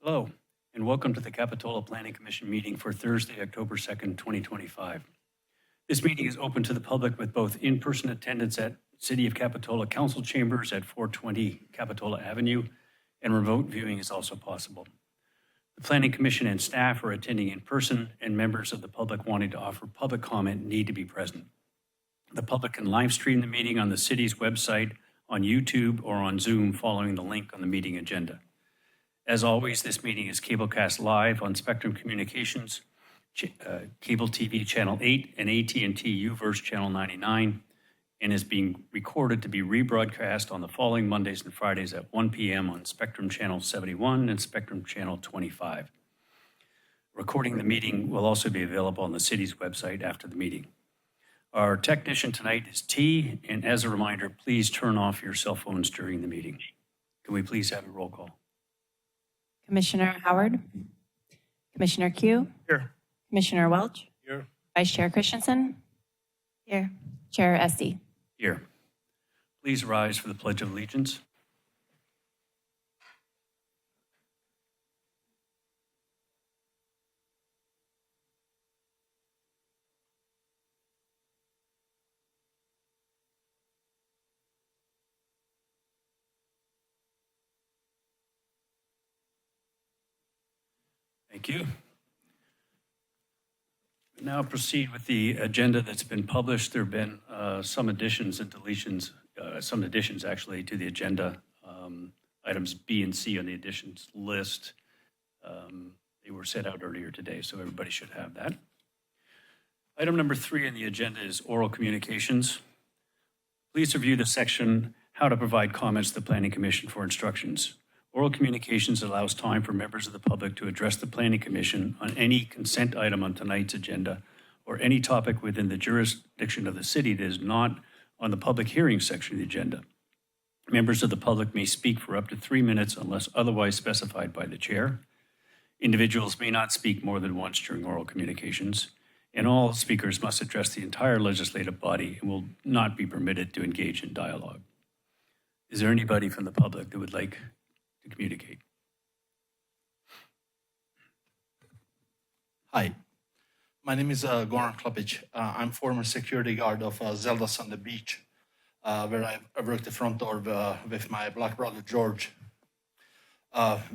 Hello, and welcome to the Capitola Planning Commission meeting for Thursday, October 2nd, 2025. This meeting is open to the public with both in-person attendance at City of Capitola Council Chambers at 420 Capitola Avenue, and remote viewing is also possible. The Planning Commission and staff are attending in person, and members of the public wanting to offer public comment need to be present. The public can live stream the meeting on the city's website, on YouTube, or on Zoom following the link on the meeting agenda. As always, this meeting is cablecast live on Spectrum Communications, Cable TV Channel 8, and AT&T UVerse Channel 99, and is being recorded to be rebroadcast on the following Mondays and Fridays at 1 p.m. on Spectrum Channel 71 and Spectrum Channel 25. Recording the meeting will also be available on the city's website after the meeting. Our technician tonight is T, and as a reminder, please turn off your cell phones during the meeting. Can we please have a roll call? Commissioner Howard, Commissioner Q, Here. Commissioner Welch, Here. Vice Chair Christensen, here, Chair Esty. Here. Please rise for the Pledge of Allegiance. Thank you. Now proceed with the agenda that's been published. There have been some additions and deletions, some additions actually to the agenda. Items B and C on the additions list. They were set out earlier today, so everybody should have that. Item number 3 on the agenda is oral communications. Please review the section, How to Provide Comments to the Planning Commission for instructions. Oral communications allows time for members of the public to address the Planning Commission on any consent item on tonight's agenda or any topic within the jurisdiction of the city that is not on the public hearing section of the agenda. Members of the public may speak for up to 3 minutes unless otherwise specified by the chair. Individuals may not speak more than once during oral communications, and all speakers must address the entire legislative body and will not be permitted to engage in dialogue. Is there anybody from the public that would like to communicate? Hi, my name is Goran Klapic. I'm former security guard of Zelda's on the Beach, where I worked the front door with my black brother George.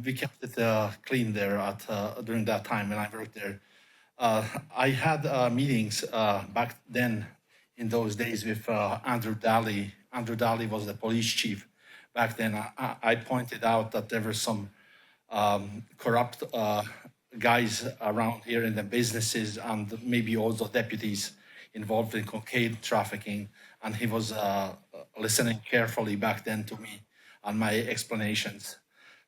We kept it clean there during that time when I worked there. I had meetings back then in those days with Andrew Daly. Andrew Daly was the police chief. Back then, I pointed out that there were some corrupt guys around here in the businesses and maybe also deputies involved in cocaine trafficking. And he was listening carefully back then to me and my explanations.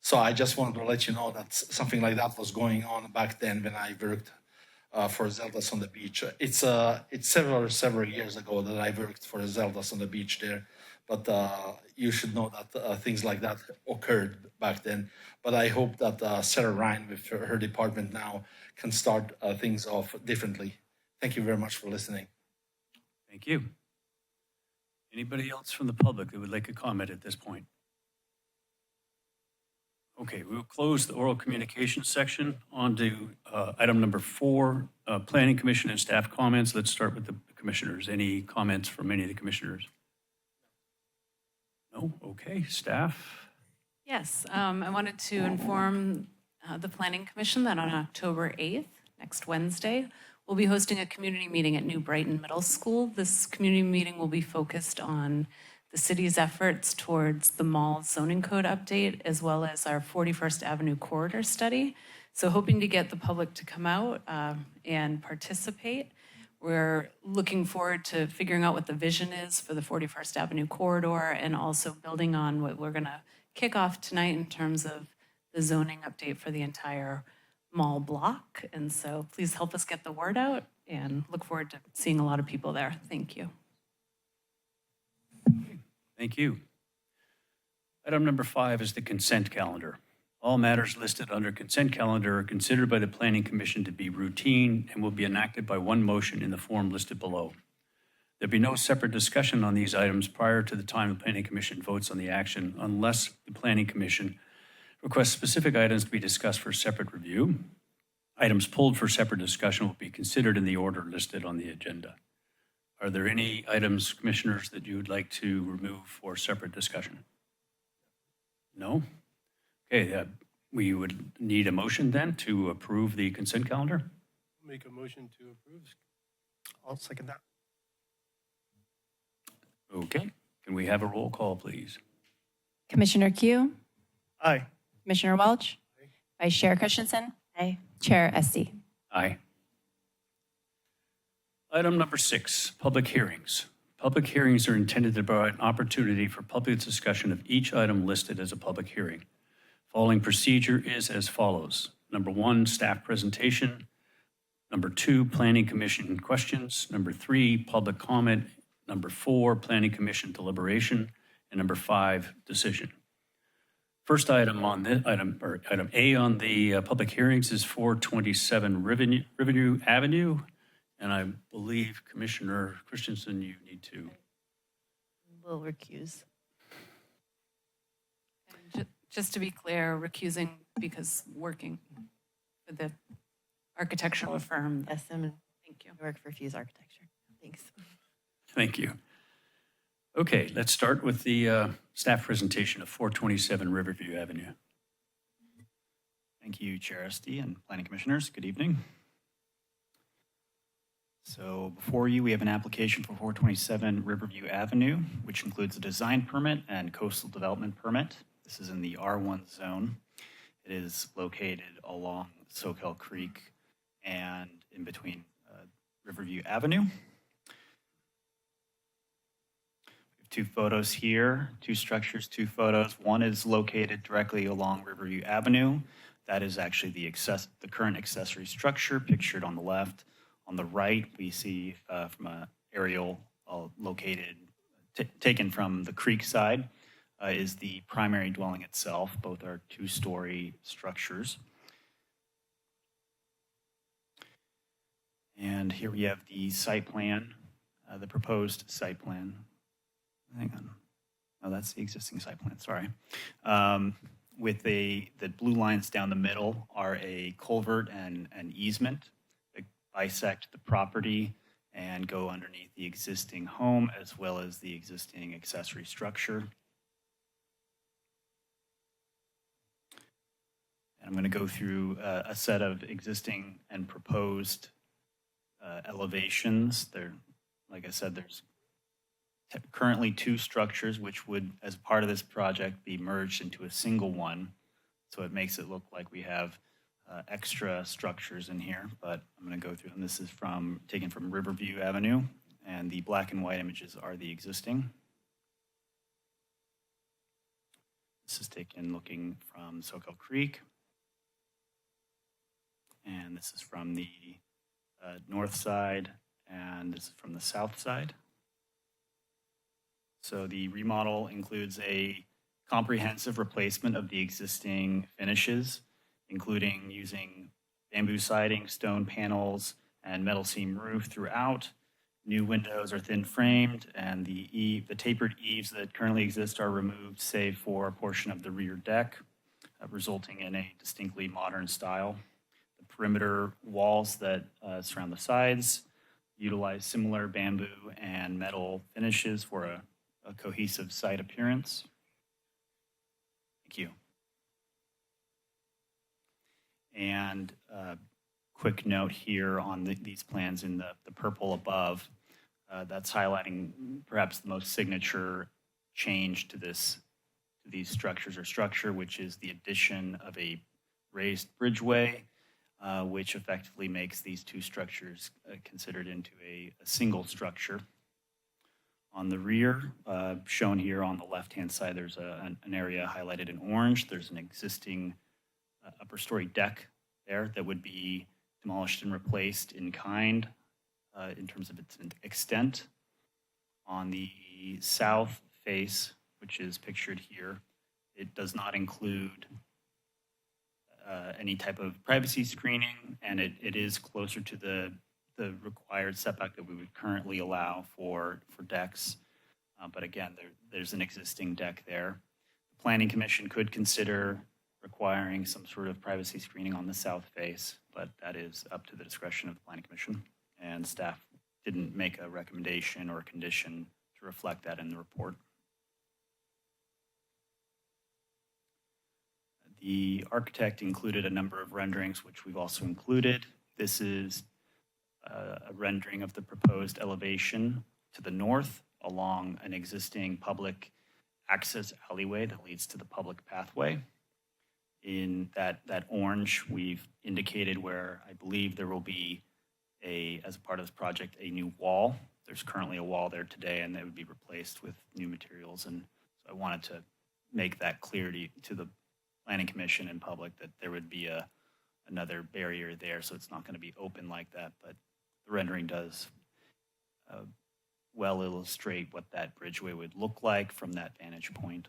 So I just wanted to let you know that something like that was going on back then when I worked for Zelda's on the Beach. It's several years ago that I worked for Zelda's on the Beach there. But you should know that things like that occurred back then. But I hope that Sarah Ryan with her department now can start things off differently. Thank you very much for listening. Thank you. Anybody else from the public that would like a comment at this point? Okay, we'll close the oral communications section. On to item number 4, Planning Commission and staff comments. Let's start with the commissioners. Any comments from any of the commissioners? No? Okay, staff? Yes, I wanted to inform the Planning Commission that on October 8th, next Wednesday, we'll be hosting a community meeting at New Brighton Middle School. This community meeting will be focused on the city's efforts towards the mall zoning code update, as well as our 41st Avenue corridor study. So hoping to get the public to come out and participate. We're looking forward to figuring out what the vision is for the 41st Avenue corridor and also building on what we're gonna kick off tonight in terms of the zoning update for the entire mall block. And so please help us get the word out and look forward to seeing a lot of people there. Thank you. Thank you. Item number 5 is the consent calendar. All matters listed under consent calendar are considered by the Planning Commission to be routine and will be enacted by one motion in the form listed below. There'll be no separate discussion on these items prior to the time the Planning Commission votes on the action unless the Planning Commission Request specific items to be discussed for separate review. Items pulled for separate discussion will be considered in the order listed on the agenda. Are there any items, commissioners, that you would like to remove for separate discussion? No? Okay, we would need a motion then to approve the consent calendar. Make a motion to approve. I'll second that. Okay, can we have a roll call, please? Commissioner Q, Aye. Commissioner Welch, Vice Chair Christensen, Chair Esty. Aye. Item number 6, public hearings. Public hearings are intended to provide an opportunity for public discussion of each item listed as a public hearing. Following procedure is as follows. Number 1, staff presentation. Number 2, planning commission questions. Number 3, public comment. Number 4, planning commission deliberation. And number 5, decision. First item on this item A on the public hearings is 427 Riverview Avenue. And I believe Commissioner Christensen, you need to. Will recuse. Just to be clear, recusing because working with the architectural firm. Yes, I'm Thank you. work for Fuse Architecture. Thanks. Thank you. Okay, let's start with the staff presentation of 427 Riverview Avenue. Thank you, Chair Esty and Planning Commissioners. Good evening. So before you, we have an application for 427 Riverview Avenue, which includes a design permit and coastal development permit. This is in the R1 zone. It is located along Soquel Creek and in between Riverview Avenue. We have 2 photos here, 2 structures, 2 photos. One is located directly along Riverview Avenue. That is actually the current accessory structure pictured on the left. On the right, we see from an aerial located, taken from the creek side, is the primary dwelling itself. Both are 2-story structures. And here we have the site plan, the proposed site plan. Hang on. Oh, that's the existing site plan, sorry. With the blue lines down the middle are a culvert and an easement that bisect the property and go underneath the existing home as well as the existing accessory structure. And I'm going to go through a set of existing and proposed elevations. Like I said, there's currently 2 structures which would, as part of this project, be merged into a single one. So it makes it look like we have extra structures in here, but I'm going to go through them. This is taken from Riverview Avenue, and the black and white images are the existing. This is taken looking from Soquel Creek. And this is from the north side, and this is from the south side. So the remodel includes a comprehensive replacement of the existing finishes, including using bamboo siding, stone panels, and metal seam roof throughout. New windows are thin framed, and the tapered eaves that currently exist are removed, save for a portion of the rear deck, resulting in a distinctly modern style. The perimeter walls that surround the sides utilize similar bamboo and metal finishes for a cohesive site appearance. Thank you. And quick note here on these plans in the purple above, that's highlighting perhaps the most signature change to these structures or structure, which is the addition of a raised bridgeway, which effectively makes these 2 structures considered into a single structure. On the rear, shown here on the left-hand side, there's an area highlighted in orange. There's an existing upper story deck there that would be demolished and replaced in kind in terms of its extent. On the south face, which is pictured here, it does not include any type of privacy screening, and it is closer to the required setback that we would currently allow for decks. But again, there's an existing deck there. The Planning Commission could consider requiring some sort of privacy screening on the south face, but that is up to the discretion of the Planning Commission. And staff didn't make a recommendation or a condition to reflect that in the report. The architect included a number of renderings, which we've also included. This is a rendering of the proposed elevation to the north along an existing public access alleyway that leads to the public pathway. In that orange, we've indicated where I believe there will be as a part of this project, a new wall. There's currently a wall there today, and that would be replaced with new materials. And so I wanted to make that clear to the Planning Commission and public that there would be another barrier there, so it's not going to be open like that. But the rendering does well illustrate what that bridgeway would look like from that vantage point.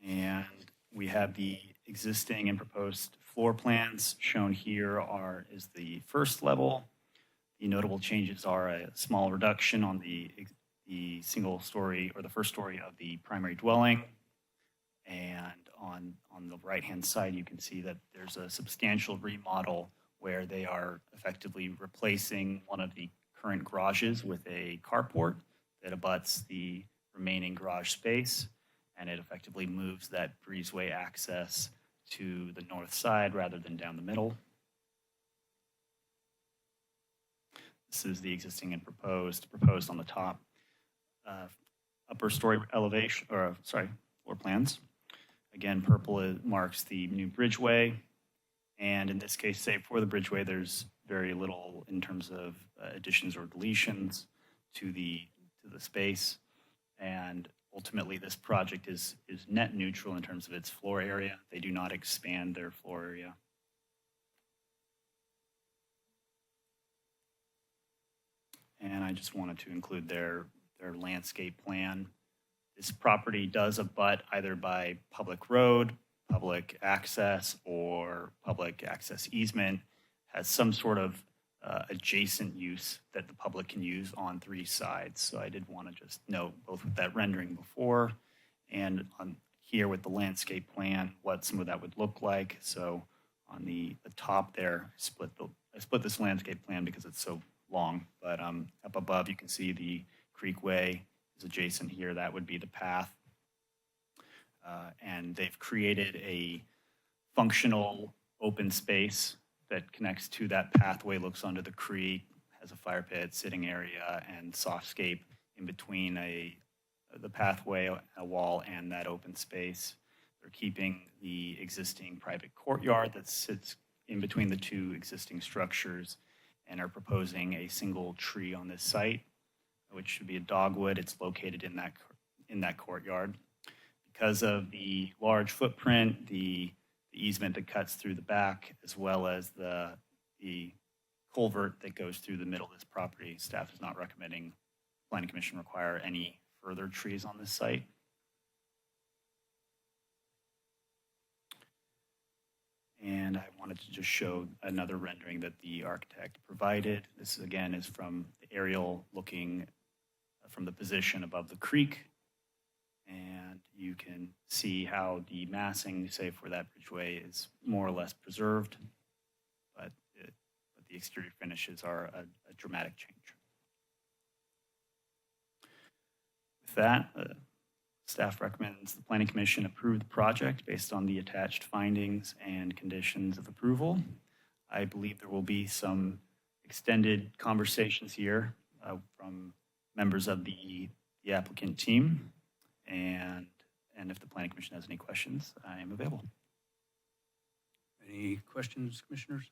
And we have the existing and proposed floor plans shown here is the first level. The notable changes are a small reduction on the single story or the first story of the primary dwelling. And on the right-hand side, you can see that there's a substantial remodel where they are effectively replacing one of the current garages with a carport that abuts the remaining garage space, and it effectively moves that breezeway access to the north side rather than down the middle. This is the existing and proposed on the top. Upper story elevation, floor plans. Again, purple marks the new bridgeway. And in this case, save for the bridgeway, there's very little in terms of additions or deletions to the space. And ultimately, this project is net neutral in terms of its floor area. They do not expand their floor area. And I just wanted to include their landscape plan. This property does abut either by public road, public access, or public access easement, has some sort of adjacent use that the public can use on three sides. So I did want to just note, both with that rendering before and on here with the landscape plan, what some of that would look like. So on the top there, I split this landscape plan because it's so long, but up above you can see the creekway is adjacent here. That would be the path. And they've created a functional open space that connects to that pathway, looks onto the creek, has a fire pit, sitting area, and softscape in between the pathway, a wall, and that open space. They're keeping the existing private courtyard that sits in between the two existing structures and are proposing a single tree on this site, which should be a dogwood. It's located in that courtyard. Because of the large footprint, the easement that cuts through the back, as well as the culvert that goes through the middle of this property, staff is not recommending Planning Commission require any further trees on this site. And I wanted to just show another rendering that the architect provided. This again is from the aerial looking from the position above the creek. And you can see how the massing, say for that bridgeway, is more or less preserved, but the exterior finishes are a dramatic change. With that, staff recommends the Planning Commission approve the project based on the attached findings and conditions of approval. I believe there will be some extended conversations here from members of the applicant team. And if the Planning Commission has any questions, I am available. Any questions, commissioners?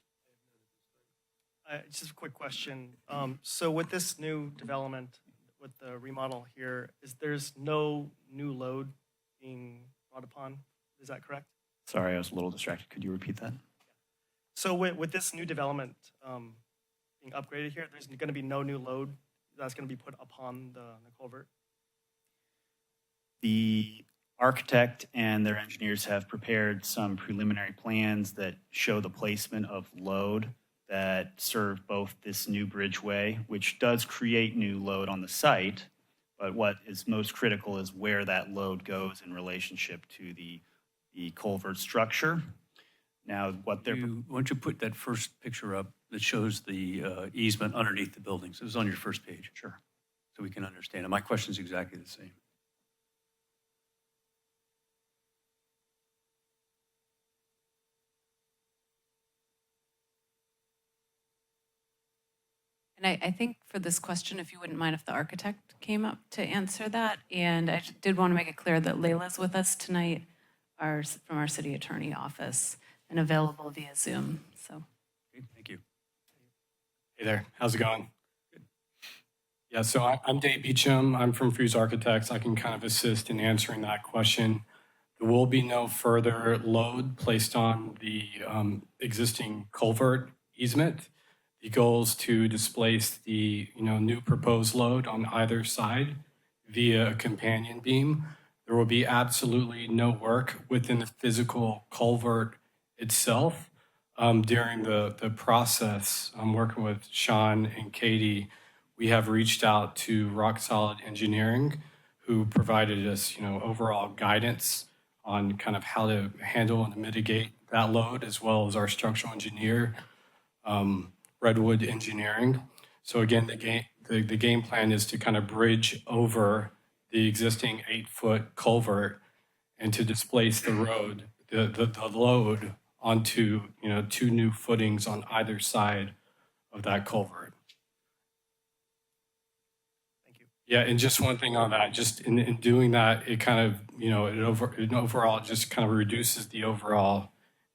Just a quick question. So with this new development, with the remodel here, there's no new load being brought upon? Is that correct? Sorry, I was a little distracted. Could you repeat that? So with this new development being upgraded here, there's going to be no new load that's going to be put upon the culvert? The architect and their engineers have prepared some preliminary plans that show the placement of load that serve both this new bridgeway, which does create new load on the site, But what is most critical is where that load goes in relationship to the culvert structure. Now, what they're, Why don't you put that first picture up that shows the easement underneath the buildings? It was on your first page. Sure. So we can understand it. My question's exactly the same. And I think for this question, if you wouldn't mind if the architect came up to answer that. And I did want to make it clear that Layla's with us tonight, from our city attorney office, and available via Zoom, so. Okay, thank you. Hey there, how's it going? Yeah, so I'm Dave Beecham. I'm from Cruz Architects. I can kind of assist in answering that question. There will be no further load placed on the existing culvert easement. The goal is to displace the new proposed load on either side via a companion beam. There will be absolutely no work within the physical culvert itself. During the process, I'm working with Sean and Katie. We have reached out to Rock Solid Engineering, who provided us, overall guidance on kind of how to handle and mitigate that load, as well as our structural engineer, Redwood Engineering. So again, the game plan is to kind of bridge over the existing 8-foot culvert and to displace the load onto 2 new footings on either side of that culvert. Thank you. Yeah, and just one thing on that, just in doing that, it kind of, it overall just kind of reduces the overall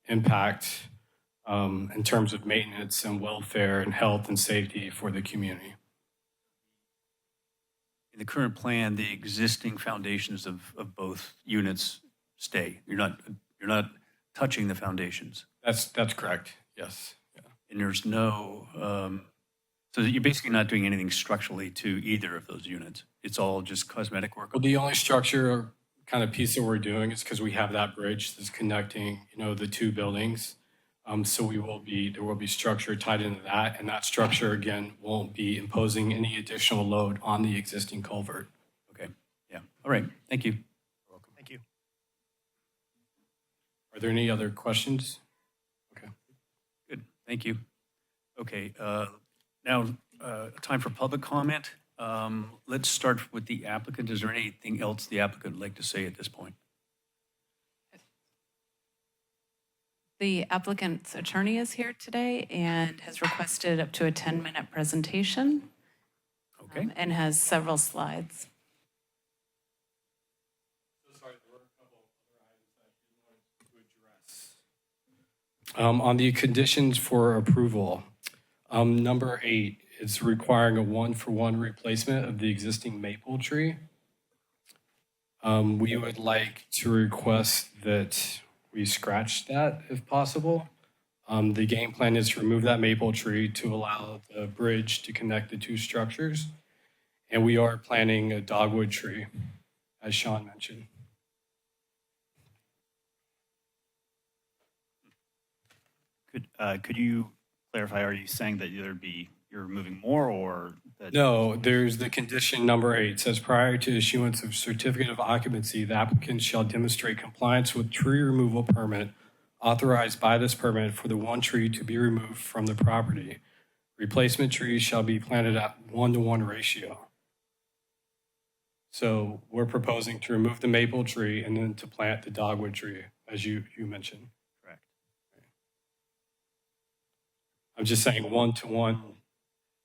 impact in terms of maintenance and welfare and health and safety for the community. In the current plan, the existing foundations of both units stay. You're not touching the foundations. That's correct. Yes. Yeah. And there's no, so you're basically not doing anything structurally to either of those units. It's all just cosmetic work. Well, the only structure kind of piece that we're doing is because we have that bridge that's connecting, the 2 buildings. So there will be structure tied into that, and that structure again won't be imposing any additional load on the existing culvert. Okay. Yeah. All right. Thank you. Thank you. Are there any other questions? Okay. Good. Thank you. Okay. Now, time for public comment. Let's start with the applicant. Is there anything else the applicant would like to say at this point? The applicant's attorney is here today and has requested up to a 10-minute presentation. Okay. And has several slides. On the conditions for approval, number 8 is requiring a 1-for-1 replacement of the existing maple tree. We would like to request that we scratch that if possible. The game plan is to remove that maple tree to allow the bridge to connect the 2 structures. And we are planting a dogwood tree, as Sean mentioned. Could you clarify, are you saying that you're removing more or that? No, there's the condition number 8 says prior to issuance of certificate of occupancy, the applicant shall demonstrate compliance with tree removal permit authorized by this permit for the 1 tree to be removed from the property. Replacement trees shall be planted at 1-to-1 ratio. So we're proposing to remove the maple tree and then to plant the dogwood tree, as you mentioned. Correct. I'm just saying 1-to-1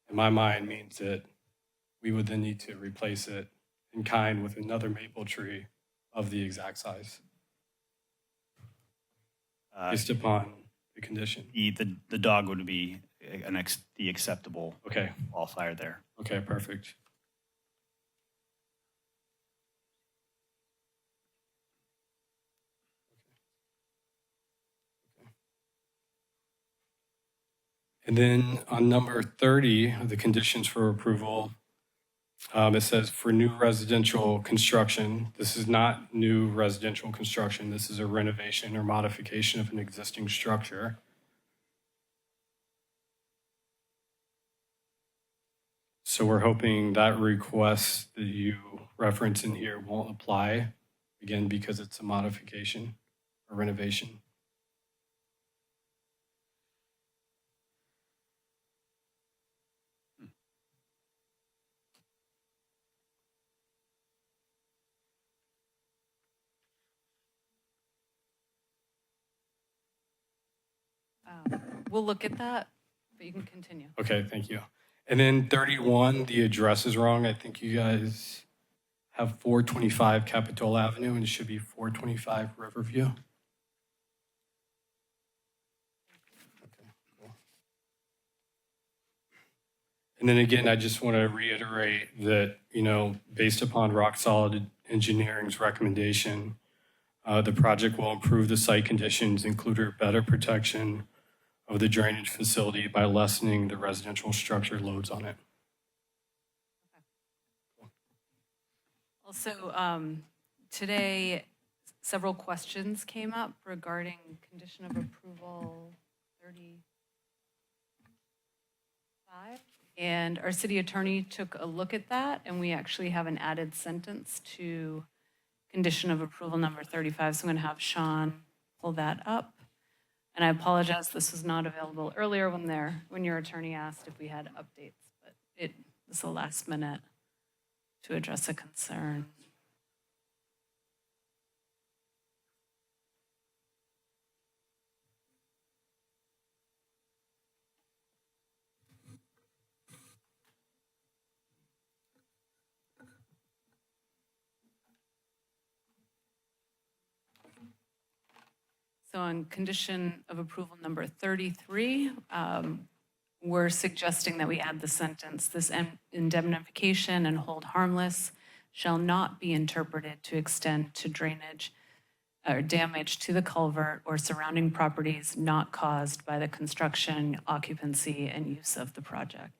in my mind means that we would then need to replace it in kind with another maple tree of the exact size based upon the condition. The dog would be the acceptable Okay, qualifier there. okay, perfect. And then on number 30, the conditions for approval, it says for new residential construction, this is not new residential construction, this is a renovation or modification of an existing structure. So we're hoping that request that you reference in here won't apply, again, because it's a modification or renovation. We'll look at that, but you can continue. Okay, thank you. And then 31, the address is wrong. I think you guys have 425 Capitola Avenue, and it should be 425 Riverview. Okay, cool. And then again, I just want to reiterate that, based upon Rock Solid Engineering's recommendation, the project will improve the site conditions, including better protection of the drainage facility by lessening the residential structure loads on it. Also, today, several questions came up regarding condition of approval 35. And our city attorney took a look at that, and we actually have an added sentence to condition of approval number 35. So I'm going to have Sean pull that up. And I apologize, this was not available earlier when your attorney asked if we had updates, but it was the last minute to address a concern. So on condition of approval number 33, we're suggesting that we add the sentence, this indemnification and hold harmless shall not be interpreted to extend to drainage or damage to the culvert or surrounding properties not caused by the construction, occupancy, and use of the project.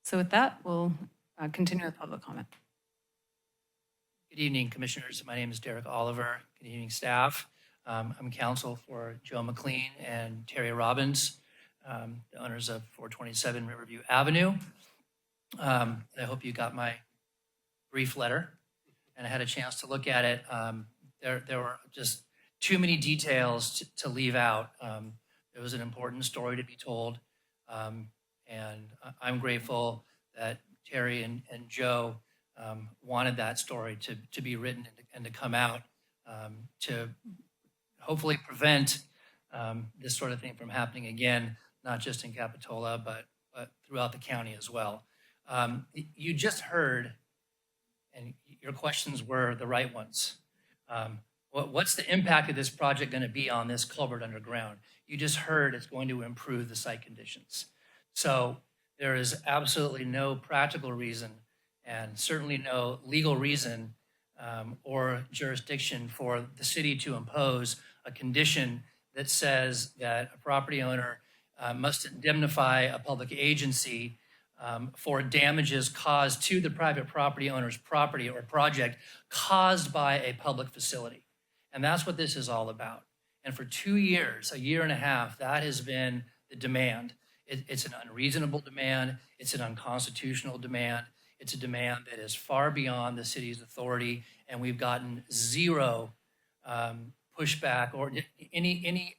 So with that, we'll continue with public comment. Good evening, Commissioners. My name is Derek Oliver. Good evening, staff. I'm counsel for Joe McLean and Terry Robbins, the owners of 427 Riverview Avenue. I hope you got my brief letter, and I had a chance to look at it. There were just too many details to leave out. There was an important story to be told. And I'm grateful that Terry and Joe wanted that story to be written and to come out to hopefully prevent this sort of thing from happening again, not just in Capitola, but throughout the county as well. You just heard, and your questions were the right ones. What's the impact of this project going to be on this culvert underground? You just heard it's going to improve the site conditions. So there is absolutely no practical reason and certainly no legal reason or jurisdiction for the city to impose a condition that says that a property owner must indemnify a public agency for damages caused to the private property owner's property or project caused by a public facility. And that's what this is all about. And for 2 years, a year and a half, that has been the demand. It's an unreasonable demand. It's an unconstitutional demand. It's a demand that is far beyond the city's authority, and we've gotten zero pushback or any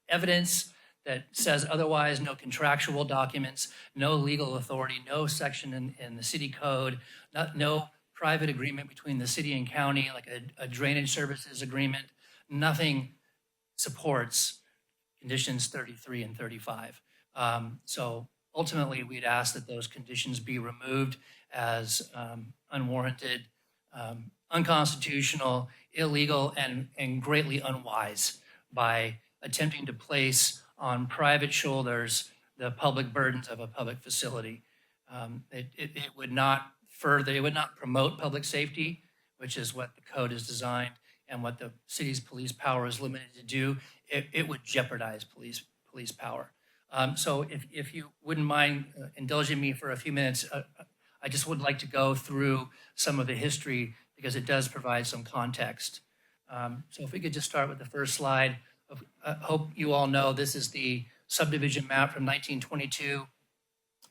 evidence that says otherwise, no contractual documents, no legal authority, no section in the city code, no private agreement between the city and county, like a drainage services agreement. Nothing supports conditions 33 and 35. So ultimately, we'd ask that those conditions be removed as unwarranted, unconstitutional, illegal, and greatly unwise by attempting to place on private shoulders the public burdens of a public facility. It would not promote public safety, which is what the code is designed and what the city's police power is limited to do. It would jeopardize police power. So if you wouldn't mind indulging me for a few minutes, I just would like to go through some of the history because it does provide some context. So if we could just start with the first slide. I hope you all know this is the subdivision map from 1922.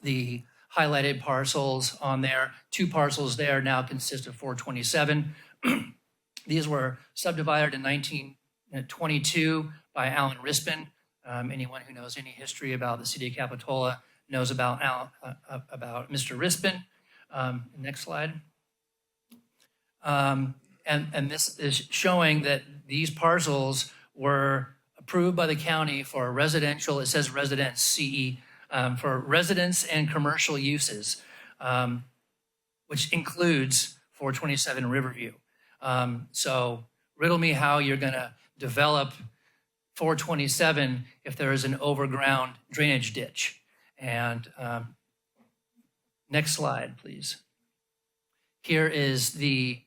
The highlighted parcels on there, 2 parcels there now consist of 427. These were subdivided in 1922 by Alan Rispin. Anyone who knows any history about the city of Capitola knows about Mr. Rispin. Next slide. And this is showing that these parcels were approved by the county for residential, it says residence, CE, for residence and commercial uses, which includes 427 Riverview. So riddle me how you're gonna develop 427 if there is an overground drainage ditch. And next slide, please. Here is the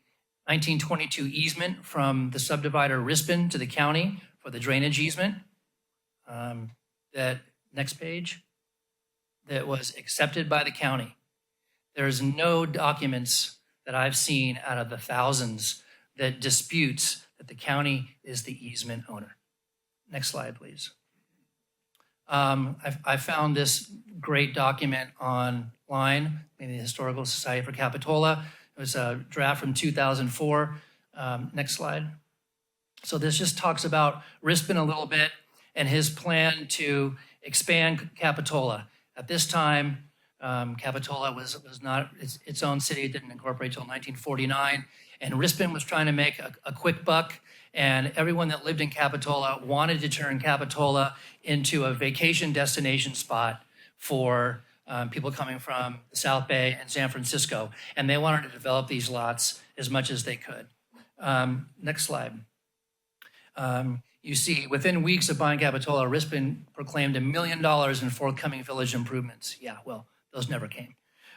1922 easement from the subdivider Rispin to the county for the drainage easement. That next page, that was accepted by the county. There's no documents that I've seen out of the thousands that disputes that the county is the easement owner. Next slide, please. I found this great document online, maybe the Historical Society for Capitola. It was a draft from 2004. Next slide. So this just talks about Rispin a little bit and his plan to expand Capitola. At this time, Capitola was not its own city. It didn't incorporate until 1949. And Rispin was trying to make a quick buck. And everyone that lived in Capitola wanted to turn Capitola into a vacation destination spot for people coming from the South Bay and San Francisco. And they wanted to develop these lots as much as they could. Next slide. You see, within weeks of buying Capitola, Rispin proclaimed $1 million in forthcoming village improvements. Yeah, well, those never came.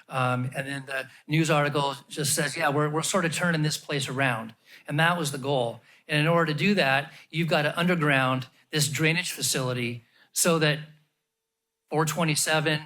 And then the news article just says, yeah, we're sort of turning this place around. And that was the goal. And in order to do that, you've got to underground this drainage facility so that 427,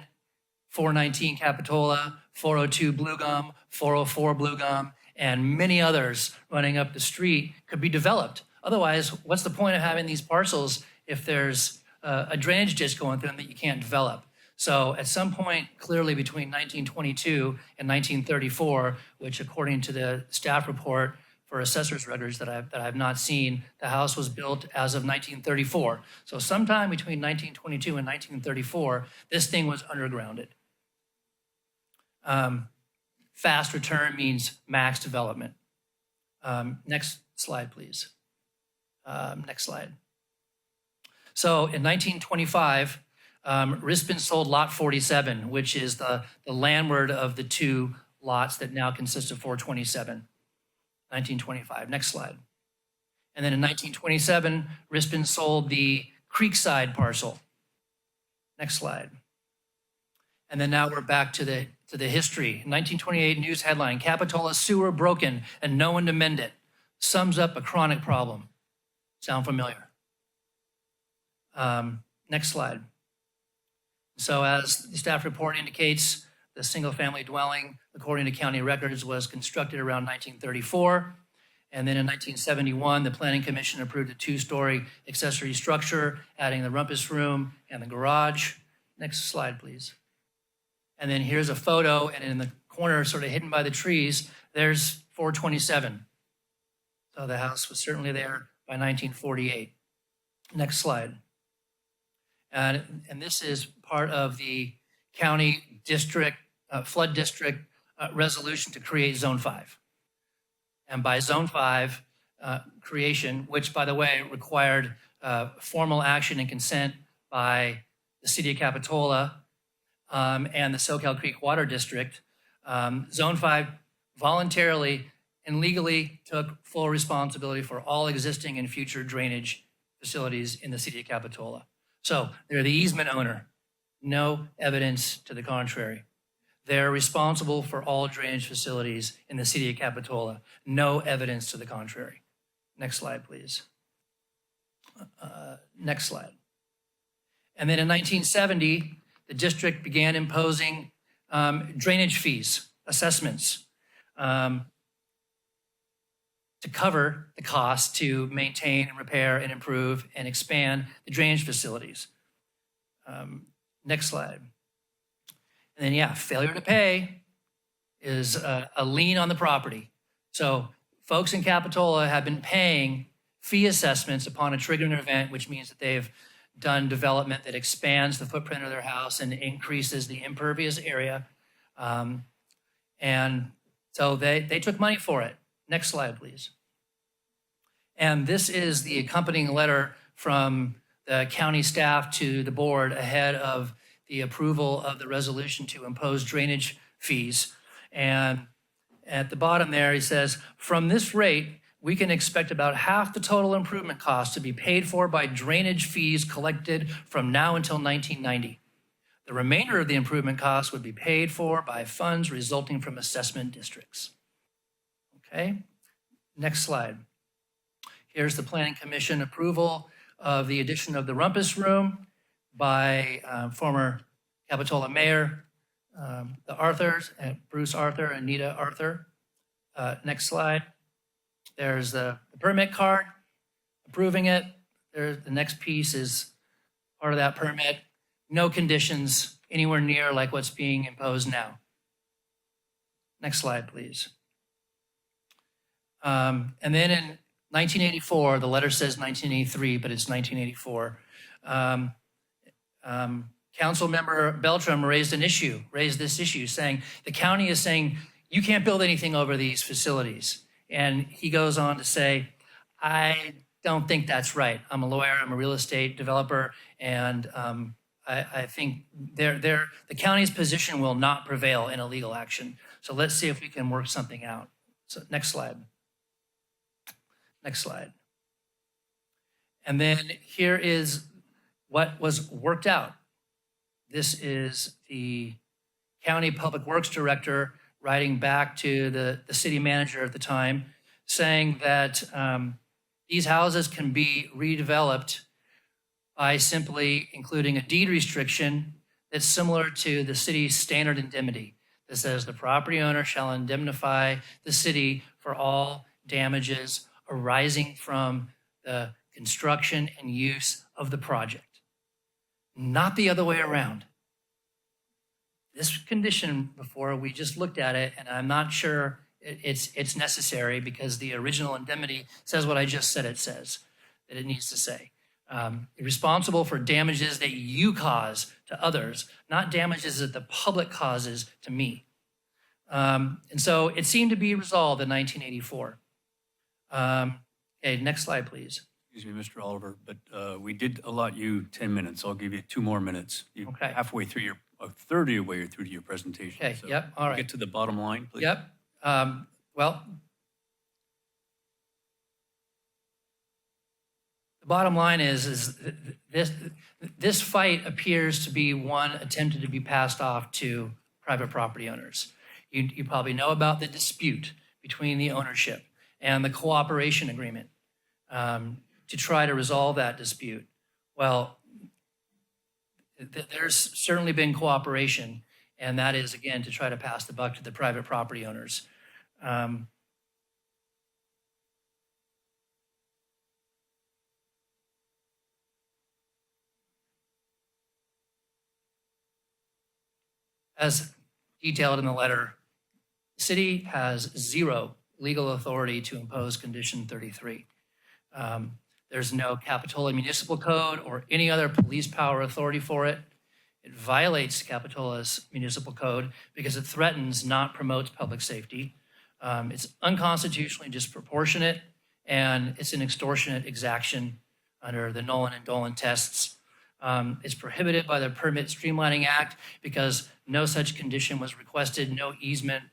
419 Capitola, 402 Blue Gum, 404 Blue Gum, and many others running up the street could be developed. Otherwise, what's the point of having these parcels if there's a drainage ditch going through them that you can't develop? So at some point, clearly between 1922 and 1934, which according to the staff report for assessor's records that I've not seen, the house was built as of 1934. So sometime between 1922 and 1934, this thing was undergrounded. Fast return means max development. Next slide, please. Next slide. So in 1925, Rispin sold lot 47, which is the landward of the 2 lots that now consist of 427. 1925. Next slide. And then in 1927, Rispin sold the Creekside parcel. Next slide. And then now we're back to the history. 1928 news headline: Capitola sewer broken and no one to mend it. Sums up a chronic problem. Sound familiar? Next slide. So as the staff report indicates, the single-family dwelling, according to county records, was constructed around 1934. And then in 1971, the Planning Commission approved a 2-story accessory structure, adding the rumpus room and the garage. Next slide, please. And then here's a photo, and in the corner, sort of hidden by the trees, there's 427. So the house was certainly there by 1948. Next slide. And this is part of the county district, flood district resolution to create Zone 5. And by Zone 5 creation, which by the way required formal action and consent by the city of Capitola and the Soquel Creek Water District, Zone 5 voluntarily and legally took full responsibility for all existing and future drainage facilities in the city of Capitola. So they're the easement owner. No evidence to the contrary. They're responsible for all drainage facilities in the city of Capitola. No evidence to the contrary. Next slide, please. Next slide. And then in 1970, the district began imposing drainage fees, assessments. to cover the cost to maintain and repair and improve and expand the drainage facilities. Next slide. And then, yeah, failure to pay is a lien on the property. So folks in Capitola have been paying fee assessments upon a triggering event, which means that they've done development that expands the footprint of their house and increases the impervious area. And so they took money for it. Next slide, please. And this is the accompanying letter from the county staff to the board ahead of the approval of the resolution to impose drainage fees. And at the bottom there, he says, from this rate, we can expect about half the total improvement cost to be paid for by drainage fees collected from now until 1990. The remainder of the improvement costs would be paid for by funds resulting from assessment districts. Okay, next slide. Here's the Planning Commission approval of the addition of the Rumpus Room by former Capitola Mayor, the Arthurs, Bruce Arthur and Nita Arthur. Next slide. There's the permit card approving it. The next piece is part of that permit. No conditions anywhere near like what's being imposed now. Next slide, please. And then in 1984, the letter says 1983, but it's 1984. Council member Beltram raised this issue saying, the county is saying, you can't build anything over these facilities. And he goes on to say, I don't think that's right. I'm a lawyer, I'm a real estate developer, and I think the county's position will not prevail in a legal action. So let's see if we can work something out. So next slide. Next slide. And then here is what was worked out. This is the county public works director writing back to the city manager at the time, saying that these houses can be redeveloped by simply including a deed restriction that's similar to the city's standard indemnity that says the property owner shall indemnify the city for all damages arising from the construction and use of the project, not the other way around. This condition before, we just looked at it, and I'm not sure it's necessary because the original indemnity says what I just said it says, that it needs to say. Responsible for damages that you cause to others, not damages that the public causes to me. And so it seemed to be resolved in 1984. Okay, next slide, please. Excuse me, Mr. Oliver, but we did allot you 10 minutes. I'll give you 2 more minutes. You're Okay. halfway through your, a third of your way through to your presentation. Okay, So yep, all right. Get to the bottom line, please. Yep. Well, the bottom line is this fight appears to be one attempted to be passed off to private property owners. You probably know about the dispute between the ownership and the cooperation agreement to try to resolve that dispute. Well, there's certainly been cooperation, and that is, again, to try to pass the buck to the private property owners. As detailed in the letter, the city has zero legal authority to impose Condition 33. There's no Capitola Municipal Code or any other police power authority for it. It violates Capitola's municipal code because it threatens, not promotes public safety. It's unconstitutionally disproportionate, and it's an extortionate exaction under the Nolan and Dolan tests. It's prohibited by the Permit Streamlining Act because no such condition was requested, no easement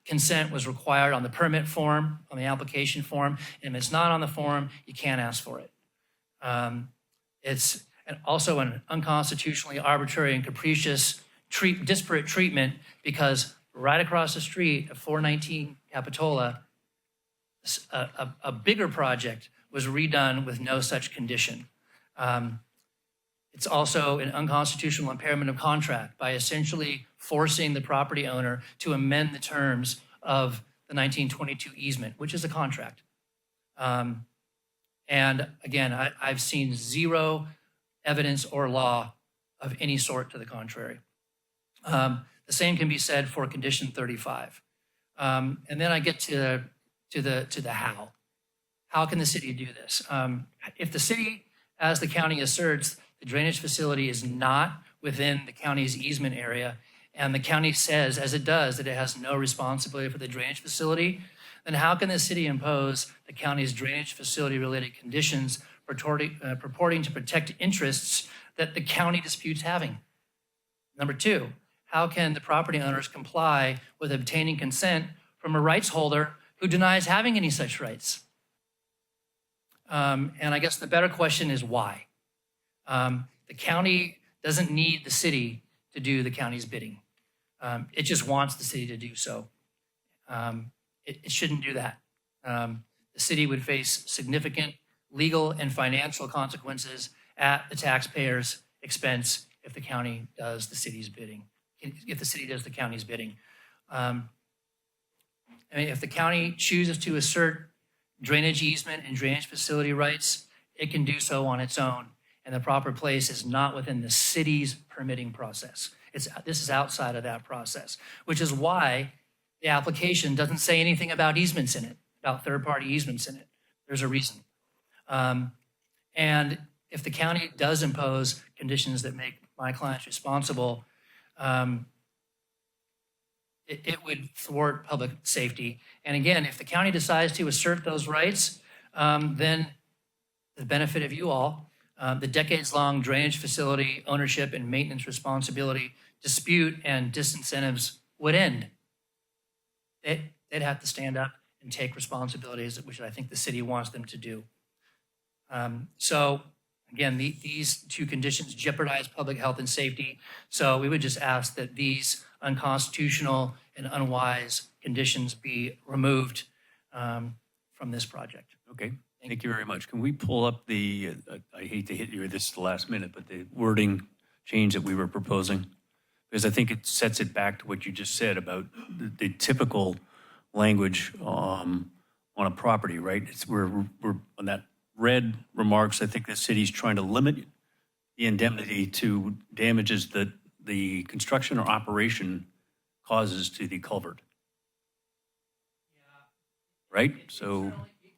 consent was required on the permit form, on the application form, and if it's not on the form, you can't ask for it. It's also an unconstitutionally arbitrary and capricious disparate treatment because right across the street at 419 Capitola, a bigger project was redone with no such condition. It's also an unconstitutional impairment of contract by essentially forcing the property owner to amend the terms of the the 1922 easement, which is a contract. And again, I've seen zero evidence or law of any sort to the contrary. The same can be said for condition 35. And then I get to the how. How can the city do this? If the city, as the county asserts, the drainage facility is not within the county's easement area, and the county says, as it does, that it has no responsibility for the drainage facility, then how can the city impose the county's drainage facility-related conditions purporting to protect interests that the county disputes having? Number two, how can the property owners comply with obtaining consent from a rights holder who denies having any such rights? And I guess the better question is why? The county doesn't need the city to do the county's bidding. It just wants the city to do so. It shouldn't do that. The city would face significant legal and financial consequences at the taxpayer's expense if the county does the city's bidding, if the city does the county's bidding. I mean, if the county chooses to assert drainage easement and drainage facility rights, it can do so on its own, and the proper place is not within the city's permitting process. This is outside of that process, which is why the application doesn't say anything about easements in it, about third-party easements in it. There's a reason. And if the county does impose conditions that make my clients responsible, it would thwart public safety. And again, if the county decides to assert those rights, then the benefit of you all, the decades-long drainage facility ownership and maintenance responsibility dispute and disincentives would end. They'd have to stand up and take responsibilities, which I think the city wants them to do. So again, these two conditions jeopardize public health and safety. So we would just ask that these unconstitutional and unwise conditions be removed from this project. Okay, thank you very much. Can we pull up the, I hate to hit you with this at the last minute, but the wording change that we were proposing? Because I think it sets it back to what you just said about the typical language on a property, right? We're on that red remarks. I think the city's trying to limit the indemnity to damages that the construction or operation causes to the culvert. Right? So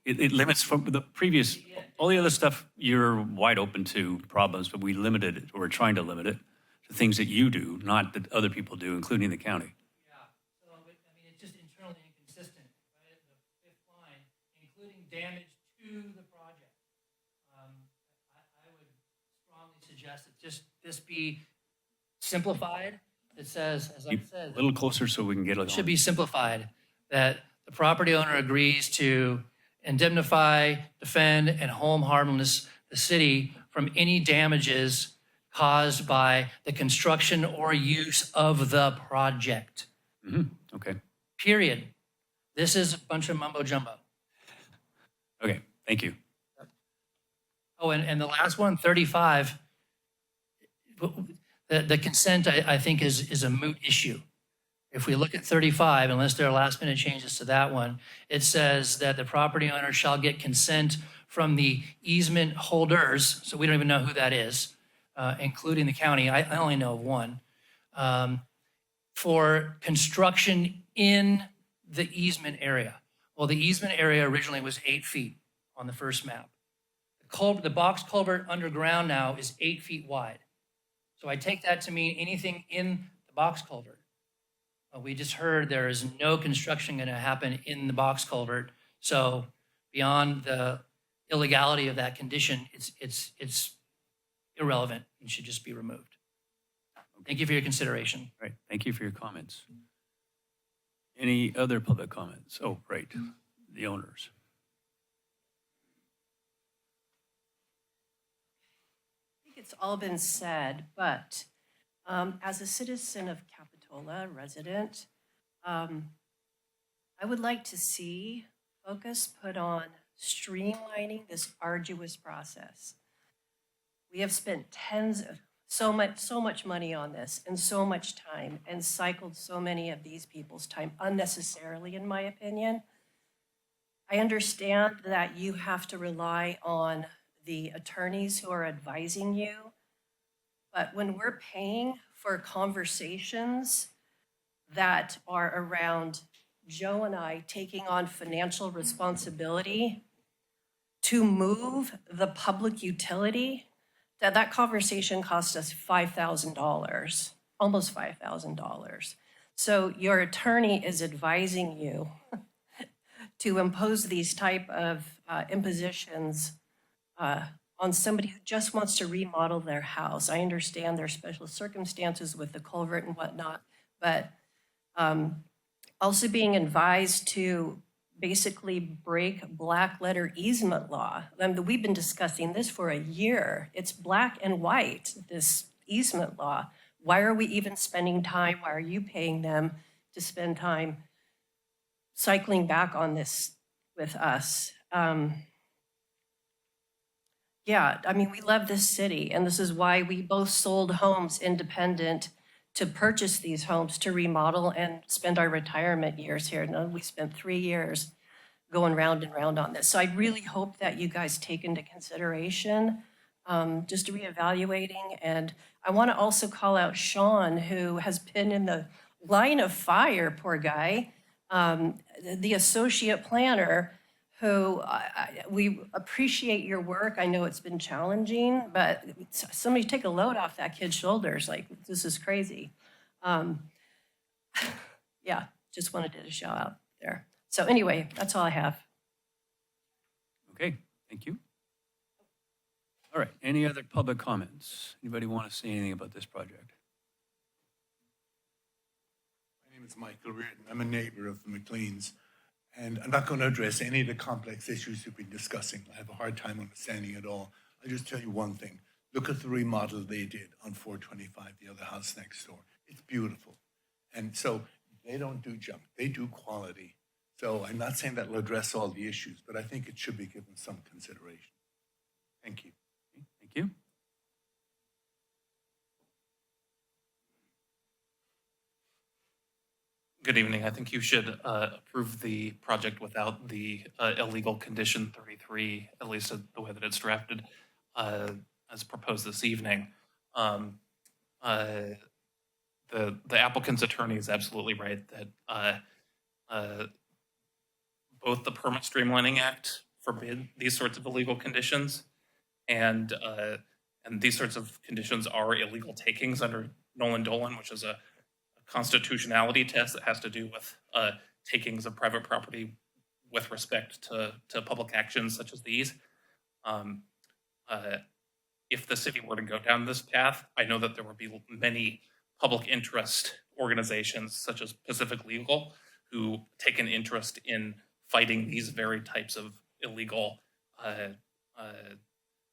it limits from the previous, all the other stuff, you're wide open to problems, but we limited it, or we're trying to limit it to things that you do, not that other people do, including the county. Yeah, so I mean, it's just internally inconsistent, right? The fifth line, including damage to the project. I would strongly suggest that this be simplified. It says, as I said, A little closer so we can get it it on. should be simplified, that the property owner agrees to indemnify, defend, and hold harmless the city from any damages caused by the construction or use of the project. Okay. Period. This is a bunch of mumbo jumbo. Okay, thank you. Oh, and the last one, 35, the consent, I think, is a moot issue. If we look at 35, unless there are last minute changes to that one, it says that the property owner shall get consent from the easement holders, so we don't even know who that is, including the county. I only know of one, for construction in the easement area. Well, the easement area originally was 8 feet on the first map. The box culvert underground now is 8 feet wide. So I take that to mean anything in the box culvert. We just heard there is no construction going to happen in the box culvert. So beyond the illegality of that condition, it's irrelevant and should just be removed. Thank you for your consideration. All right, thank you for your comments. Any other public comments? Oh, right, the owners. I think it's all been said, but as a citizen of Capitola, resident, I would like to see focus put on streamlining this arduous process. We have spent so much money on this and so much time and cycled so many of these people's time unnecessarily, in my opinion. I understand that you have to rely on the attorneys who are advising you, but when we're paying for conversations that are around Joe and I taking on financial responsibility to move the public utility, that conversation cost us $5,000, almost $5,000. So your attorney is advising you to impose these type of impositions on somebody who just wants to remodel their house. I understand there's special circumstances with the culvert and whatnot, but also being advised to basically break black letter easement law. We've been discussing this for a year. It's black and white, this easement law. Why are we even spending time? Why are you paying them to spend time cycling back on this with us? Yeah, I mean, we love this city, and this is why we both sold homes independent to purchase these homes, to remodel and spend our retirement years here. No, we spent 3 years going round and round on this. So I really hope that you guys take into consideration just reevaluating. And I want to also call out Sean, who has been in the line of fire, poor guy, the associate planner, who we appreciate your work. I know it's been challenging, but somebody take a load off that kid's shoulders. Like, this is crazy. Yeah, just wanted to shout out there. So anyway, that's all I have. Okay, thank you. All right, any other public comments? Anybody want to say anything about this project? My name is Michael Reardon. I'm a neighbor of the McLeans, and I'm not going to address any of the complex issues we've been discussing. I have a hard time understanding it all. I'll just tell you one thing. Look at the remodel they did on 425, the other house next door. It's beautiful. And so they don't do junk, they do quality. So I'm not saying that will address all the issues, but I think it should be given some consideration. Thank you. Okay, thank you. Good evening. I think you should approve the project without the illegal condition 33, at least the way that it's drafted, as proposed this evening. The applicant's attorney is absolutely right that both the Permit Streamlining Act forbid these sorts of illegal conditions, and these sorts of conditions are illegal takings under Nolan Dolan, which is a constitutionality test that has to do with takings of private property with respect to public actions such as these. If the city were to go down this path, I know that there would be many public interest organizations such as Pacific Legal who take an interest in fighting these very types of illegal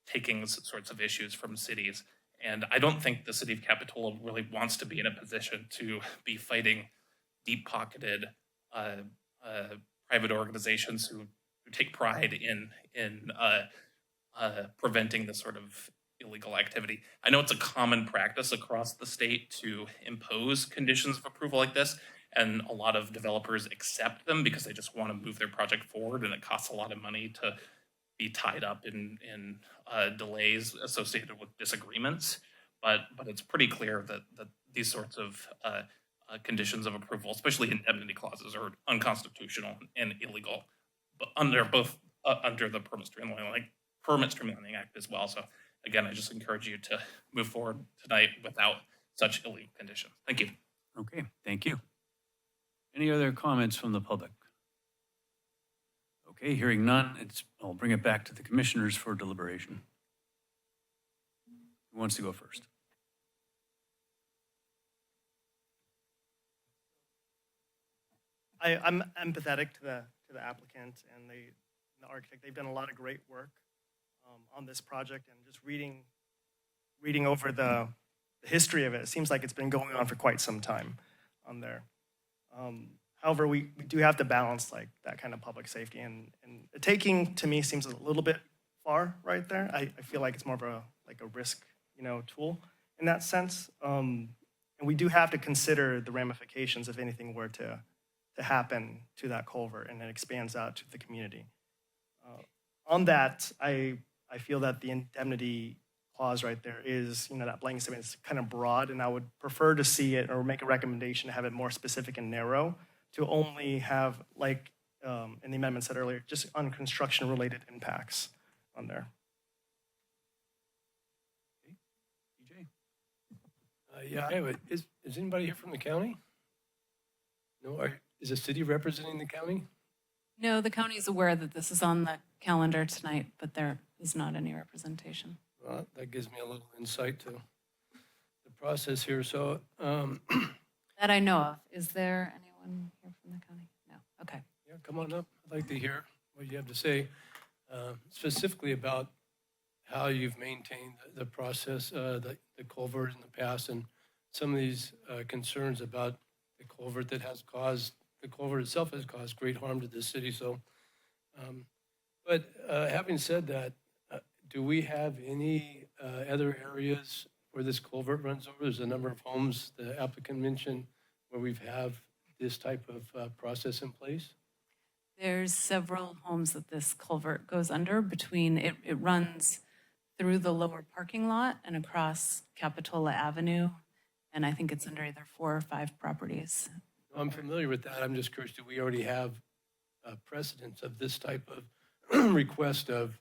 takings sorts of issues from cities. And I don't think the city of Capitola really wants to be in a position to be fighting deep-pocketed private organizations who take pride in preventing this sort of illegal activity. I know it's a common practice across the state to impose conditions of approval like this, and a lot of developers accept them because they just want to move their project forward, and it costs a lot of money to be tied up in delays associated with disagreements. But it's pretty clear that these sorts of conditions of approval, especially indemnity clauses, are unconstitutional and illegal, but under the Permit Streamlining Act as well. So again, I just encourage you to move forward tonight without such illegal conditions. Thank you. Okay, thank you. Any other comments from the public? Okay, hearing none, I'll bring it back to the commissioners for deliberation. Who wants to go first? I'm empathetic to the applicant and the architect. They've done a lot of great work on this project, and just reading over the history of it, it seems like it's been going on for quite some time on there. However, we do have to balance like that kind of public safety, and taking to me seems a little bit far right there. I feel like it's more of a risk tool, in that sense. And we do have to consider the ramifications if anything were to happen to that culvert and it expands out to the community. On that, I feel that the indemnity clause right there is, that blanket statement is kind of broad, and I would prefer to see it or make a recommendation to have it more specific and narrow, to only have, like in the amendment said earlier, just on construction-related impacts on there. DJ? Yeah, is anybody here from the county? No, is the city representing the county? No, the county is aware that this is on the calendar tonight, but there is not any representation. Well, that gives me a little insight to the process here. So, That I know of. Is there anyone here from the county? No. Okay. yeah, come on up. I'd like to hear what you have to say, specifically about how you've maintained the process, the culvert in the past, and some of these concerns about the culvert the culvert itself has caused great harm to the city. So, but having said that, do we have any other areas where this culvert runs over? There's a number of homes the applicant mentioned where we have this type of process in place. There's several homes that this culvert goes under between, it runs through the lower parking lot and across Capitola Avenue. And I think it's under either 4 or 5 properties. I'm familiar with that. I'm just curious, do we already have precedents of this type of request of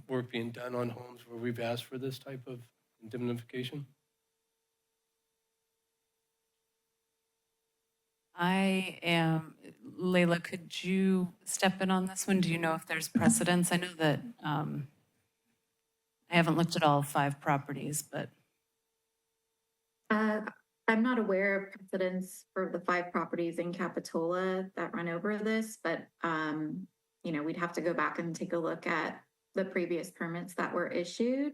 work being done on homes where we've asked for this type of indemnification? Layla, could you step in on this one? Do you know if there's precedents? I know that I haven't looked at all 5 properties, but. I'm not aware of precedents for the 5 properties in Capitola that run over this, but we'd have to go back and take a look at the previous permits that were issued.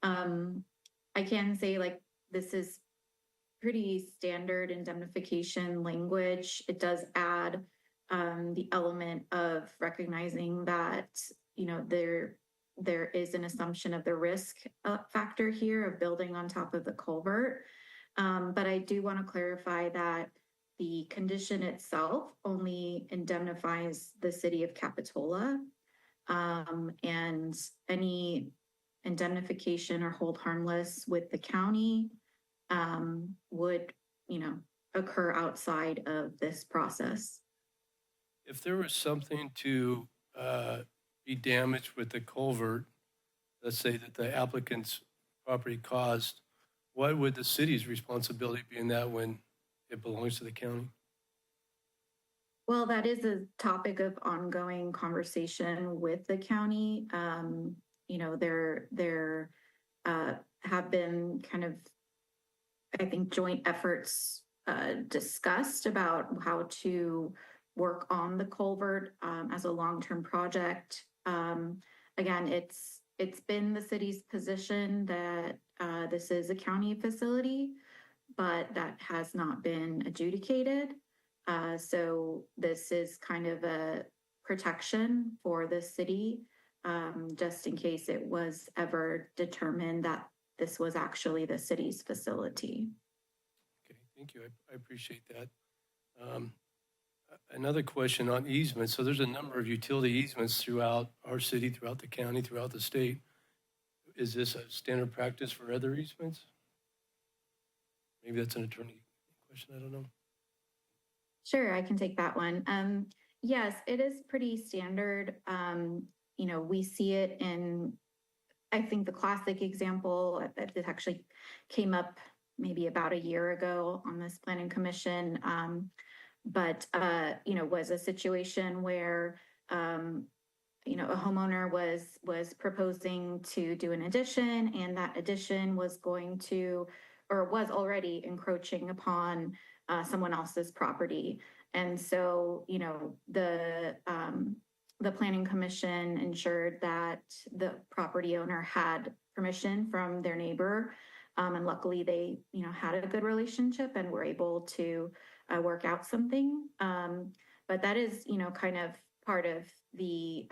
I can say this is pretty standard indemnification language. It does add the element of recognizing that there is an assumption of the risk factor here of building on top of the culvert. But I do want to clarify that the condition itself only indemnifies the city of Capitola, and any indemnification or hold harmless with the county would, occur outside of this process. If there was something to be damaged with the culvert, let's say that the applicant's property caused, what would the city's responsibility be in that when it belongs to the county? Well, that is a topic of ongoing conversation with the county. There have been kind of, I think, joint efforts discussed about how to work on the culvert as a long-term project. Again, it's been the city's position that this is a county facility, but that has not been adjudicated. So this is kind of a protection for the city, just in case it was ever determined that this was actually the city's facility. Okay, thank you. I appreciate that. Another question on easements. So there's a number of utility easements throughout our city, throughout the county, throughout the state. Is this a standard practice for other easements? Maybe that's an attorney question, I don't know. Sure, I can take that one. Yes, it is pretty standard. We see it in, I think the classic example that actually came up maybe about a year ago on this planning commission, but was a situation where a homeowner was proposing to do an addition, and that addition was going to, or was already encroaching upon someone else's property. And so, the planning commission ensured that the property owner had permission from their neighbor. And luckily they, had a good relationship and were able to work out something. But that is, kind of part of the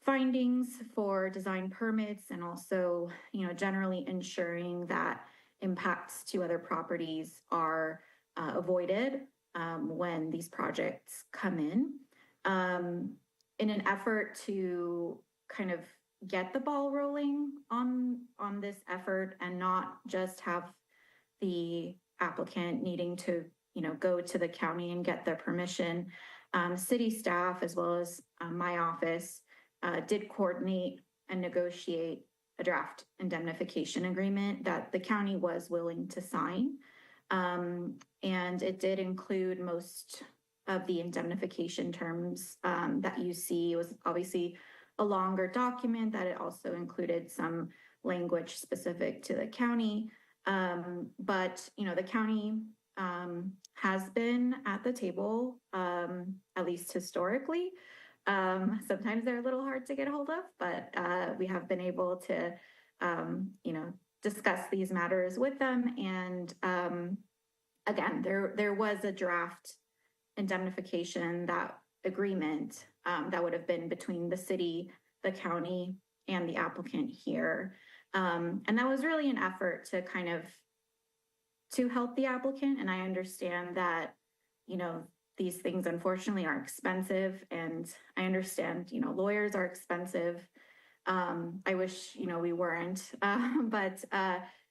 findings for design permits and also, generally ensuring that impacts to other properties are avoided when these projects come in an effort to kind of get the ball rolling on this effort and not just have the applicant needing to, go to the county and get their permission. City staff, as well as my office, did coordinate and negotiate a draft indemnification agreement that the county was willing to sign. And it did include most of the indemnification terms that you see. It was obviously a longer document that it also included some language specific to the county. But, the county has been at the table, at least historically. Sometimes they're a little hard to get a hold of, but we have been able to, discuss these matters with them. And again, there was a draft indemnification, that agreement that would have been between the city, the county, and the applicant here. And that was really an effort to kind of to help the applicant. And I understand that, these things unfortunately are expensive, and I understand, lawyers are expensive. I wish, we weren't, but,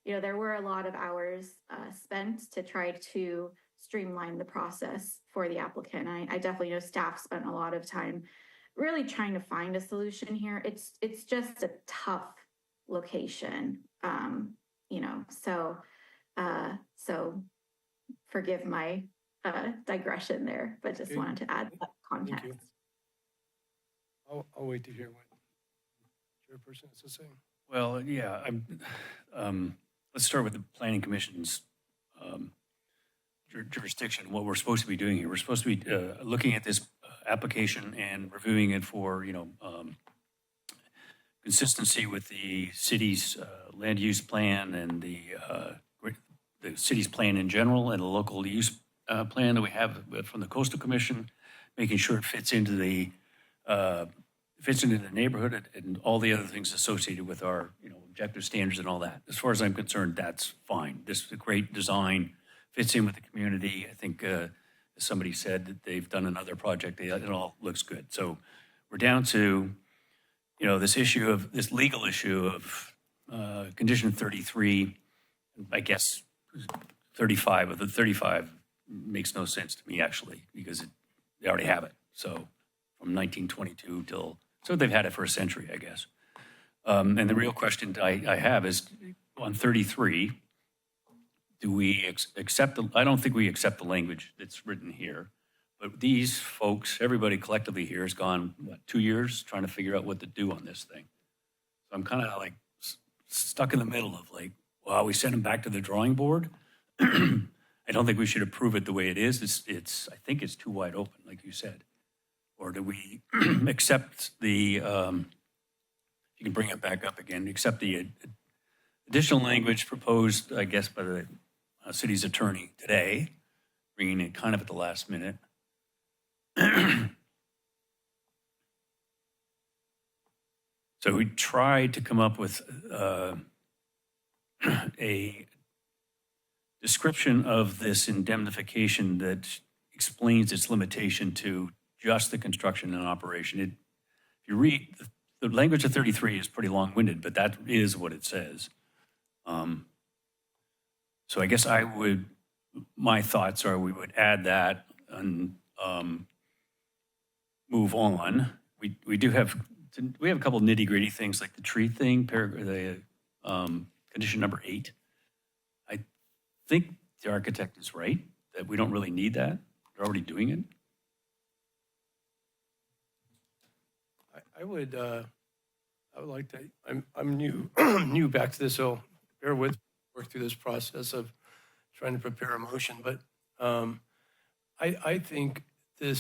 there were a lot of hours spent to try to streamline the process for the applicant. I definitely know staff spent a lot of time really trying to find a solution here. It's just a tough location, so forgive my digression there, but just Okay. wanted to add that Thank you. context. I'll wait to hear what Chairperson has to say. Well, yeah, let's start with the Planning Commission's jurisdiction, what we're supposed to be doing here. We're supposed to be looking at this application and reviewing it for, consistency with the city's land use plan and the city's plan in general, and the local use plan that we have from the Coastal Commission, making sure it fits into the neighborhood and all the other things associated with our, objective standards and all that. As far as I'm concerned, that's fine. This is a great design, fits in with the community. I think, as somebody said, that they've done another project. It all looks good. So we're down to, this legal issue of condition 33, I guess 35 of the 35 makes no sense to me, actually, because they already have it. So from 1922 so they've had it for a century, I guess. And the real question I have is on 33, do we accept I don't think we accept the language that's written here, but these folks, everybody collectively here has gone, 2 years trying to figure out what to do on this thing. So I'm kind of like stuck in the middle of well, we send them back to the drawing board. I don't think we should approve it the way it is. I think it's too wide open, like you said. Or do we accept the, you can bring it back up again, accept the additional language proposed, I guess, by the city's attorney today, bringing it kind of at the last minute. So we tried to come up with a description of this indemnification that explains its limitation to just the construction and operation. If you read, the language of 33 is pretty long-winded, but that is what it says. So I guess my thoughts are we would add that and move on. We have a couple nitty-gritty things like the tree thing, condition number 8. I think the architect is right, that we don't really need that. They're already doing it. I would like to, I'm new back to this, so bear with me, work through this process of trying to prepare a motion, but I think the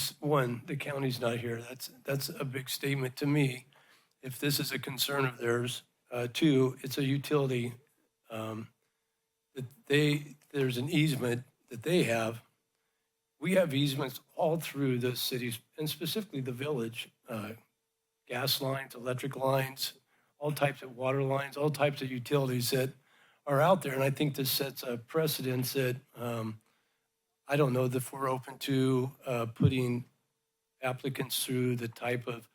county's not here. That's a big statement to me. If this is a concern of theirs, 2, it's a utility that there's an easement that they have. We have easements all through the cities, and specifically the village, gas lines, electric lines, all types of water lines, all types of utilities that are out there. And I think this sets a precedence that I don't know if we're open to putting applicants through the type of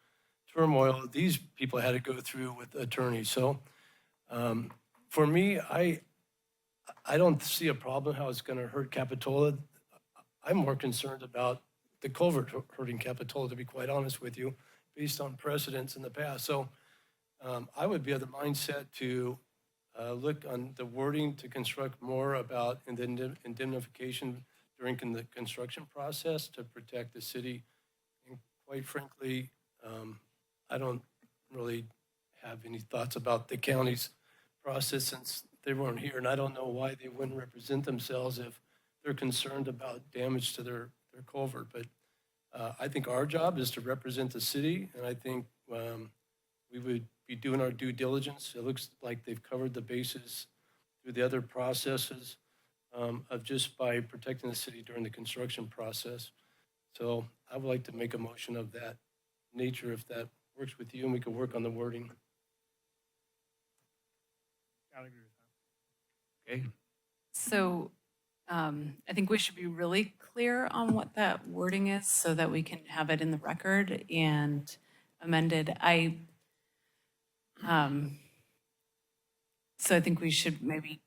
turmoil these people had to go through with attorneys. So for me, I don't see a problem how it's going to hurt Capitola. I'm more concerned about the culvert hurting Capitola, to be quite honest with you, based on precedents in the past. So I would be of the mindset to look on the wording to construct more about indemnification during the construction process to protect the city. And quite frankly, I don't really have any thoughts about the county's process since they weren't here, and I don't know why they wouldn't represent themselves if they're concerned about damage to their culvert. But I think our job is to represent the city, and I think we would be doing our due diligence. It looks like they've covered the bases through the other processes of just by protecting the city during the construction process. So I would like to make a motion of that nature if that works with you, and we can work on the wording. I would agree with that. Okay. So I think we should be really clear on what that wording is so that we can have it in the record and amended. So I think we should maybe.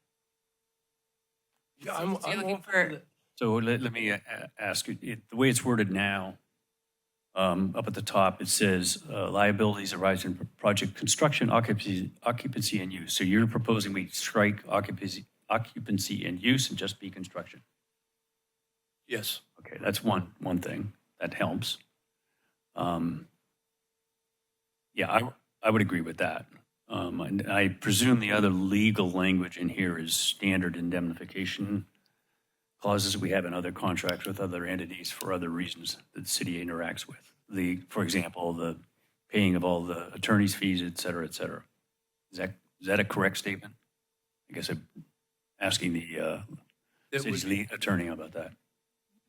Yeah, I'm looking open for. to that. So let me ask you, the way it's worded now, up at the top, it says liabilities arising from project construction, occupancy and use. So you're proposing we strike occupancy and use and just be construction. Yes. Okay, that's one thing. That helps. Yeah, I would agree with that. And I presume the other legal language in here is standard indemnification clauses we have in other contracts with other entities for other reasons that the city interacts with. For example, the paying of all the attorney's fees, et cetera, et cetera. Is that a correct statement? I guess I'm asking the city's lead attorney about that.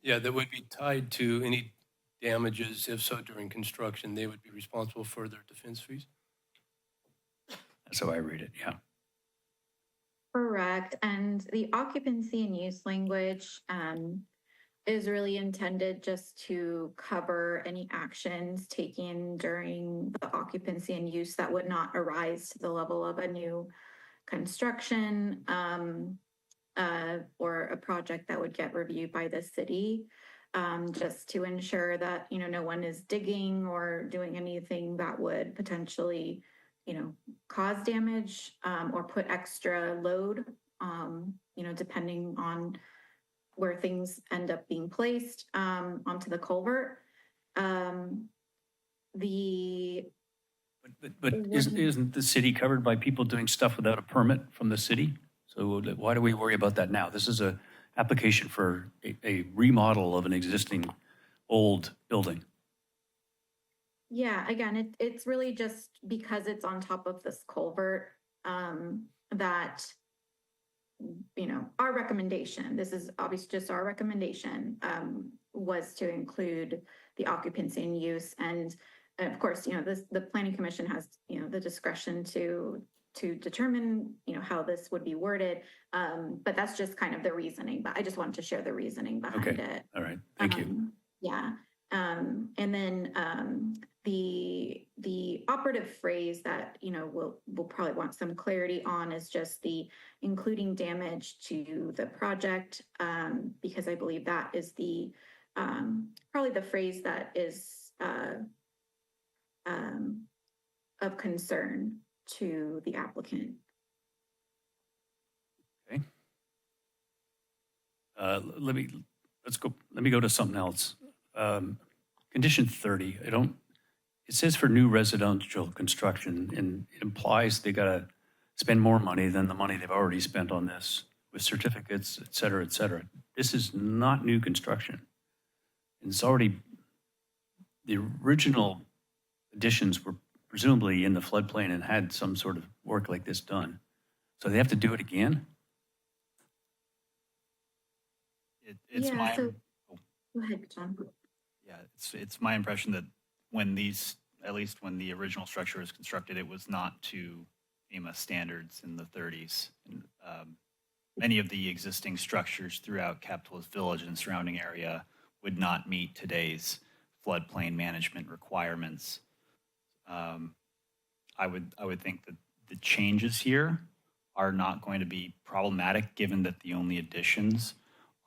Yeah, that would be tied to any damages. If so, during construction, they would be responsible for their defense fees. That's how I read it, yeah. Correct. And the occupancy and use language is really intended just to cover any actions taken during the occupancy and use that would not arise to the level of a new construction or a project that would get reviewed by the city, just to ensure that, no one is digging or doing anything that would potentially cause damage or put extra load, depending on where things end up being placed onto the culvert. But isn't the city covered by people doing stuff without a permit from the city? So why do we worry about that now? This is a application for a remodel of an existing old building. Yeah, again, it's really just because it's on top of this culvert that, our recommendation, this is obviously just our recommendation, was to include the occupancy and use. And of course, the Planning Commission has, the discretion to determine, how this would be worded. But that's just kind of the reasoning, but I just wanted to share the reasoning behind it. All right, thank you. Yeah. And then the operative phrase that, we'll probably want some clarity on is just the including damage to the project, because I believe that is the probably the phrase that is of concern to the applicant. Okay. Let me go to something else. Condition 30, it says for new residential construction, and it implies they gotta spend more money than the money they've already spent on this with certificates, et cetera, et cetera. This is not new construction. It's already, the original additions were presumably in the floodplain and had some sort of work like this done. So they have to do it again? It's Go ahead, John. Yeah, it's my impression that when these at least when the original structure was constructed, it was not to FEMA standards in the 30s. And, many of the existing structures throughout Capitola's Village and surrounding area would not meet today's floodplain management requirements. I would think that the changes here are not going to be problematic, given that the only additions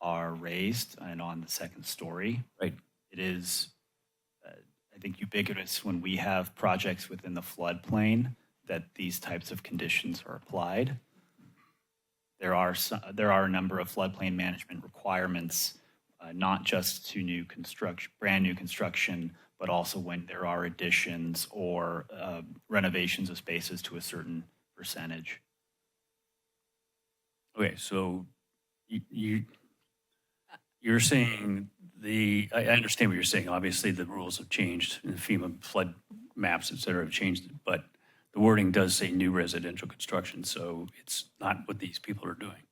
are raised and on the second story. Right. It is, I think, ubiquitous when we have projects within the floodplain that these types of conditions are applied. There are a number of floodplain management requirements, not just to new construction, brand new construction, but also when there are additions or renovations of spaces to a certain percentage. Okay, so you're saying I understand what you're saying. Obviously, the rules have changed, and FEMA flood maps, et cetera, have changed, but the wording does say new residential construction, so it's not what these people are doing.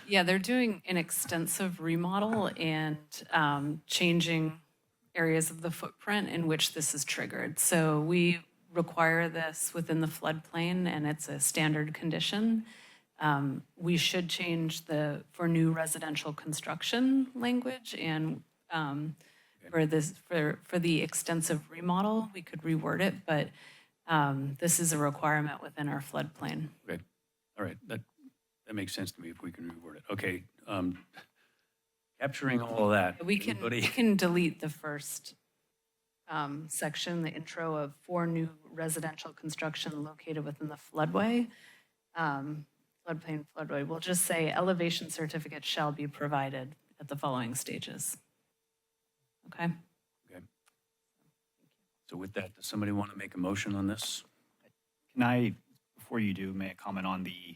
Yeah, they're doing an extensive remodel and changing areas of the footprint in which this is triggered. So we require this within the floodplain, and it's a standard condition. We should change for new residential construction language, and for the extensive remodel, we could reword it, but this is a requirement within our floodplain. Okay, all right, that makes sense to me if we can reword it. Okay, capturing all of that. We can delete the first section, the intro of for new residential construction located within the floodway. Floodplain floodway. We'll just say elevation certificates shall be provided at the following stages. Okay? Okay. So with that, does somebody want to make a motion on this? Can I, before you do, may I comment on the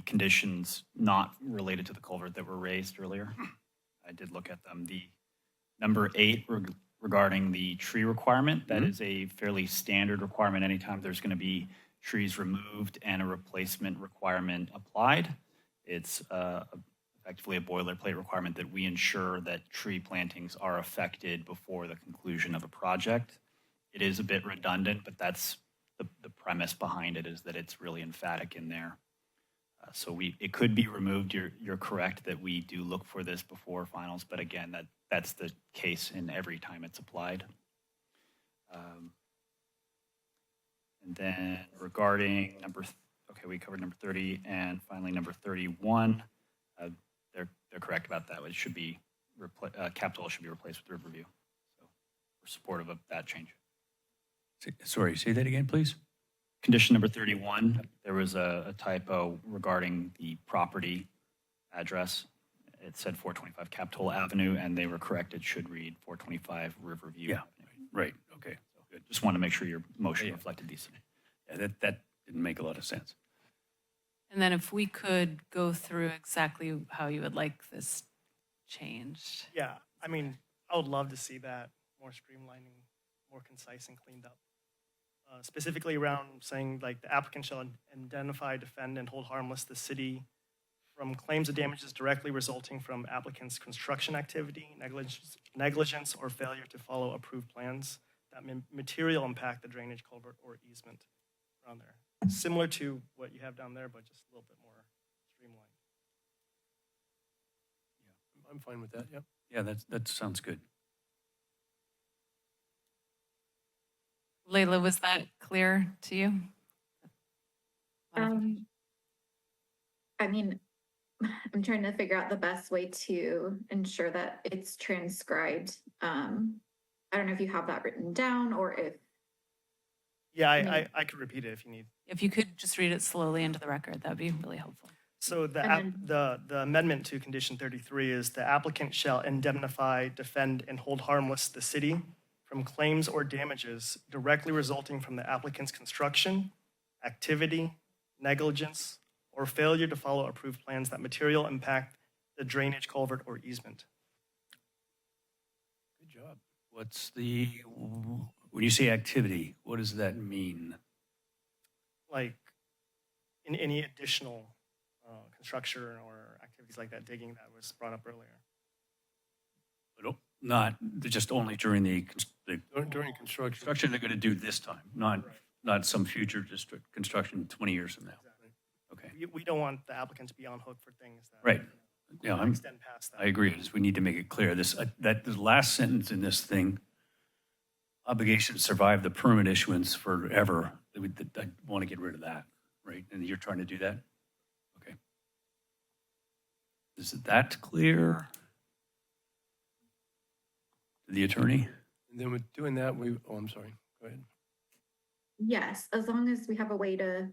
conditions not related to the culvert that were raised earlier? I did look at them. The number 8 regarding the tree requirement, that is a fairly standard requirement anytime there's going to be trees removed and a replacement requirement applied. It's effectively a boilerplate requirement that we ensure that tree plantings are affected before the conclusion of a project. It is a bit redundant, but that's the premise behind it, is that it's really emphatic in there. So it could be removed. You're correct that we do look for this before finals, but again, that's the case in every time it's applied. And then regarding we covered number 30, and finally number 31. They're correct about that. It should be Capitola should be replaced with Riverview. So we're supportive of that change. Sorry, say that again, please. Condition number 31, there was a typo regarding the property address. It said 425 Capitola Avenue, and they were correct. It should read 425 Riverview. Yeah, right. Okay, good. Just want to make sure your motion reflected these. Yeah, that didn't make a lot of sense. And then if we could go through exactly how you would like this changed. Yeah, I mean, I would love to see that more streamlining, more concise and cleaned up. Specifically around saying like the applicant shall identify, defend, and hold harmless the city from claims of damages directly resulting from applicant's construction activity, negligence, or failure to follow approved plans that material impact the drainage culvert or easement around there. Similar to what you have down there, but just a little bit more streamlined. Yeah, I'm fine with that, yep. Yeah, that sounds good. Layla, was that clear to you? I mean, I'm trying to figure out the best way to ensure that it's transcribed. I don't know if you have that written down or if. Yeah, I could repeat it if you need. If you could just read it slowly into the record, that'd be really helpful. So the amendment to condition 33 is the applicant shall indemnify, defend, and hold harmless the city from claims or damages directly resulting from the applicant's construction, activity, negligence, or failure to follow approved plans that material impact the drainage culvert or easement. Good job. When you say activity, what does that mean? Like in any additional construction or activities like that, digging that was brought up earlier. not just only during the During construction. construction they're going to do this time, not some future district construction 20 years from now. Okay, We don't want the applicant to be on hook for things that. right. Yeah, Extend past that. I agree. We need to make it clear. That the last sentence in this thing, obligation to survive the permit issuance forever. I want to get rid of that, right? And you're trying to do that? Okay. Is that clear to the attorney? And then with doing that, I'm sorry, go ahead. Yes, as long as we have a way to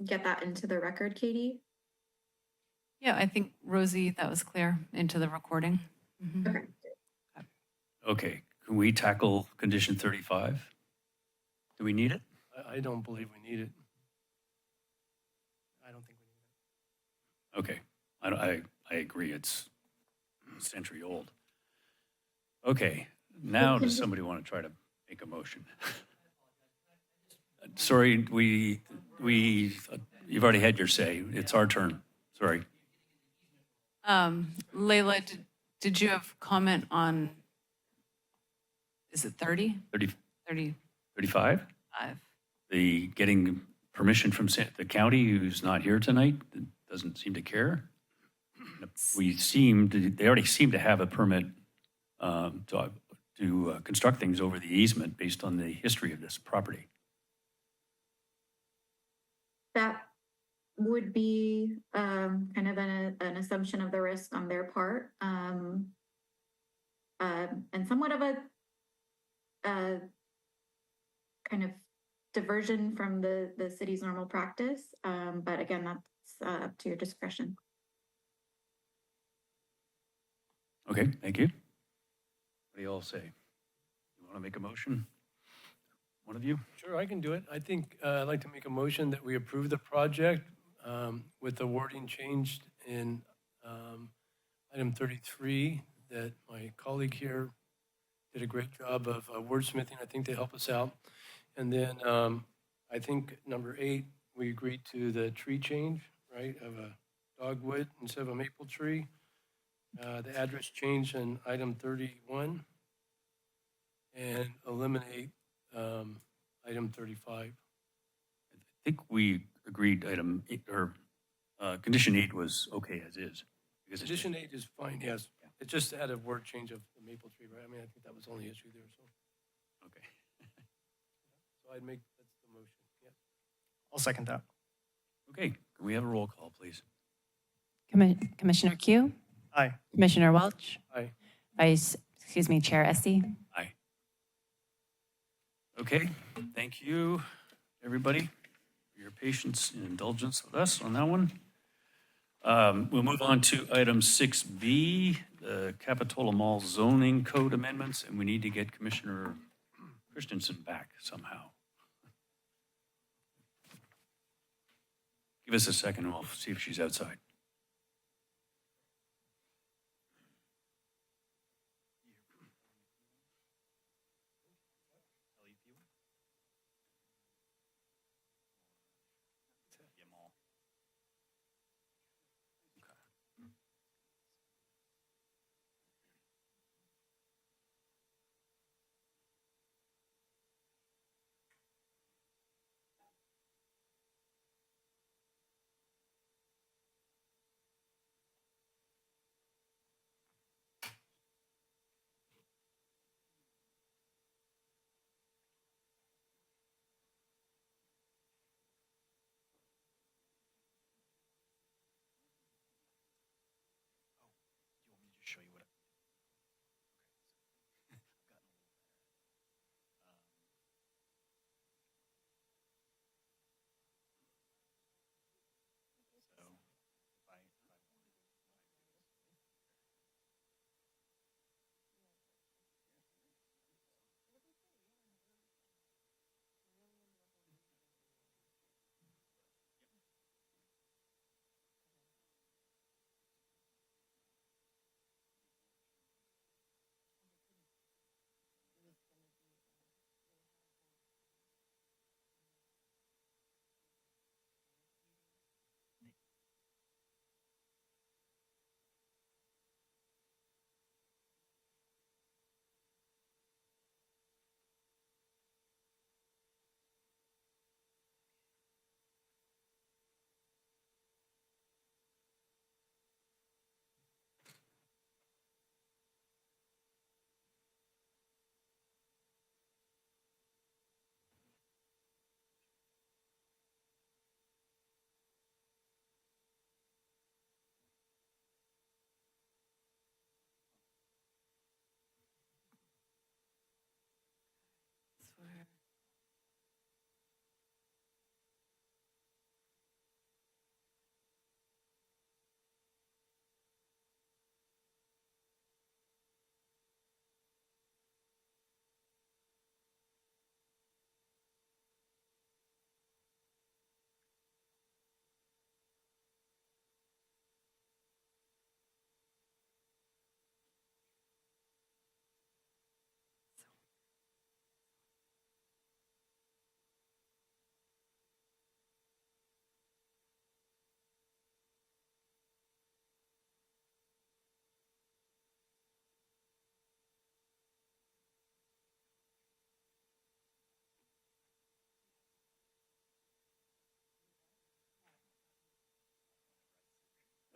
get that into the record, Katie. Yeah, I think, Rosie, that was clear into the recording. Mhm. Okay. Okay, can we tackle condition 35? Do we need it? I don't believe we need it. I don't think we need it. Okay, I agree. It's a century old. Okay, now does somebody want to try to make a motion? Sorry, you've already had your say. It's our turn. Sorry. Leila, did you have comment on, is it 30? 30, 35? 35? The getting permission from the county who's not here tonight, that doesn't seem to care. They already seem to have a permit to construct things over the easement based on the history of this property. That would be kind of an assumption of the risk on their part, and somewhat of a kind of diversion from the city's normal practice. But again, that's up to your discretion. Okay, thank you. What do you all say? You want to make a motion? One of you? Sure, I can do it. I think I'd like to make a motion that we approve the project with the wording changed in item 33, that my colleague here did a great job of wordsmithing, I think, to help us out. And then I think number 8, we agreed to the tree change, right, of a dogwood instead of a maple tree. The address change in item 31, and eliminate item 35. I think we agreed item 8, or condition 8 was okay as is. Because Condition 8 is fine, yes. It just had a word change of the maple tree, right? I mean, I think that was the only issue there, so. Okay. So that's the motion, yeah. I'll second that. Okay, can we have a roll call, please? Commissioner Q, Aye. Commissioner Welch, Aye. Chair Esty. Aye. Okay, thank you, everybody, for your patience and indulgence with us on that one. We'll move on to item 6B, the Capitola Mall zoning code amendments, and we need to get Commissioner Christensen back somehow. Give us a second and we'll see if she's outside.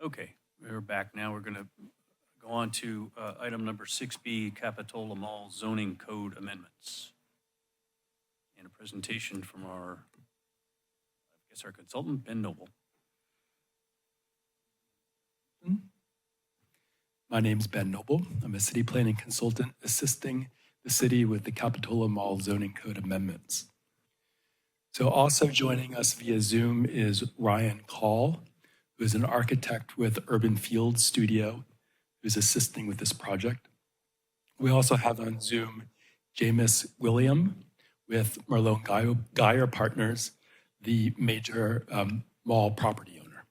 Okay, we're back now. We're going to go on to item number 6B, Capitola Mall zoning code amendments. And a presentation from our consultant, Ben Noble. My name's Ben Noble. I'm a city planning consultant assisting the city with the Capitola Mall zoning code amendments. So also joining us via Zoom is Ryan Call, who is an architect with Urban Field Studio, who's assisting with this project. We also have on Zoom Jameis William with Merlone Geyer Partners, the major mall property owner.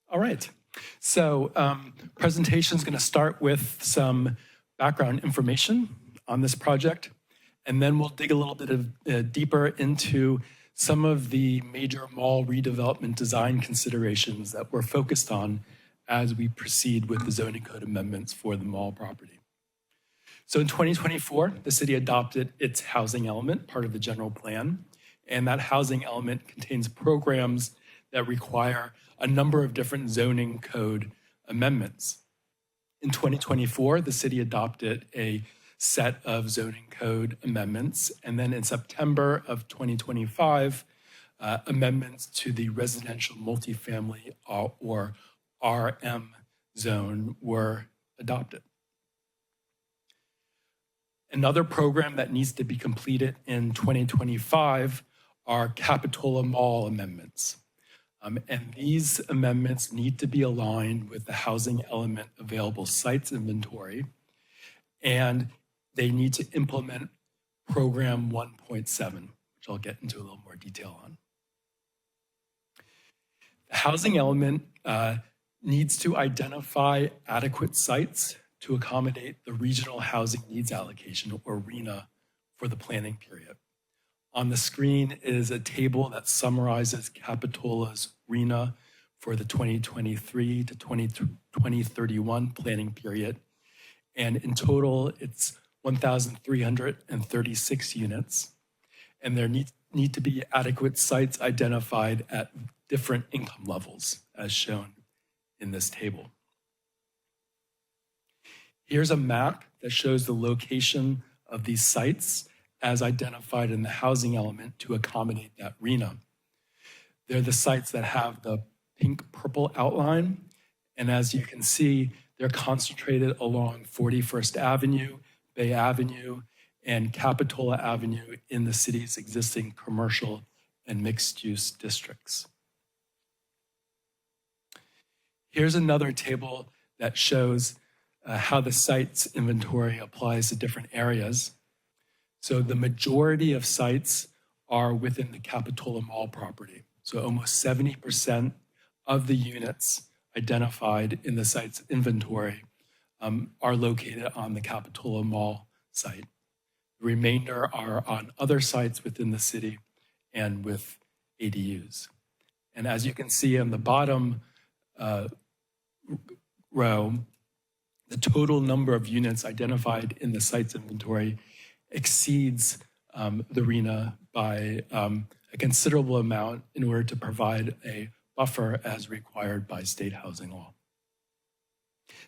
All right, so presentation is going to start with some background information on this project, and then we'll dig a little bit of deeper into some of the major mall redevelopment design considerations that we're focused on as we proceed with the zoning code amendments for the mall property. So in 2024, the city adopted its housing element, part of the general plan, and that housing element contains programs that require a number of different zoning code amendments. In 2024, the city adopted a set of zoning code amendments, and then in September of 2025, amendments to the residential multifamily or RM zone were adopted. Another program that needs to be completed in 2025 are Capitola Mall amendments. And these amendments need to be aligned with the housing element available sites inventory, and they need to implement program 1.7, which I'll get into a little more detail on. The housing element needs to identify adequate sites to accommodate the regional housing needs allocation, or RHNA, for the planning period. On the screen is a table that summarizes Capitola's RHNA for the 2023 to 2031 planning period. And in total, it's 1,336 units. And there need to be adequate sites identified at different income levels, as shown in this table. Here's a map that shows the location of these sites as identified in the housing element to accommodate that RHNA. They're the sites that have the pink-purple outline, and as you can see, they're concentrated along 41st Avenue, Bay Avenue, and Capitola Avenue in the city's existing commercial and mixed-use districts. Here's another table that shows how the sites inventory applies to different areas. So the majority of sites are within the Capitola Mall property. So almost 70% of the units identified in the site's inventory are located on the Capitola Mall site. The remainder are on other sites within the city and with ADUs. And as you can see on the bottom row, the total number of units identified in the site's inventory exceeds the RHNA by a considerable amount in order to provide a buffer as required by state housing law.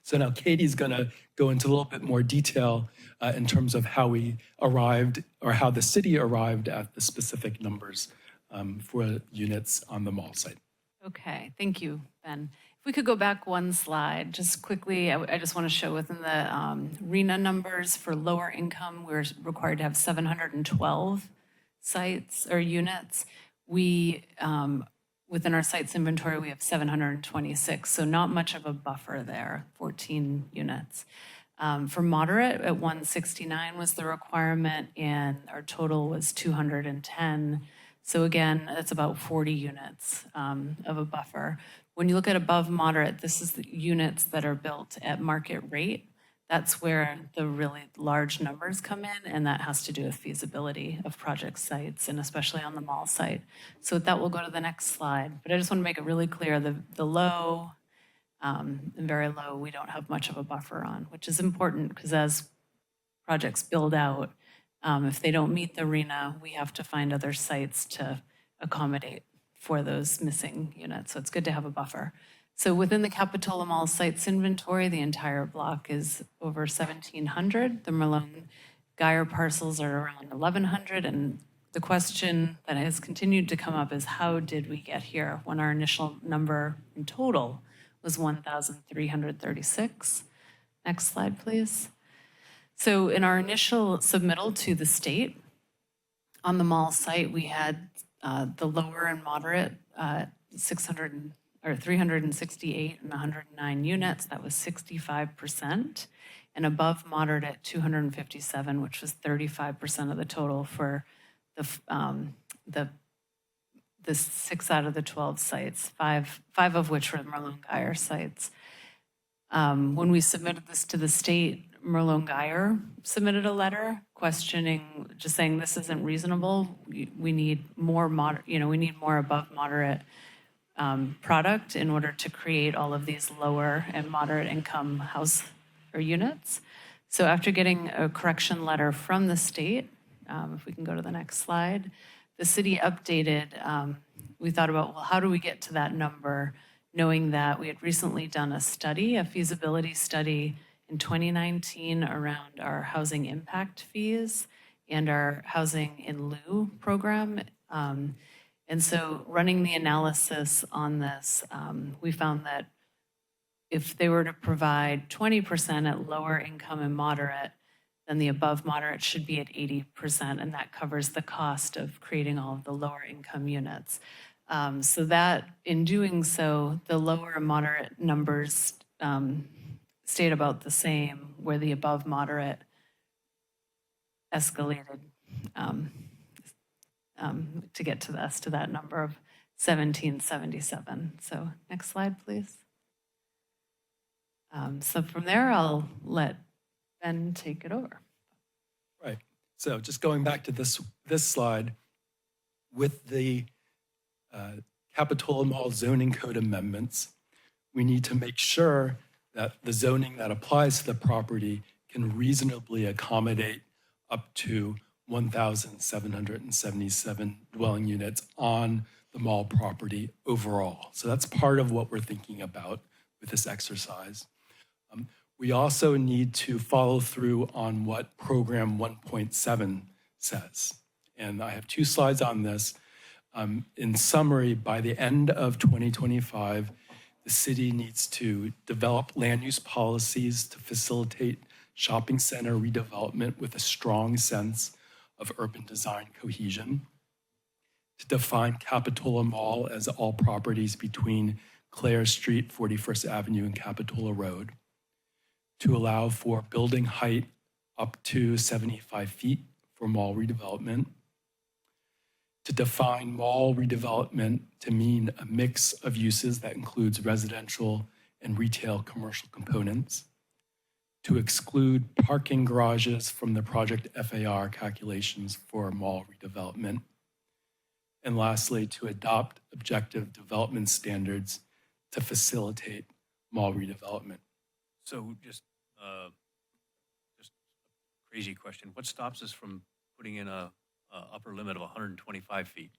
So now Katie's going to go into a little bit more detail in terms of how we arrived, or how the city arrived at the specific numbers for units on the mall site. Okay, thank you, Ben. If we could go back one slide, just quickly, I just want to show within the RHNA numbers for lower income, we're required to have 712 sites or units. We, within our sites inventory, we have 726, so not much of a buffer there, 14 units. For moderate, at 169 was the requirement, and our total was 210. So again, that's about 40 units of a buffer. When you look at above moderate, this is the units that are built at market rate. That's where the really large numbers come in, and that has to do with feasibility of project sites, and especially on the mall site. So with that, we'll go to the next slide. But I just want to make it really clear, the low and very low, we don't have much of a buffer on, which is important because as projects build out, If they don't meet the RENA, we have to find other sites to accommodate for those missing units. So it's good to have a buffer. So within the Capitola Mall sites inventory, the entire block is over 1,700. The Malone Geyer parcels are around 1,100. And the question that has continued to come up is how did we get here when our initial number in total was 1,336? Next slide, please. So in our initial submittal to the state, on the mall site, we had the lower and moderate 368 and 109 units. That was 65%, and above moderate at 257, which was 35% of the total for the 6 out of the 12 sites, five of which were Merlone Geyer sites. When we submitted this to the state, Merlone Geyer submitted a letter questioning, just saying this isn't reasonable. We need more we need more above moderate product in order to create all of these lower and moderate income house or units. So after getting a correction letter from the state, if we can go to the next slide, the city updated, we thought about, well, how do we get to that number, knowing that we had recently done a study, a feasibility study in 2019 around our housing impact fees and our housing in lieu program. And so running the analysis on this, we found that if they were to provide 20% at lower income and moderate, then the above moderate should be at 80%, and that covers the cost of creating all of the lower income units. So that, in doing so, the lower and moderate numbers stayed about the same, where the above moderate escalated to get to us to that number of 1777. So next slide, please. So from there, I'll let Ben take it over. Right. So just going back to this slide, with the Capitola Mall zoning code amendments, we need to make sure that the zoning that applies to the property can reasonably accommodate up to 1,777 dwelling units on the mall property overall. So that's part of what we're thinking about with this exercise. We also need to follow through on what Program 1.7 says. And I have 2 slides on this. In summary, by the end of 2025, the city needs to develop land use policies to facilitate shopping center redevelopment with a strong sense of urban design cohesion, to define Capitola Mall as all properties between Clare Street, 41st Avenue, and Capitola Road, to allow for building height up to 75 feet for mall redevelopment, to define mall redevelopment to mean a mix of uses that includes residential and retail commercial components, to exclude parking garages from the project FAR calculations for mall redevelopment, and lastly, to adopt objective development standards to facilitate mall redevelopment. So just a crazy question. What stops us from putting in a upper limit of 125 feet?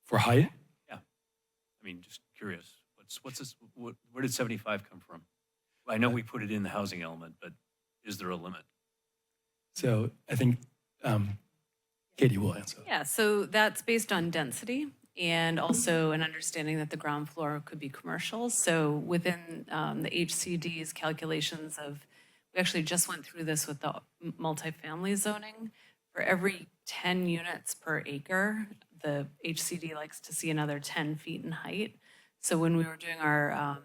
For height? Yeah. I mean, just curious. What's this? Where did 75 come from? I know we put it in the housing element, but is there a limit? So I think Katie will answer. Yeah, so that's based on density and also an understanding that the ground floor could be commercial. So within the HCD's calculations of, we actually just went through this with the multifamily zoning. For every 10 units per acre, the HCD likes to see another 10 feet in height. So when we were doing our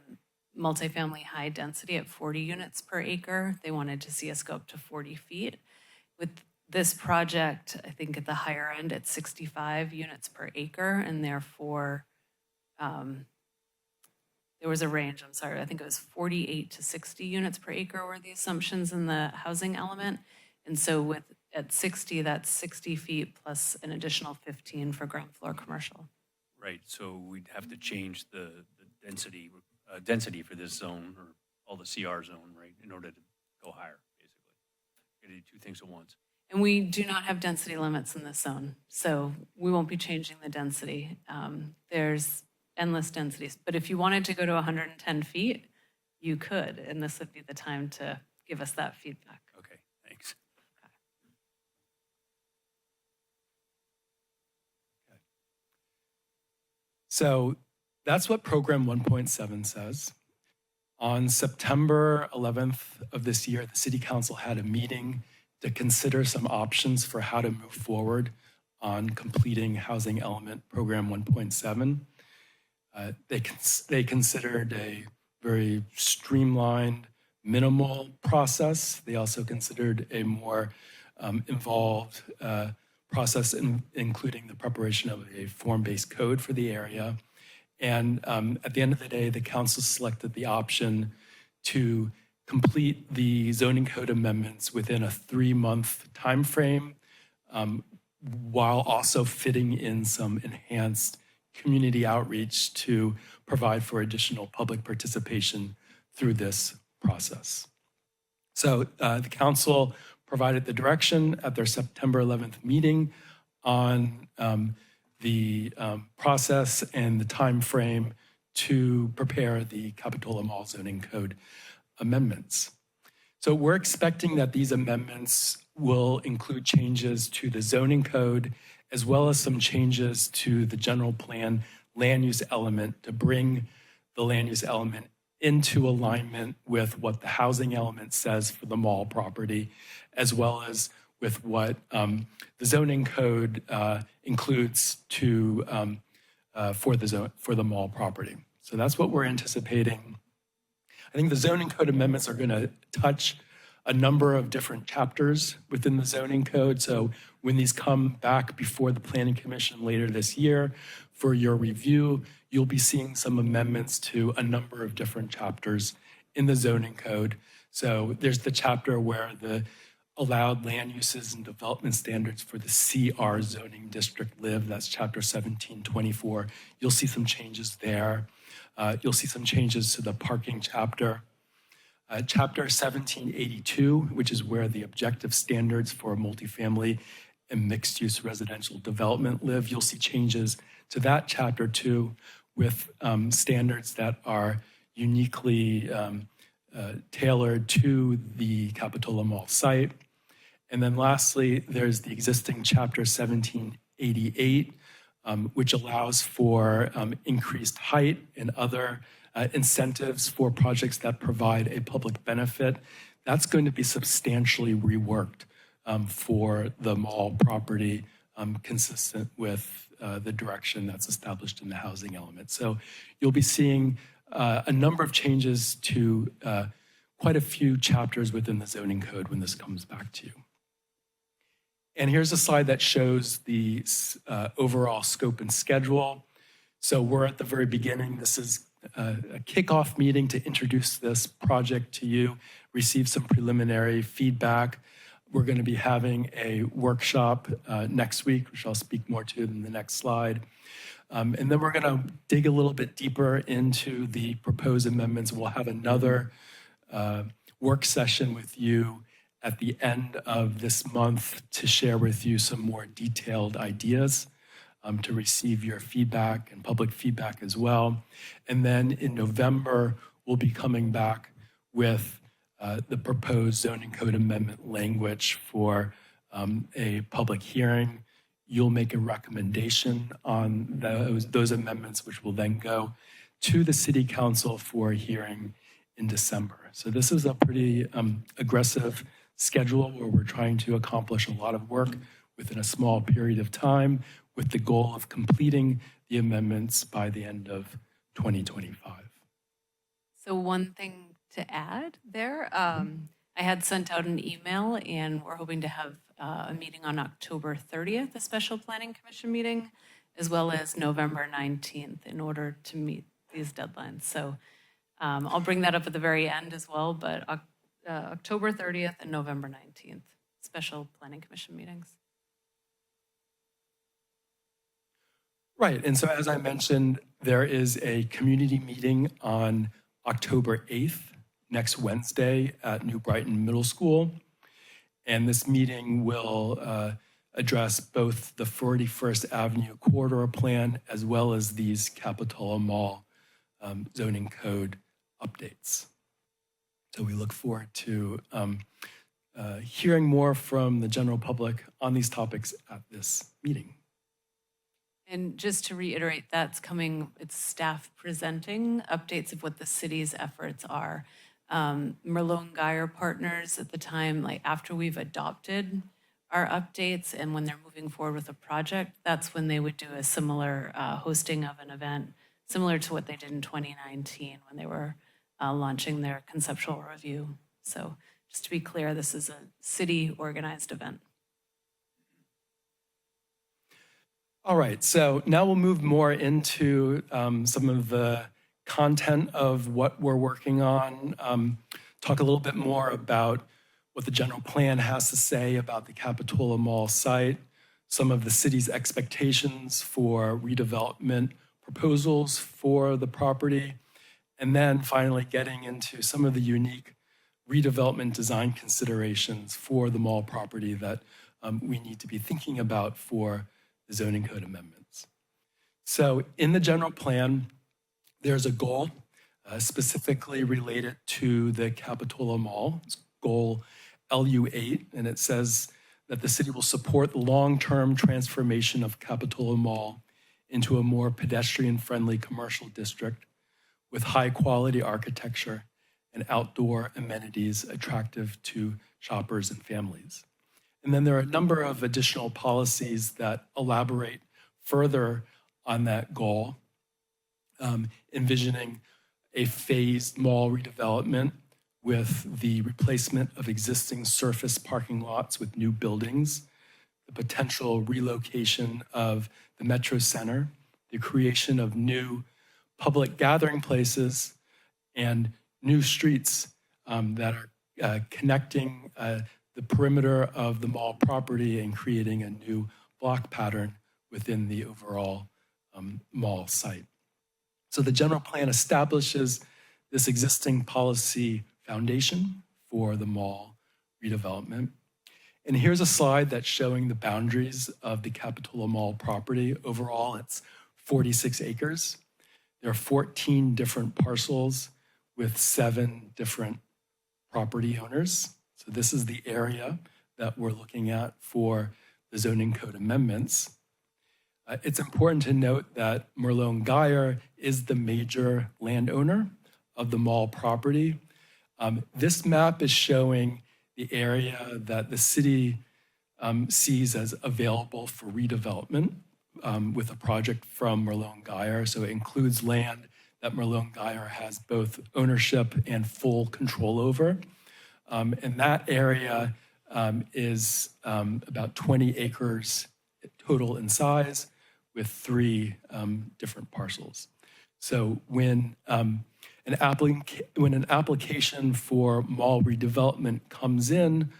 multifamily high density at 40 units per acre, they wanted to see us go up to 40 feet. With this project, I think at the higher end, it's 65 units per acre, and therefore there was a range, I'm sorry, I think it was 48 to 60 units per acre were the assumptions in the housing element. And so at 60, that's 60 feet plus an additional 15 for ground floor commercial. Right, so we'd have to change the density for this zone, or all the CR zone, right, in order to go higher, basically. Gotta do two things at once. And we do not have density limits in this zone, so we won't be changing the density. There's endless densities, but if you wanted to go to 110 feet, you could, and this would be the time to give us that feedback. Okay, thanks. So that's what Program 1.7 says. On September 11th of this year, the City Council had a meeting to consider some options for how to move forward on completing Housing Element Program 1.7. They considered a very streamlined, minimal process. They also considered a more involved process, including the preparation of a form-based code for the area. And at the end of the day, the council selected the option to complete the zoning code amendments within a 3-month timeframe, while also fitting in some enhanced community outreach to provide for additional public participation through this process. So the council provided the direction at their September 11th meeting on the process and the time frame to prepare the Capitola Mall zoning code amendments. So we're expecting that these amendments will include changes to the zoning code, as well as some changes to the general plan land use element to bring the land use element into alignment with what the housing element says for the mall property, as well as with what the zoning code includes to for the mall property. So that's what we're anticipating. I think the zoning code amendments are going to touch a number of different chapters within the zoning code. So when these come back before the Planning Commission later this year for your review, you'll be seeing some amendments to a number of different chapters in the zoning code. So there's the chapter where the allowed land uses and development standards for the CR zoning district live. That's chapter 1724. You'll see some changes there. You'll see some changes to the parking chapter. Chapter 1782, which is where the objective standards for multifamily and mixed-use residential development live. You'll see changes to that chapter too, with standards that are uniquely tailored to the Capitola Mall site. And then lastly, there's the existing chapter 1788, which allows for increased height and other incentives for projects that provide a public benefit. That's going to be substantially reworked for the mall property, consistent with the direction that's established in the housing element. So you'll be seeing a number of changes to quite a few chapters within the zoning code when this comes back to you. And here's a slide that shows the overall scope and schedule. So we're at the very beginning. This is a kickoff meeting to introduce this project to you, receive some preliminary feedback. We're going to be having a workshop next week, which I'll speak more to in the next slide. And then we're going to dig a little bit deeper into the proposed amendments. We'll have another work session with you at the end of this month to share with you some more detailed ideas, to receive your feedback and public feedback as well. And then in November, we'll be coming back with the proposed zoning code amendment language for a public hearing. You'll make a recommendation on those amendments, which will then go to the City Council for a hearing in December. So this is a pretty aggressive schedule where we're trying to accomplish a lot of work within a small period of time, with the goal of completing the amendments by the end of 2025. So one thing to add there, I had sent out an email, and we're hoping to have a meeting on October 30th, a special planning commission meeting, as well as November 19th in order to meet these deadlines. So I'll bring that up at the very end as well, but October 30th and November 19th, special planning commission meetings. Right, and so as I mentioned, there is a community meeting on October 8th, next Wednesday at New Brighton Middle School. And this meeting will address both the 41st Avenue corridor plan as well as these Capitola Mall zoning code updates. So we look forward to hearing more from the general public on these topics at this meeting. And just to reiterate, that's coming, it's staff presenting updates of what the city's efforts are. Merlone Geyer Partners at the time, like after we've adopted our updates and when they're moving forward with a project, that's when they would do a similar hosting of an event, similar to what they did in 2019 when they were launching their conceptual review. So just to be clear, this is a city organized event. All right, so now we'll move more into some of the content of what we're working on, talk a little bit more about what the general plan has to say about the Capitola Mall site, some of the city's expectations for redevelopment proposals for the property, and then finally getting into some of the unique redevelopment design considerations for the mall property that we need to be thinking about for the zoning code amendments. So in the general plan, there's a goal specifically related to the Capitola Mall. It's goal LU8, and it says that the city will support the long-term transformation of Capitola Mall into a more pedestrian-friendly commercial district with high-quality architecture and outdoor amenities attractive to shoppers and families. And then there are a number of additional policies that elaborate further on that goal, envisioning a phased mall redevelopment with the replacement of existing surface parking lots with new buildings, the potential relocation of the Metro Center, the creation of new public gathering places, and new streets that are connecting the perimeter of the mall property and creating a new block pattern within the overall mall site. So the general plan establishes this existing policy foundation for the mall redevelopment. And here's a slide that's showing the boundaries of the Capitola Mall property. Overall, it's 46 acres. There are 14 different parcels with 7 different property owners. So this is the area that we're looking at for the zoning code amendments. It's important to note that Merlone Geyer is the major landowner of the mall property. This map is showing the area that the city sees as available for redevelopment with a project from Merlone Geyer. So it includes land that Merlone Geyer has both ownership and full control over. And that area is about 20 acres total in size with 3 different parcels. So when an application for mall redevelopment comes in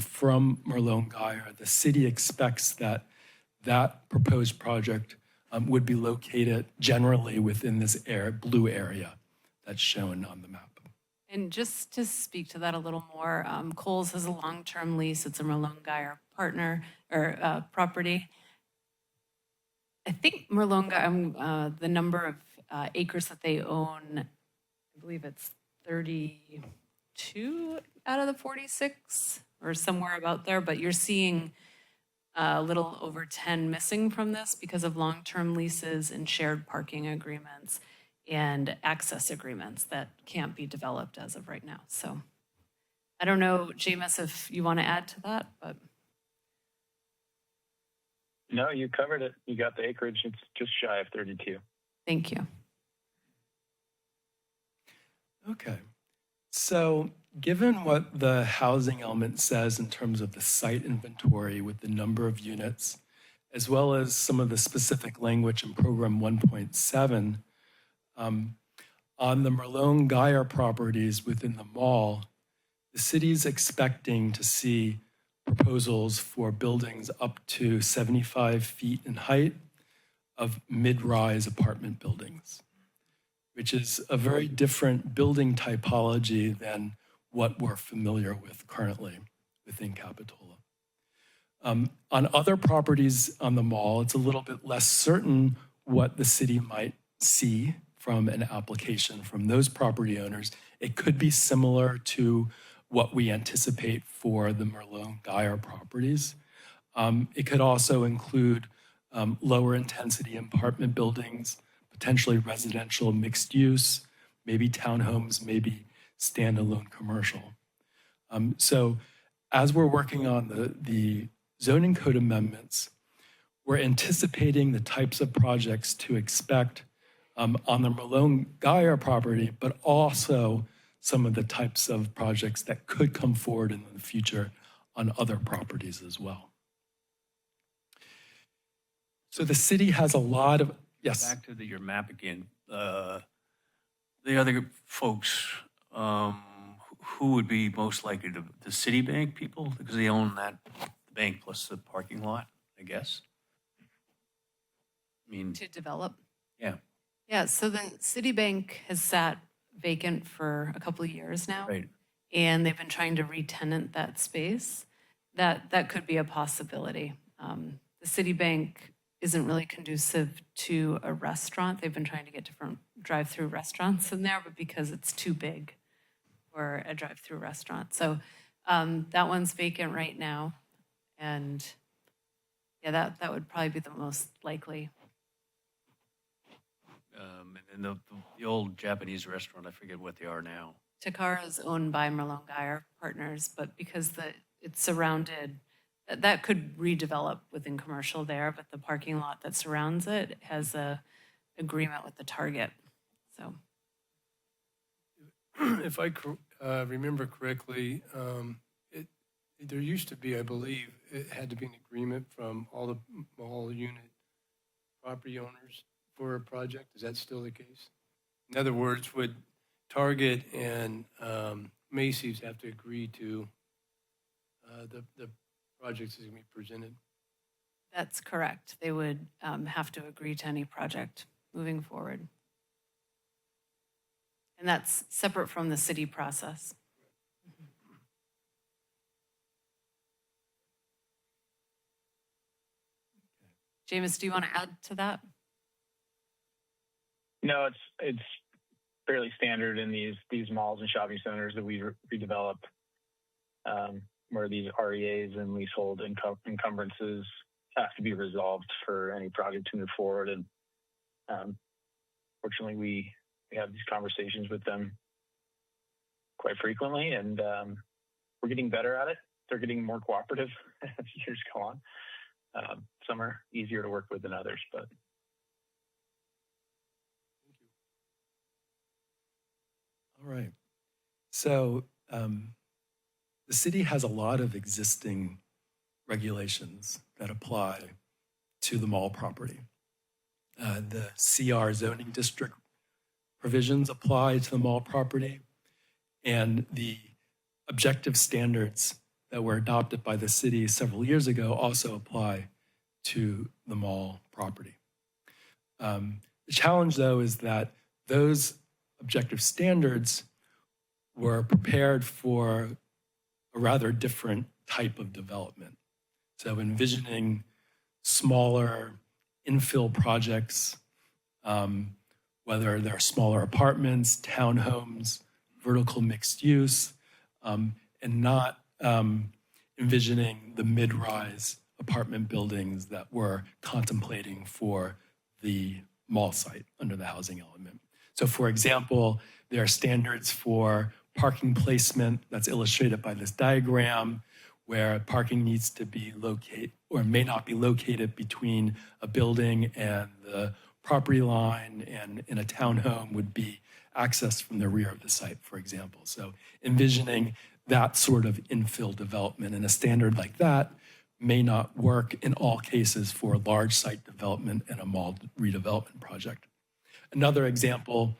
from Merlone Geyer, the city expects that that proposed project would be located generally within this blue area that's shown on the map. And just to speak to that a little more, Kohl's has a long-term lease. It's a Merlone Geyer partner or property. I think Merlone Geyer, the number of acres that they own, I believe it's 32 out of the 46 or somewhere about there, but you're seeing a little over 10 missing from this because of long-term leases and shared parking agreements and access agreements that can't be developed as of right now. So I don't know, Jameis, if you want to add to that, but. No, you covered it. You got the acreage. It's just shy of 32. Thank you. Okay. So given what the housing element says in terms of the site inventory with the number of units, as well as some of the specific language in Program 1.7, on the Merlone Geyer properties within the mall, the city's expecting to see proposals for buildings up to 75 feet in height of mid-rise apartment buildings, which is a very different building typology than what we're familiar with currently within Capitola. On other properties on the mall, it's a little bit less certain what the city might see from an application from those property owners. It could be similar to what we anticipate for the Merlot-Geyer properties. It could also include lower intensity apartment buildings, potentially residential mixed use, maybe townhomes, maybe standalone commercial. So as we're working on the zoning code amendments, we're anticipating the types of projects to expect on the Merlot-Geyer property, but also some of the types of projects that could come forward in the future on other properties as well. So the city has a lot of, yes? Back to your map again. The other folks, who would be most likely to, the Citibank people? Because they own that bank plus the parking lot, I guess. I mean, To develop. yeah, Yeah, so the Citibank has sat vacant for a couple of years now. right. And they've been trying to re-tenant that space. That could be a possibility. The Citibank isn't really conducive to a restaurant. They've been trying to get different drive-through restaurants in there, but because it's too big for a drive-through restaurant. So that one's vacant right now. And yeah, that would probably be the most likely. And then the old Japanese restaurant, I forget what they are now. Takara is owned by Merlot-Geyer Partners, but because it's surrounded, that could redevelop within commercial there, but the parking lot that surrounds it has a agreement with the Target, so. If I remember correctly, there used to be, I believe, it had to be an agreement from all the mall unit property owners for a project. Is that still the case? In other words, would Target and Macy's have to agree to the projects that are going to be presented? That's correct. They would have to agree to any project moving forward. And that's separate from the city process. Jameis, do you want to add to that? No, it's fairly standard in these malls and shopping centers that we redevelop, where these REAs and leasehold encumbrances have to be resolved for any project to move forward. And fortunately, we have these conversations with them quite frequently, and we're getting better at it. They're getting more cooperative as years go on. Some are easier to work with than others, but. All right. So the city has a lot of existing regulations that apply to the mall property. The CR zoning district provisions apply to the mall property, and the objective standards that were adopted by the city several years ago also apply to the mall property. The challenge, though, is that those objective standards were prepared for a rather different type of development. So envisioning smaller infill projects, whether they're smaller apartments, townhomes, vertical mixed use, and not envisioning the mid-rise apartment buildings that we're contemplating for the mall site under the housing element. So for example, there are standards for parking placement that's illustrated by this diagram, where parking needs to be located or may not be located between a building and the property line, and in a townhome would be accessed from the rear of the site, for example. So envisioning that sort of infill development, and a standard like that may not work in all cases for large site development and a mall redevelopment project. Another example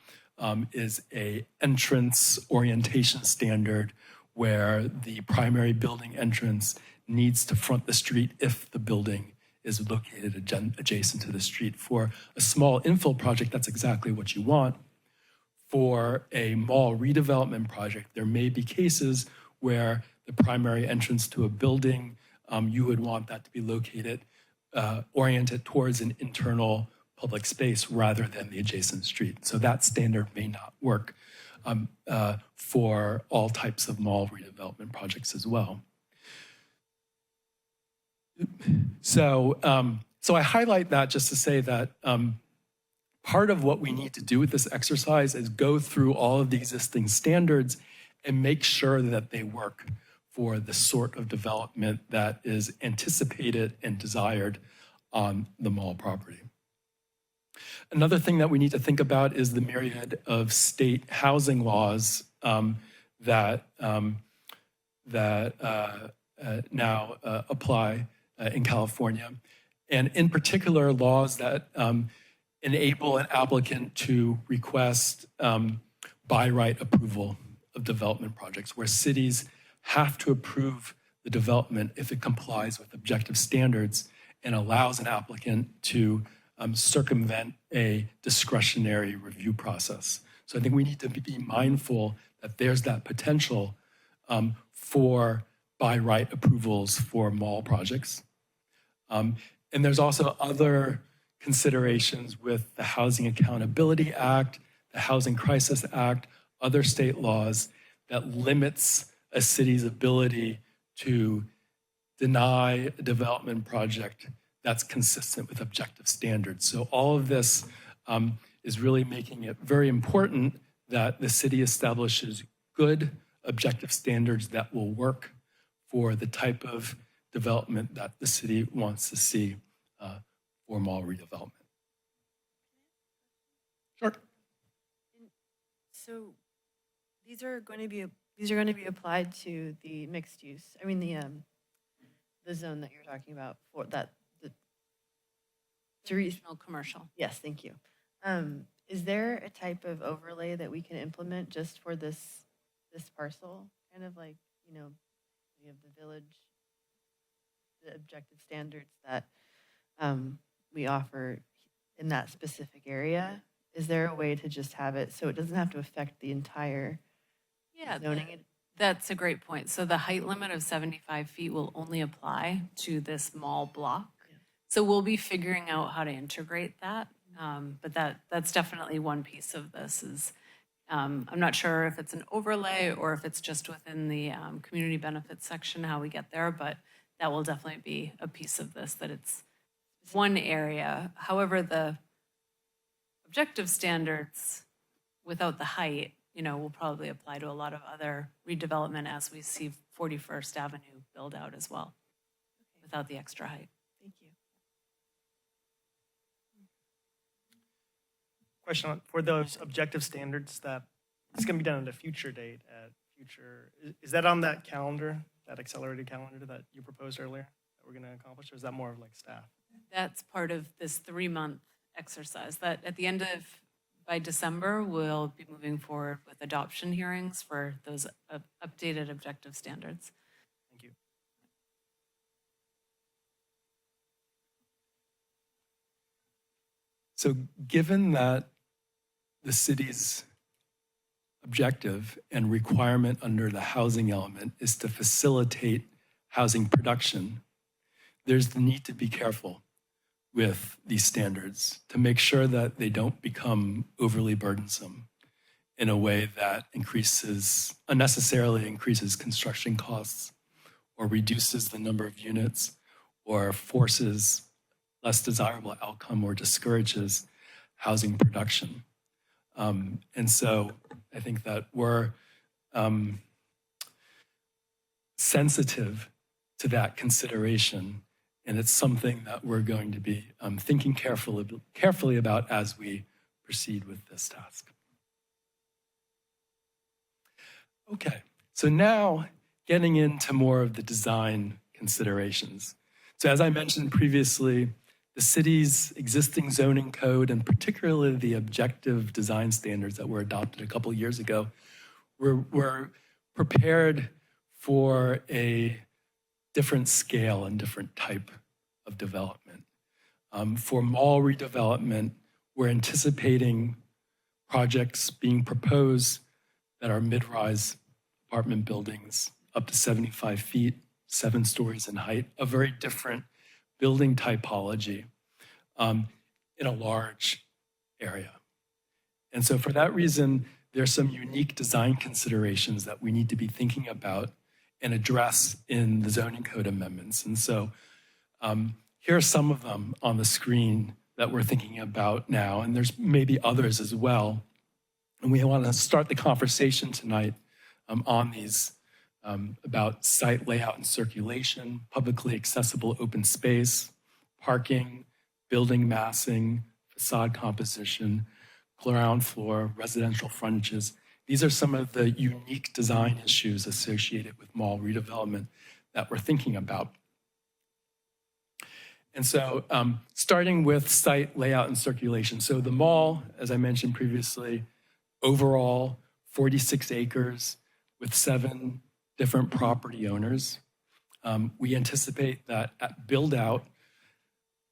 is a entrance orientation standard where the primary building entrance needs to front the street if the building is located adjacent to the street. For a small infill project, that's exactly what you want. For a mall redevelopment project, there may be cases where the primary entrance to a building, you would want that to be located, oriented towards an internal public space rather than the adjacent street. So that standard may not work for all types of mall redevelopment projects as well. So I highlight that just to say that part of what we need to do with this exercise is go through all of the existing standards and make sure that they work for the sort of development that is anticipated and desired on the mall property. Another thing that we need to think about is the myriad of state housing laws that now apply in California, and in particular laws that enable an applicant to request by right approval of development projects, where cities have to approve the development if it complies with objective standards and allows an applicant to circumvent a discretionary review process. So I think we need to be mindful that there's that potential for by right approvals for mall projects. And there's also other considerations with the Housing Accountability Act, the Housing Crisis Act, other state laws that limits a city's ability to deny a development project that's consistent with objective standards. So all of this is really making it very important that the city establishes good objective standards that will work for the type of development that the city wants to see for mall redevelopment. Sure. So these are going to be applied to the mixed use. I mean the zone that you're talking about for that Regional commercial. Yes, thank you. Is there a type of overlay that we can implement just for this parcel? Kind of like, we have the village, the objective standards that we offer in that specific area. Is there a way to just have it so it doesn't have to affect the entire zoning? That's a great point. So the height limit of 75 feet will only apply to this mall block. So we'll be figuring out how to integrate that. But that's definitely one piece of this is, I'm not sure if it's an overlay or if it's just within the community benefits section, how we get there, but that will definitely be a piece of this, that it's one area. However, the objective standards without the height, will probably apply to a lot of other redevelopment as we see 41st Avenue build out as well, without the extra height. Thank you. Question for those objective standards that it's going to be done at a future date at future. Is that on that calendar, that accelerated calendar that you proposed earlier that we're going to accomplish, or is that more of like staff? That's part of this 3-month exercise that at the end of, by December, we'll be moving forward with adoption hearings for those updated objective standards. Thank you. So given that the city's objective and requirement under the housing element is to facilitate housing production, there's the need to be careful with these standards to make sure that they don't become overly burdensome in a way that unnecessarily increases construction costs or reduces the number of units or forces less desirable outcome or discourages housing production. And so I think that we're sensitive to that consideration, and it's something that we're going to be thinking carefully about as we proceed with this task. Okay, so now getting into more of the design considerations. So as I mentioned previously, the city's existing zoning code, and particularly the objective design standards that were adopted a couple of years ago, were prepared for a different scale and different type of development. For mall redevelopment, we're anticipating projects being proposed that are mid-rise apartment buildings up to 75 feet, 7 stories in height, a very different building typology in a large area. And so for that reason, there's some unique design considerations that we need to be thinking about and address in the zoning code amendments. And so here are some of them on the screen that we're thinking about now, and there's maybe others as well. And we want to start the conversation tonight on these about site layout and circulation, publicly accessible open space, parking, building massing, facade composition, ground floor, residential frontages. These are some of the unique design issues associated with mall redevelopment that we're thinking about. And so starting with site layout and circulation. So the mall, as I mentioned previously, overall 46 acres with 7 different property owners. We anticipate that at build out,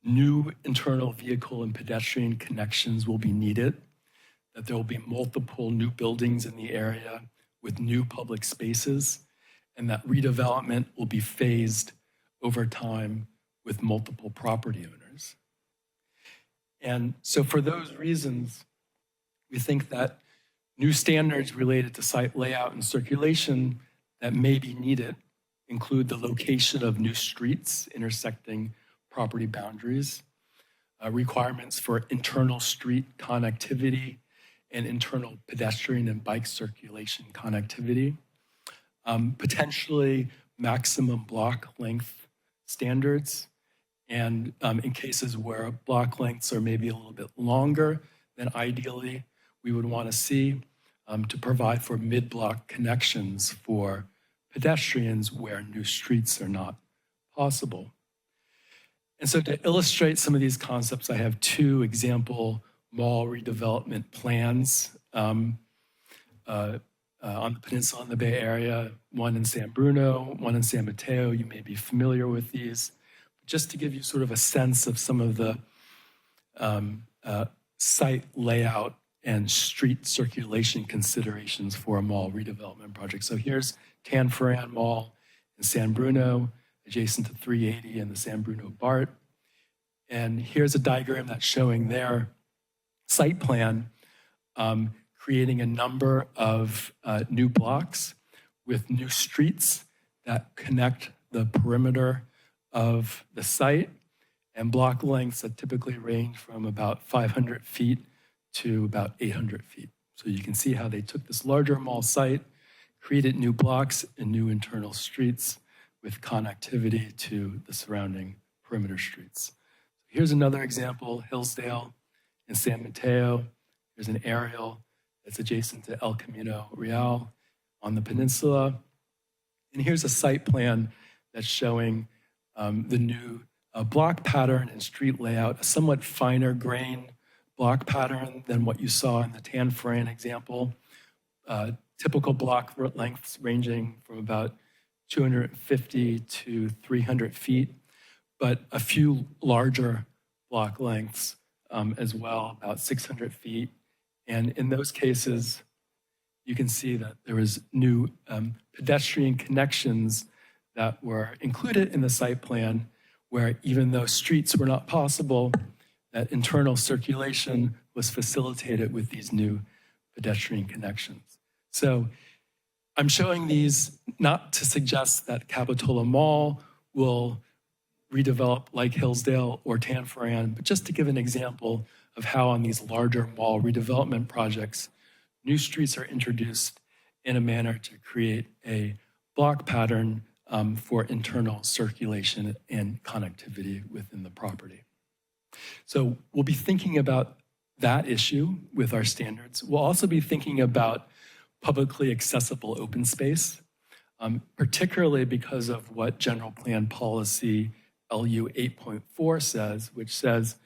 new internal vehicle and pedestrian connections will be needed, that there will be multiple new buildings in the area with new public spaces, and that redevelopment will be phased over time with multiple property owners. And so for those reasons, we think that new standards related to site layout and circulation that may be needed include the location of new streets intersecting property boundaries, requirements for internal street connectivity and internal pedestrian and bike circulation connectivity, potentially maximum block length standards, and in cases where block lengths are maybe a little bit longer than ideally we would want to see, to provide for mid-block connections for pedestrians where new streets are not possible. And so to illustrate some of these concepts, I have 2 example mall redevelopment plans on the peninsula in the Bay Area, one in San Bruno, one in San Mateo. You may be familiar with these. Just to give you sort of a sense of some of the site layout and street circulation considerations for a mall redevelopment project. So here's Tanforan Mall in San Bruno, adjacent to 380 and the San Bruno BART. And here's a diagram that's showing their site plan, creating a number of new blocks with new streets that connect the perimeter of the site, and block lengths that typically range from about 500 feet to about 800 feet. So you can see how they took this larger mall site, created new blocks and new internal streets with connectivity to the surrounding perimeter streets. Here's another example, Hillsdale in San Mateo. There's an aerial that's adjacent to El Camino Real on the peninsula. And here's a site plan that's showing the new block pattern and street layout, a somewhat finer grain block pattern than what you saw in the Tanforan example. Typical block lengths ranging from about 250 to 300 feet, but a few larger block lengths as well, about 600 feet. And in those cases, you can see that there was new pedestrian connections that were included in the site plan, where even though streets were not possible, that internal circulation was facilitated with these new pedestrian connections. So I'm showing these not to suggest that Capitola Mall will redevelop like Hillsdale or Tanforan, but just to give an example of how on these larger mall redevelopment projects, new streets are introduced in a manner to create a block pattern for internal circulation and connectivity within the property. So we'll be thinking about that issue with our standards. We'll also be thinking about publicly accessible open space, particularly because of what General Plan Policy LU 8.4 says, which says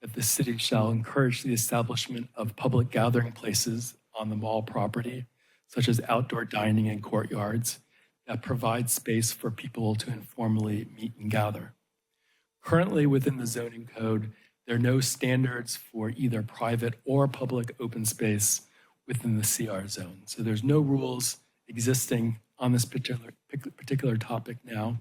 that the city shall encourage the establishment of public gathering places on the mall property, such as outdoor dining and courtyards, that provide space for people to informally meet and gather. Currently within the zoning code, there are no standards for either private or public open space within the CR zone. So there's no rules existing on this particular topic now.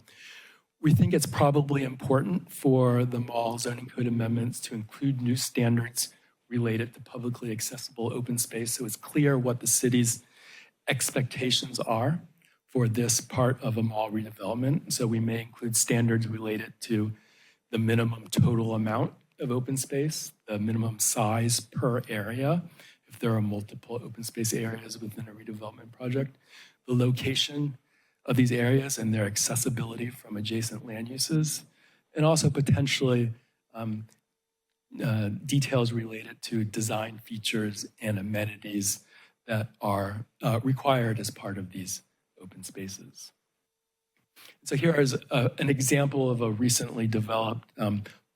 We think it's probably important for the mall zoning code amendments to include new standards related to publicly accessible open space, so it's clear what the city's expectations are for this part of a mall redevelopment. So we may include standards related to the minimum total amount of open space, the minimum size per area, if there are multiple open space areas within a redevelopment project, the location of these areas and their accessibility from adjacent land uses, and also potentially details related to design features and amenities that are required as part of these open spaces. So here is an example of a recently developed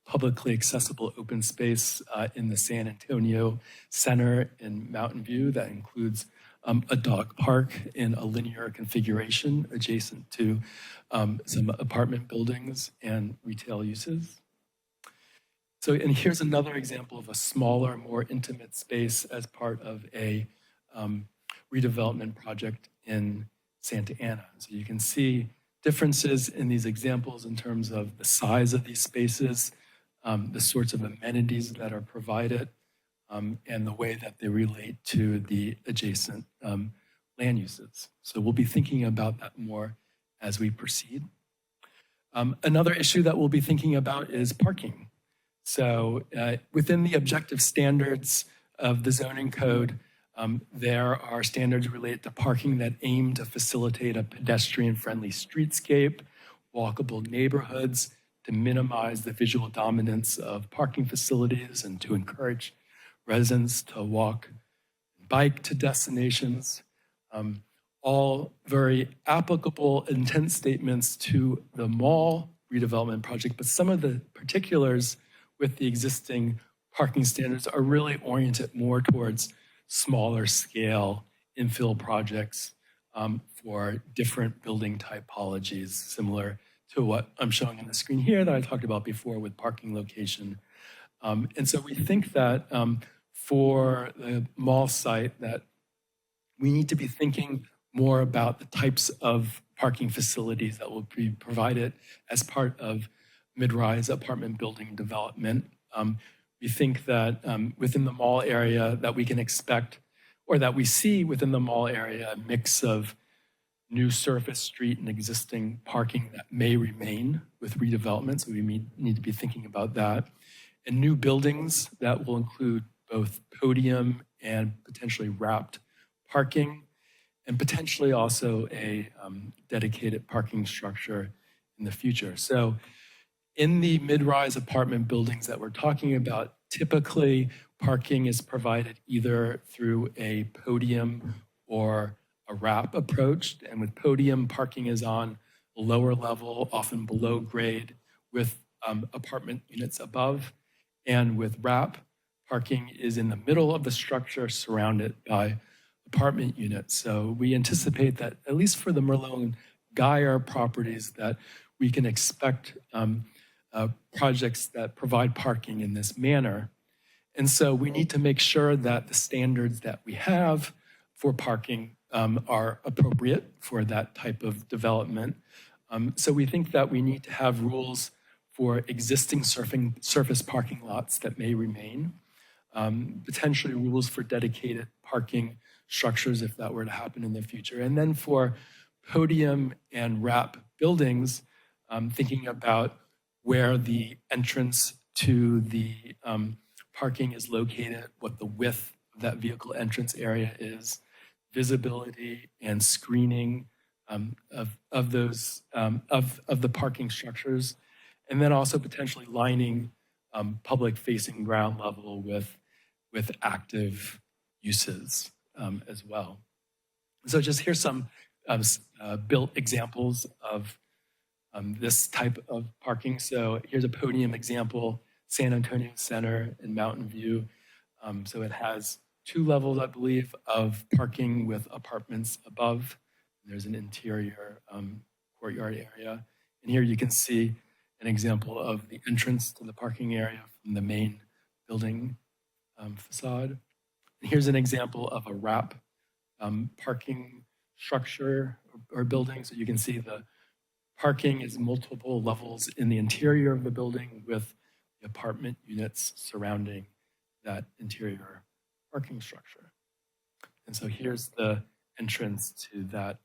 publicly accessible open space in the San Antonio Center in Mountain View that includes a dog park in a linear configuration adjacent to some apartment buildings and retail uses. So, and here's another example of a smaller, more intimate space as part of a redevelopment project in Santa Ana. So you can see differences in these examples in terms of the size of these spaces, the sorts of amenities that are provided, and the way that they relate to the adjacent land uses. So we'll be thinking about that more as we proceed. Another issue that we'll be thinking about is parking. So within the objective standards of the zoning code, there are standards related to parking that aim to facilitate a pedestrian-friendly streetscape, walkable neighborhoods, to minimize the visual dominance of parking facilities and to encourage residents to walk and bike to destinations. All very applicable intent statements to the mall redevelopment project, but some of the particulars with the existing parking standards are really oriented more towards smaller scale infill projects for different building typologies, similar to what I'm showing on the screen here that I talked about before with parking location. And so we think that for the mall site that we need to be thinking more about the types of parking facilities that will be provided as part of mid-rise apartment building development. We think that within the mall area that we can expect, or that we see within the mall area, a mix of new surface street and existing parking that may remain with redevelopment, so we need to be thinking about that. And new buildings that will include both podium and potentially wrapped parking, and potentially also a dedicated parking structure in the future. So in the mid-rise apartment buildings that we're talking about, typically parking is provided either through a podium or a wrap approach. And with podium, parking is on a lower level, often below grade, with apartment units above. And with wrap, parking is in the middle of the structure surrounded by apartment units. So we anticipate that, at least for the Merlot-Geyer properties, that we can expect projects that provide parking in this manner. And so we need to make sure that the standards that we have for parking are appropriate for that type of development. So we think that we need to have rules for existing surface parking lots that may remain, potentially rules for dedicated parking structures if that were to happen in the future. And then for podium and wrap buildings, thinking about where the entrance to the parking is located, what the width of that vehicle entrance area is, visibility and screening of the parking structures, and then also potentially lining public-facing ground level with active uses as well. So just here's some built examples of this type of parking. So here's a podium example, San Antonio Center in Mountain View. So it has 2 levels, I believe, of parking with apartments above. There's an interior courtyard area. And here you can see an example of the entrance to the parking area from the main building facade. And here's an example of a wrap parking structure or building. So you can see the parking is multiple levels in the interior of the building with the apartment units surrounding that interior parking structure. And so here's the entrance to that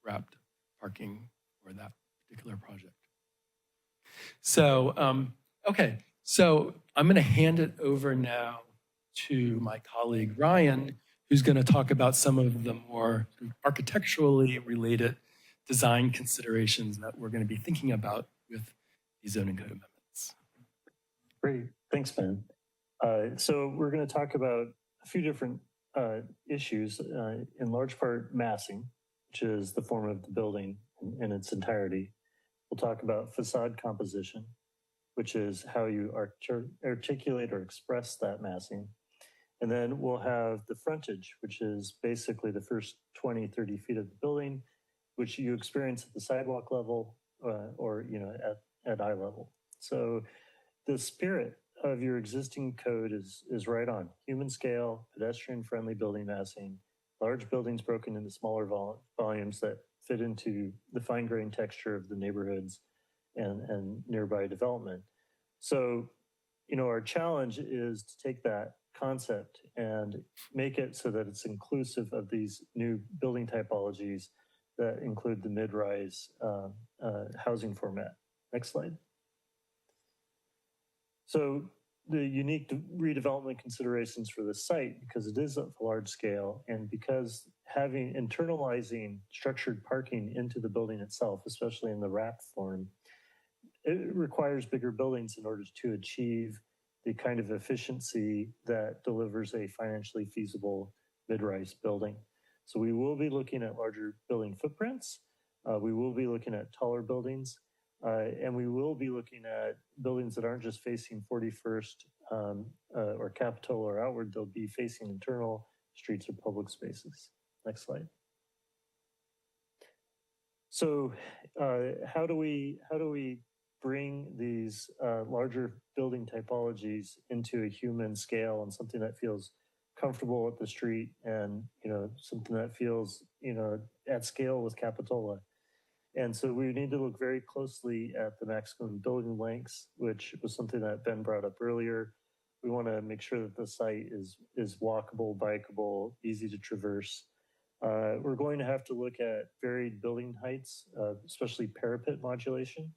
wrapped parking for that particular project. So, okay, so I'm going to hand it over now to my colleague Ryan, who's going to talk about some of the more architecturally related design considerations that we're going to be thinking about with the zoning code amendments. Great, thanks, Ben. So we're going to talk about a few different issues, in large part massing, which is the form of the building in its entirety. We'll talk about facade composition, which is how you articulate or express that massing. And then we'll have the frontage, which is basically the first 20, 30 feet of the building, which you experience at the sidewalk level or at eye level. So the spirit of your existing code is right on. Human scale, pedestrian-friendly building massing, large buildings broken into smaller volumes that fit into the fine-grained texture of the neighborhoods and nearby development. So, our challenge is to take that concept and make it so that it's inclusive of these new building typologies that include the mid-rise housing format. Next slide. So the unique redevelopment considerations for the site, because it is of large scale and because internalizing structured parking into the building itself, especially in the wrapped form, it requires bigger buildings in order to achieve the kind of efficiency that delivers a financially feasible mid-rise building. So we will be looking at larger building footprints. We will be looking at taller buildings. And we will be looking at buildings that aren't just facing 41st or Capitola or outward, they'll be facing internal streets or public spaces. Next slide. So how do we bring these larger building typologies into a human scale and something that feels comfortable at the street and something that feels at scale with Capitola? And so we need to look very closely at the maximum building lengths, which was something that Ben brought up earlier. We want to make sure that the site is walkable, bikeable, easy to traverse. We're going to have to look at varied building heights, especially parapet modulation.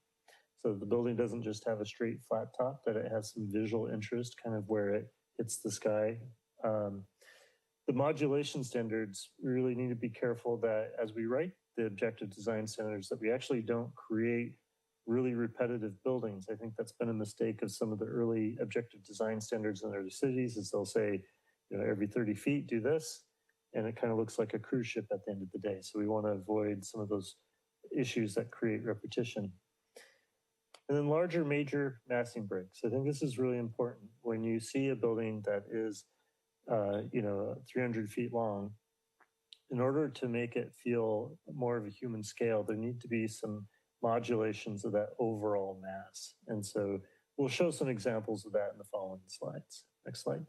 So the building doesn't just have a straight flat top, that it has some visual interest kind of where it hits the sky. The modulation standards, we really need to be careful that as we write the objective design standards, that we actually don't create really repetitive buildings. I think that's been a mistake of some of the early objective design standards in other cities, is they'll say, every 30 feet do this, and it kind of looks like a cruise ship at the end of the day. So we want to avoid some of those issues that create repetition. And then larger major massing breaks. I think this is really important. When you see a building that is 300 feet long, in order to make it feel more of a human scale, there need to be some modulations of that overall mass. And so we'll show some examples of that in the following slides. Next slide.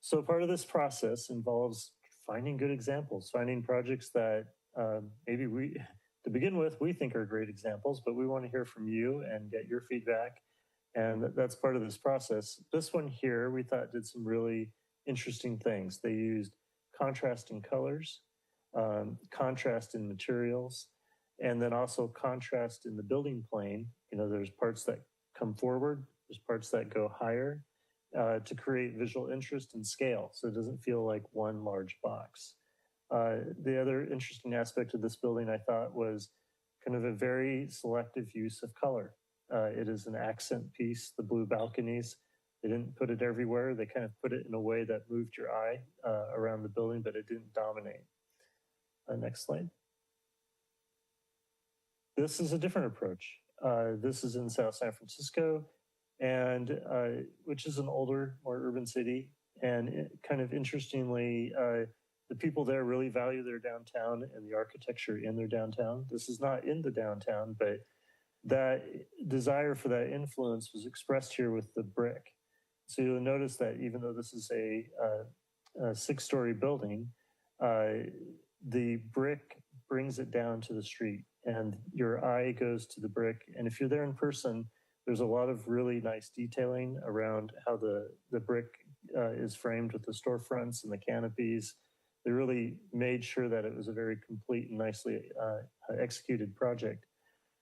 So part of this process involves finding good examples, finding projects that maybe to begin with, we think are great examples, but we want to hear from you and get your feedback. And that's part of this process. This one here, we thought did some really interesting things. They used contrast in colors, contrast in materials, and then also contrast in the building plane. There's parts that come forward, there's parts that go higher to create visual interest and scale. So it doesn't feel like one large box. The other interesting aspect of this building, I thought, was kind of a very selective use of color. It is an accent piece, the blue balconies. They didn't put it everywhere. They kind of put it in a way that moved your eye around the building, but it didn't dominate. Next slide. This is a different approach. This is in South San Francisco, and which is an older, more urban city. And kind of interestingly, the people there really value their downtown and the architecture in their downtown. This is not in the downtown, but that desire for that influence was expressed here with the brick. So you'll notice that even though this is a 6-story building, the brick brings it down to the street, and your eye goes to the brick. And if you're there in person, there's a lot of really nice detailing around how the brick is framed with the storefronts and the canopies. They really made sure that it was a very complete and nicely executed project.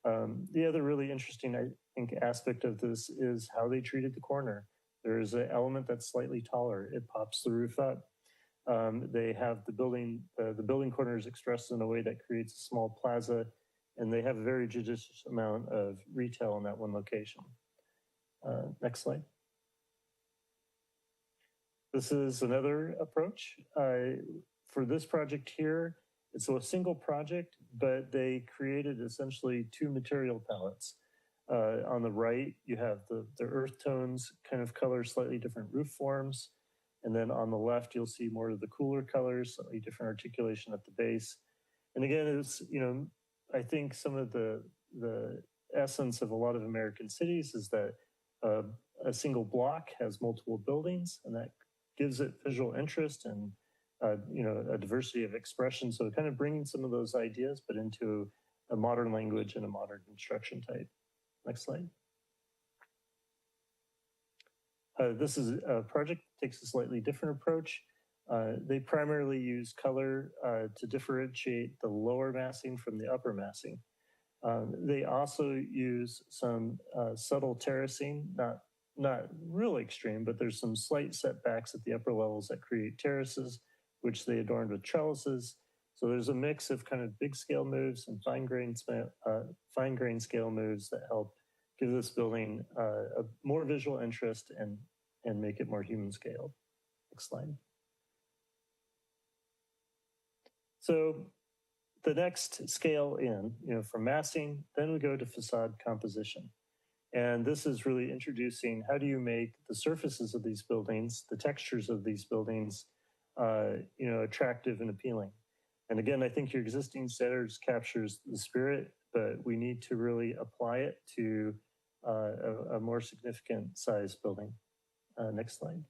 The other really interesting, I think, aspect of this is how they treated the corner. There is an element that's slightly taller. It pops the roof up. They have the building corners expressed in a way that creates a small plaza, and they have a very judicious amount of retail in that one location. Next slide. This is another approach. For this project here, it's a single project, but they created essentially two material palettes. On the right, you have the earth tones kind of color, slightly different roof forms. And then on the left, you'll see more of the cooler colors, slightly different articulation at the base. And again, it's, I think some of the essence of a lot of American cities is that a single block has multiple buildings, and that gives it visual interest and a diversity of expression. So kind of bringing some of those ideas, but into a modern language and a modern construction type. Next slide. This is a project that takes a slightly different approach. They primarily use color to differentiate the lower massing from the upper massing. They also use some subtle terracing, not really extreme, but there's some slight setbacks at the upper levels that create terraces, which they adorned with trellises. So there's a mix of kind of big scale moves and fine grain scale moves that help give this building a more visual interest and make it more human scale. Next slide. So the next scale in, from massing, then we go to facade composition. And this is really introducing how do you make the surfaces of these buildings, the textures of these buildings, attractive and appealing. And again, I think your existing standards captures the spirit, but we need to really apply it to a more significant size building. Next slide.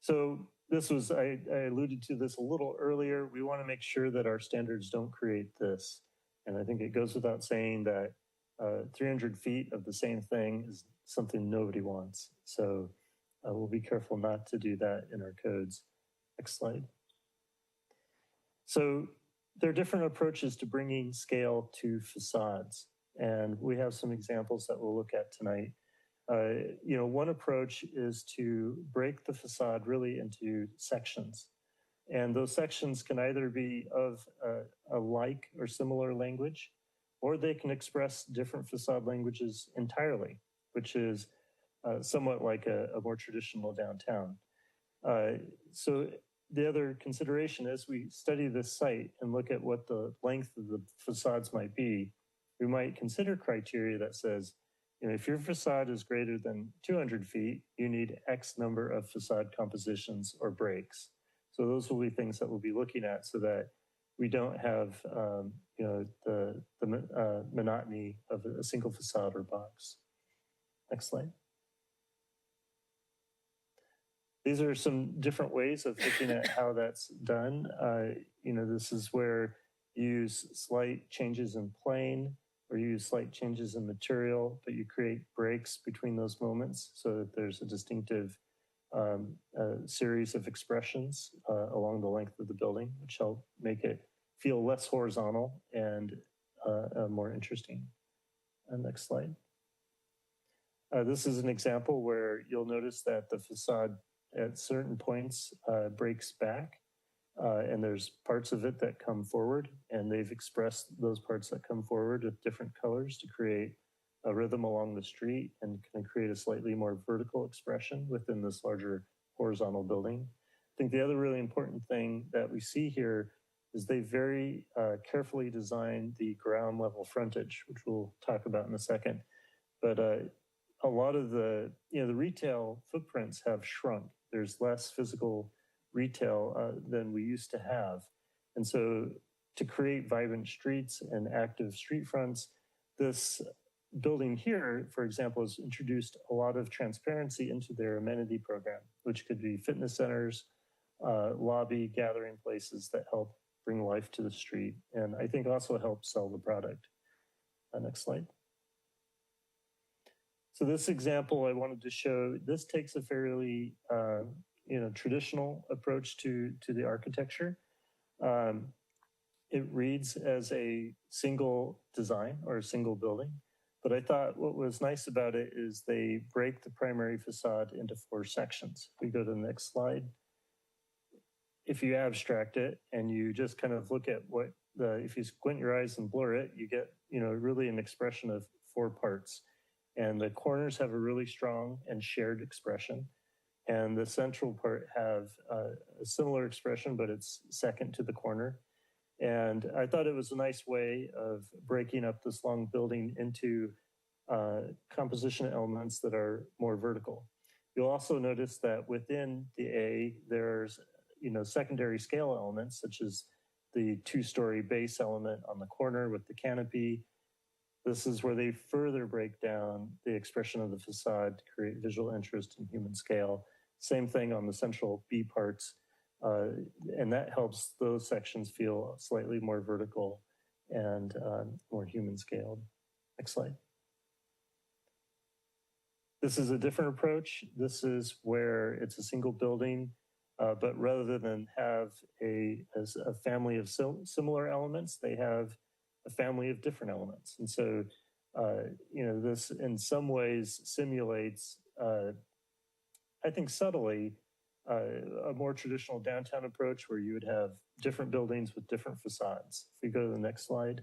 So this was, I alluded to this a little earlier. We want to make sure that our standards don't create this. And I think it goes without saying that 300 feet of the same thing is something nobody wants. So we'll be careful not to do that in our codes. Next slide. So there are different approaches to bringing scale to facades. And we have some examples that we'll look at tonight. One approach is to break the facade really into sections. And those sections can either be of a like or similar language, or they can express different facade languages entirely, which is somewhat like a more traditional downtown. So the other consideration as we study this site and look at what the length of the facades might be, we might consider criteria that says, if your facade is greater than 200 feet, you need X number of facade compositions or breaks. So those will be things that we'll be looking at so that we don't have, the monotony of a single facade or box. Next slide. These are some different ways of looking at how that's done. This is where you use slight changes in plane or you use slight changes in material, but you create breaks between those moments so that there's a distinctive series of expressions along the length of the building, which help make it feel less horizontal and more interesting. Next slide. This is an example where you'll notice that the facade at certain points breaks back, and there's parts of it that come forward, and they've expressed those parts that come forward with different colors to create a rhythm along the street and can create a slightly more vertical expression within this larger horizontal building. I think the other really important thing that we see here is they very carefully designed the ground level frontage, which we'll talk about in a second. But a lot of the retail footprints have shrunk. There's less physical retail than we used to have. And so to create vibrant streets and active street fronts, this building here, for example, has introduced a lot of transparency into their amenity program, which could be fitness centers, lobby, gathering places that help bring life to the street, and I think also help sell the product. Next slide. So this example I wanted to show, this takes a fairly traditional approach to the architecture. It reads as a single design or a single building, but I thought what was nice about it is they break the primary facade into 4 sections. If we go to the next slide. If you abstract it and you just kind of look at if you squint your eyes and blur it, you get, really an expression of 4 parts. And the corners have a really strong and shared expression. And the central part have a similar expression, but it's second to the corner. And I thought it was a nice way of breaking up this long building into composition elements that are more vertical. You'll also notice that within the A, there's secondary scale elements, such as the 2-story base element on the corner with the canopy. This is where they further break down the expression of the facade to create visual interest and human scale. Same thing on the central B parts, and that helps those sections feel slightly more vertical and more human scaled. Next slide. This is a different approach. This is where it's a single building, but rather than have a family of similar elements, they have a family of different elements. And so, this in some ways simulates, I think subtly, a more traditional downtown approach where you would have different buildings with different facades. If we go to the next slide.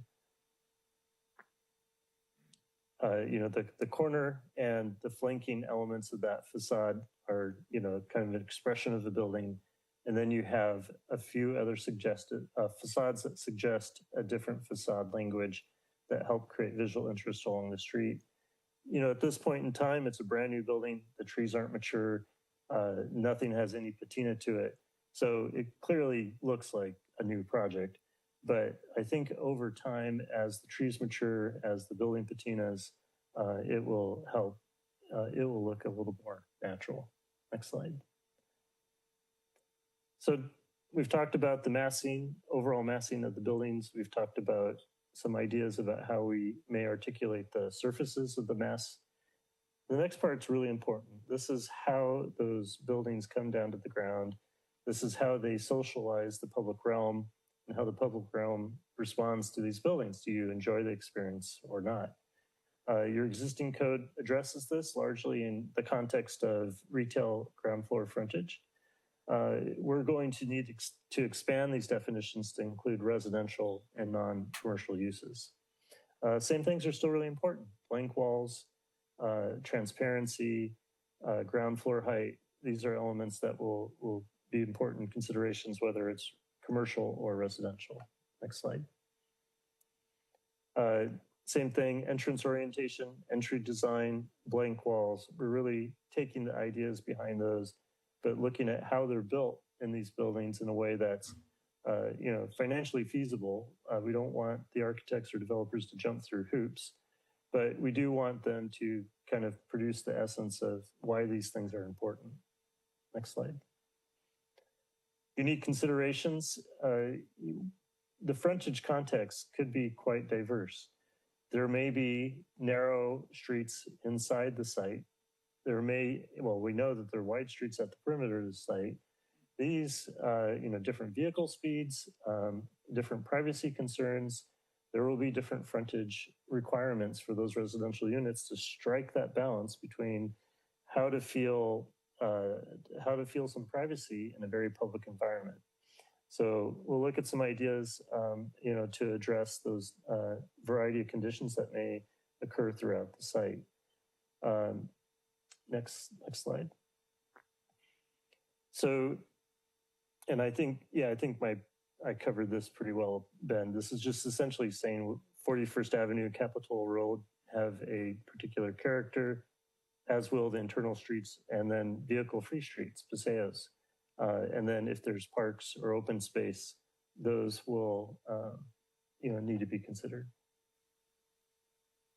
The corner and the flanking elements of that facade are, kind of an expression of the building. And then you have a few other suggested facades that suggest a different facade language that help create visual interest along the street. At this point in time, it's a brand new building. The trees aren't mature. Nothing has any patina to it. So it clearly looks like a new project. But I think over time, as the trees mature, as the building patinas, it will help. It will look a little more natural. Next slide. So we've talked about the massing, overall massing of the buildings. We've talked about some ideas about how we may articulate the surfaces of the mass. The next part's really important. This is how those buildings come down to the ground. This is how they socialize the public realm and how the public realm responds to these buildings. Do you enjoy the experience or not? Your existing code addresses this largely in the context of retail ground floor frontage. We're going to need to expand these definitions to include residential and non-commercial uses. Same things are still really important. Blank walls, transparency, ground floor height. These are elements that will be important considerations, whether it's commercial or residential. Next slide. Same thing, entrance orientation, entry design, blank walls. We're really taking the ideas behind those, but looking at how they're built in these buildings in a way that's financially feasible. We don't want the architects or developers to jump through hoops, but we do want them to kind of produce the essence of why these things are important. Next slide. Unique considerations. The frontage context could be quite diverse. There may be narrow streets inside the site. We know that there are wide streets at the perimeter of the site. These, different vehicle speeds, different privacy concerns, there will be different frontage requirements for those residential units to strike that balance between how to feel some privacy in a very public environment. So we'll look at some ideas, to address those variety of conditions that may occur throughout the site. Next slide. So, and I think I covered this pretty well, Ben. This is just essentially saying 41st Avenue, Capitola Road have a particular character, as will the internal streets, and then vehicle-free streets, paseos. And then if there's parks or open space, those will, need to be considered.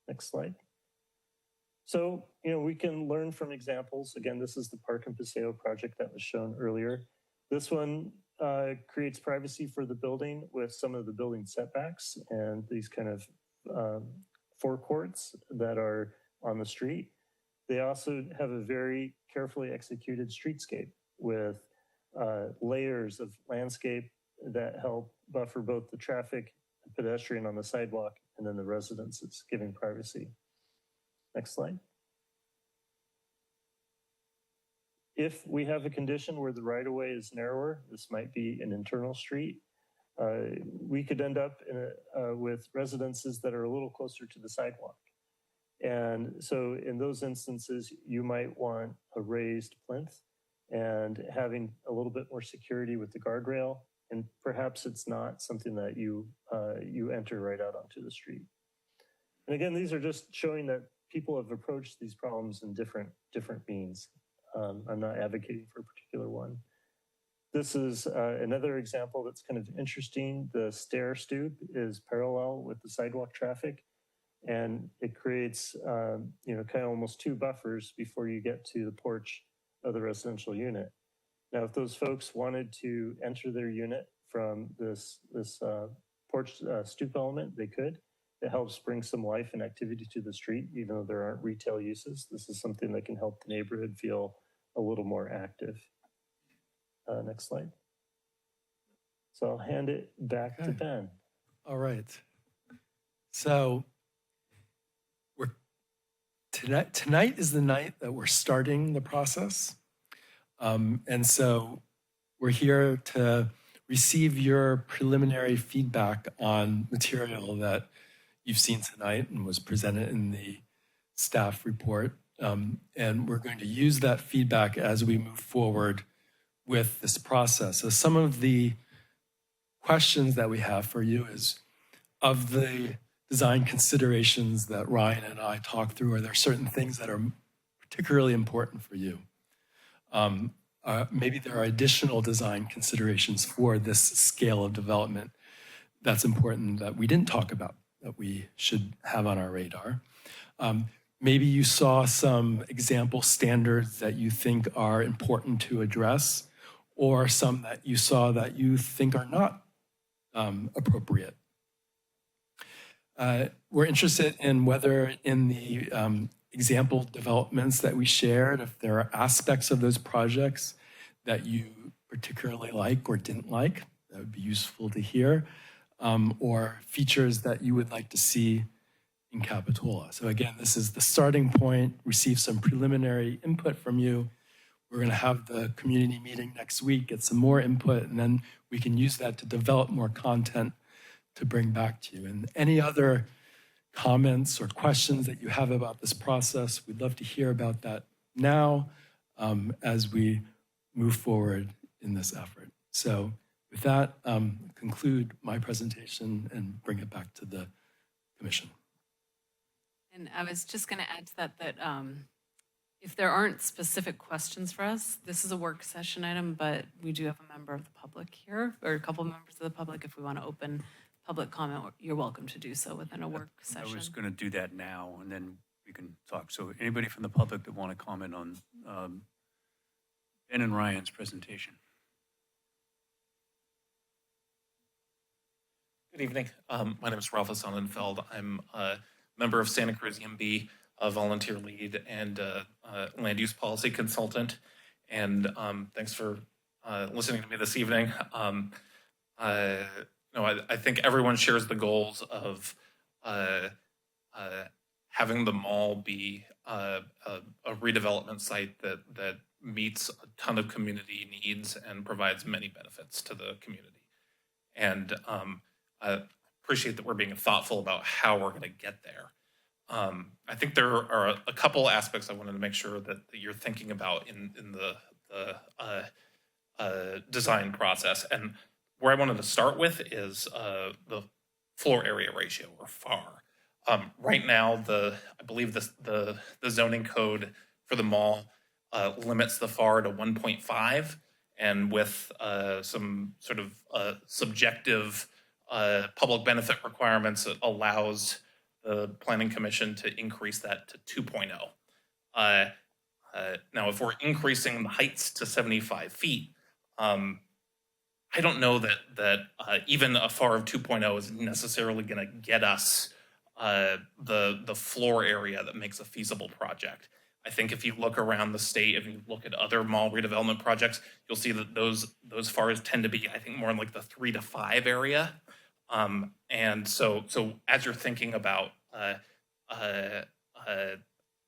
Next slide. So, we can learn from examples. Again, this is the Park and Paseo project that was shown earlier. This one creates privacy for the building with some of the building setbacks and these kind of forecourts that are on the street. They also have a very carefully executed streetscape with layers of landscape that help buffer both the traffic, the pedestrian on the sidewalk, and then the residences, giving privacy. Next slide. If we have a condition where the right-of-way is narrower, this might be an internal street, we could end up with residences that are a little closer to the sidewalk. And so in those instances, you might want a raised plinth and having a little bit more security with the guardrail. And perhaps it's not something that you enter right out onto the street. And again, these are just showing that people have approached these problems in different means. I'm not advocating for a particular one. This is another example that's kind of interesting. The stair stoop is parallel with the sidewalk traffic, and it creates kind of almost two buffers before you get to the porch of the residential unit. Now, if those folks wanted to enter their unit from this porch stoop element, they could. It helps bring some life and activity to the street, even though there aren't retail uses. This is something that can help the neighborhood feel a little more active. Next slide. So I'll hand it back to Ben. All right. So tonight is the night that we're starting the process. And so we're here to receive your preliminary feedback on material that you've seen tonight and was presented in the staff report. And we're going to use that feedback as we move forward with this process. So some of the questions that we have for you is, of the design considerations that Ryan and I talked through, are there certain things that are particularly important for you? Maybe there are additional design considerations for this scale of development that's important that we didn't talk about, that we should have on our radar. Maybe you saw some example standards that you think are important to address, or some that you saw that you think are not appropriate. We're interested in whether in the example developments that we shared, if there are aspects of those projects that you particularly like or didn't like, that would be useful to hear, or features that you would like to see in Capitola. So again, this is the starting point, receive some preliminary input from you. We're gonna have the community meeting next week, get some more input, and then we can use that to develop more content to bring back to you. And any other comments or questions that you have about this process, we'd love to hear about that now as we move forward in this effort. So with that, conclude my presentation and bring it back to the commission. And I was just going to add to that if there aren't specific questions for us, this is a work session item, but we do have a member of the public here, or a couple members of the public. If we want to open public comment, you're welcome to do so within a work session. I was going to do that now, and then we can talk. So anybody from the public that want to comment on Ben and Ryan's presentation? Good evening. My name is Ralph Sonnenfeld. I'm a member of Santa Cruz EMB, a volunteer lead and land use policy consultant. And thanks for listening to me this evening. I think everyone shares the goals of having the mall be a redevelopment site that meets a ton of community needs and provides many benefits to the community. And I appreciate that we're being thoughtful about how we're going to get there. I think there are a couple aspects I wanted to make sure that you're thinking about in the design process. And where I wanted to start with is the floor area ratio, or FAR. Right now, I believe the zoning code for the mall limits the FAR to 1.5, and with some sort of subjective public benefit requirements, it allows the Planning Commission to increase that to 2.0. Now, if we're increasing the heights to 75 feet, I don't know that even a FAR of 2.0 is necessarily going to get us the floor area that makes a feasible project. I think if you look around the state, if you look at other mall redevelopment projects, you'll see that those FARs tend to be, I think, more in like the 3 to 5 area. And so as you're thinking about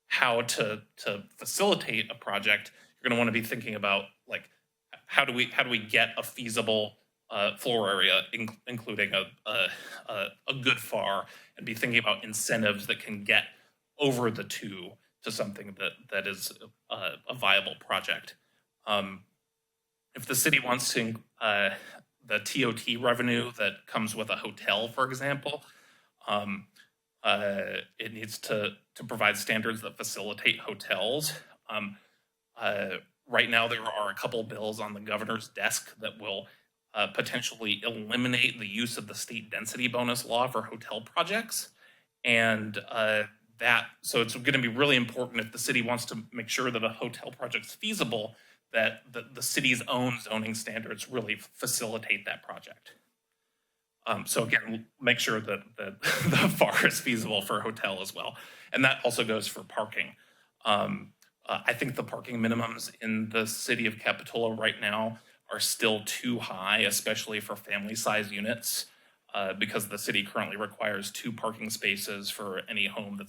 how to facilitate a project, you're going to want to be thinking about like how do we get a feasible floor area, including a good FAR, and be thinking about incentives that can get over the 2 to something that is a viable project. If the city wants to, the TOT revenue that comes with a hotel, for example, it needs to provide standards that facilitate hotels. Right now, there are a couple bills on the governor's desk that will potentially eliminate the use of the state density bonus law for hotel projects. And so it's going to be really important if the city wants to make sure that a hotel project's feasible, that the city's own zoning standards really facilitate that project. So again, make sure that the FAR is feasible for a hotel as well. And that also goes for parking. I think the parking minimums in the city of Capitola right now are still too high, especially for family-size units, because the city currently requires 2 parking spaces for any home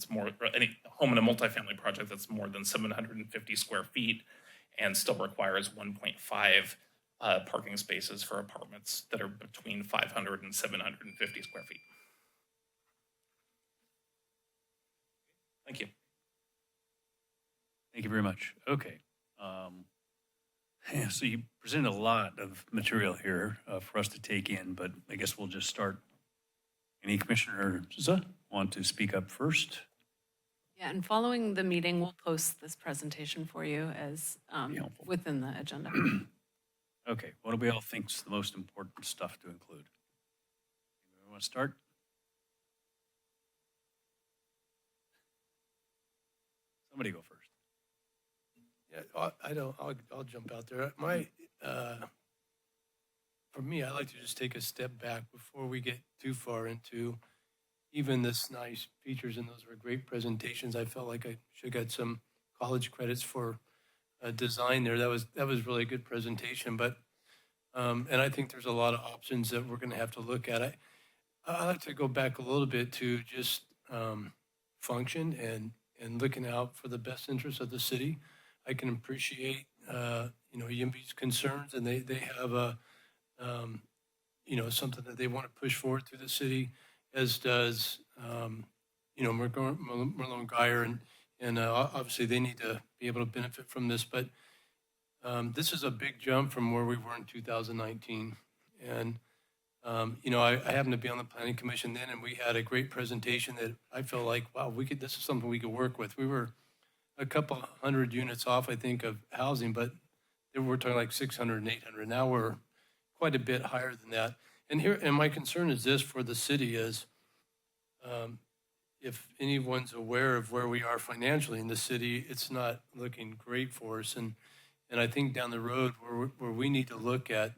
any home in a multifamily project that's more than 750 square feet, and still requires 1.5 parking spaces for apartments that are between 500 and 750 square feet. Thank you. Thank you very much. Okay. Yeah, so you presented a lot of material here for us to take in, but I guess we'll just start. Any commissioners want to speak up first? Yeah, and following the meeting, we'll post this presentation for you as within the agenda. Okay, what do we all think is the most important stuff to include? Anyone want to start? Somebody go first. Yeah, I'll jump out there. For me, I like to just take a step back before we get too far into even this nice features, and those were great presentations. I felt like I should have got some college credits for design there. That was really a good presentation, but and I think there's a lot of options that we're going to have to look at. I like to go back a little bit to just function and looking out for the best interests of the city. I can appreciate YIMBY's concerns, and they have a something that they want to push forward through the city, as does Merlone Geyer, and obviously they need to be able to benefit from this. But this is a big jump from where we were in 2019, and I happened to be on the planning commission then, and we had a great presentation that I felt like, wow, this is something we could work with. We were a couple hundred units off, I think, of housing, but we're talking like 600 and 800. Now we're quite a bit higher than that. And my concern is this for the city is, if anyone's aware of where we are financially in the city, it's not looking great for us. And I think down the road where we need to look at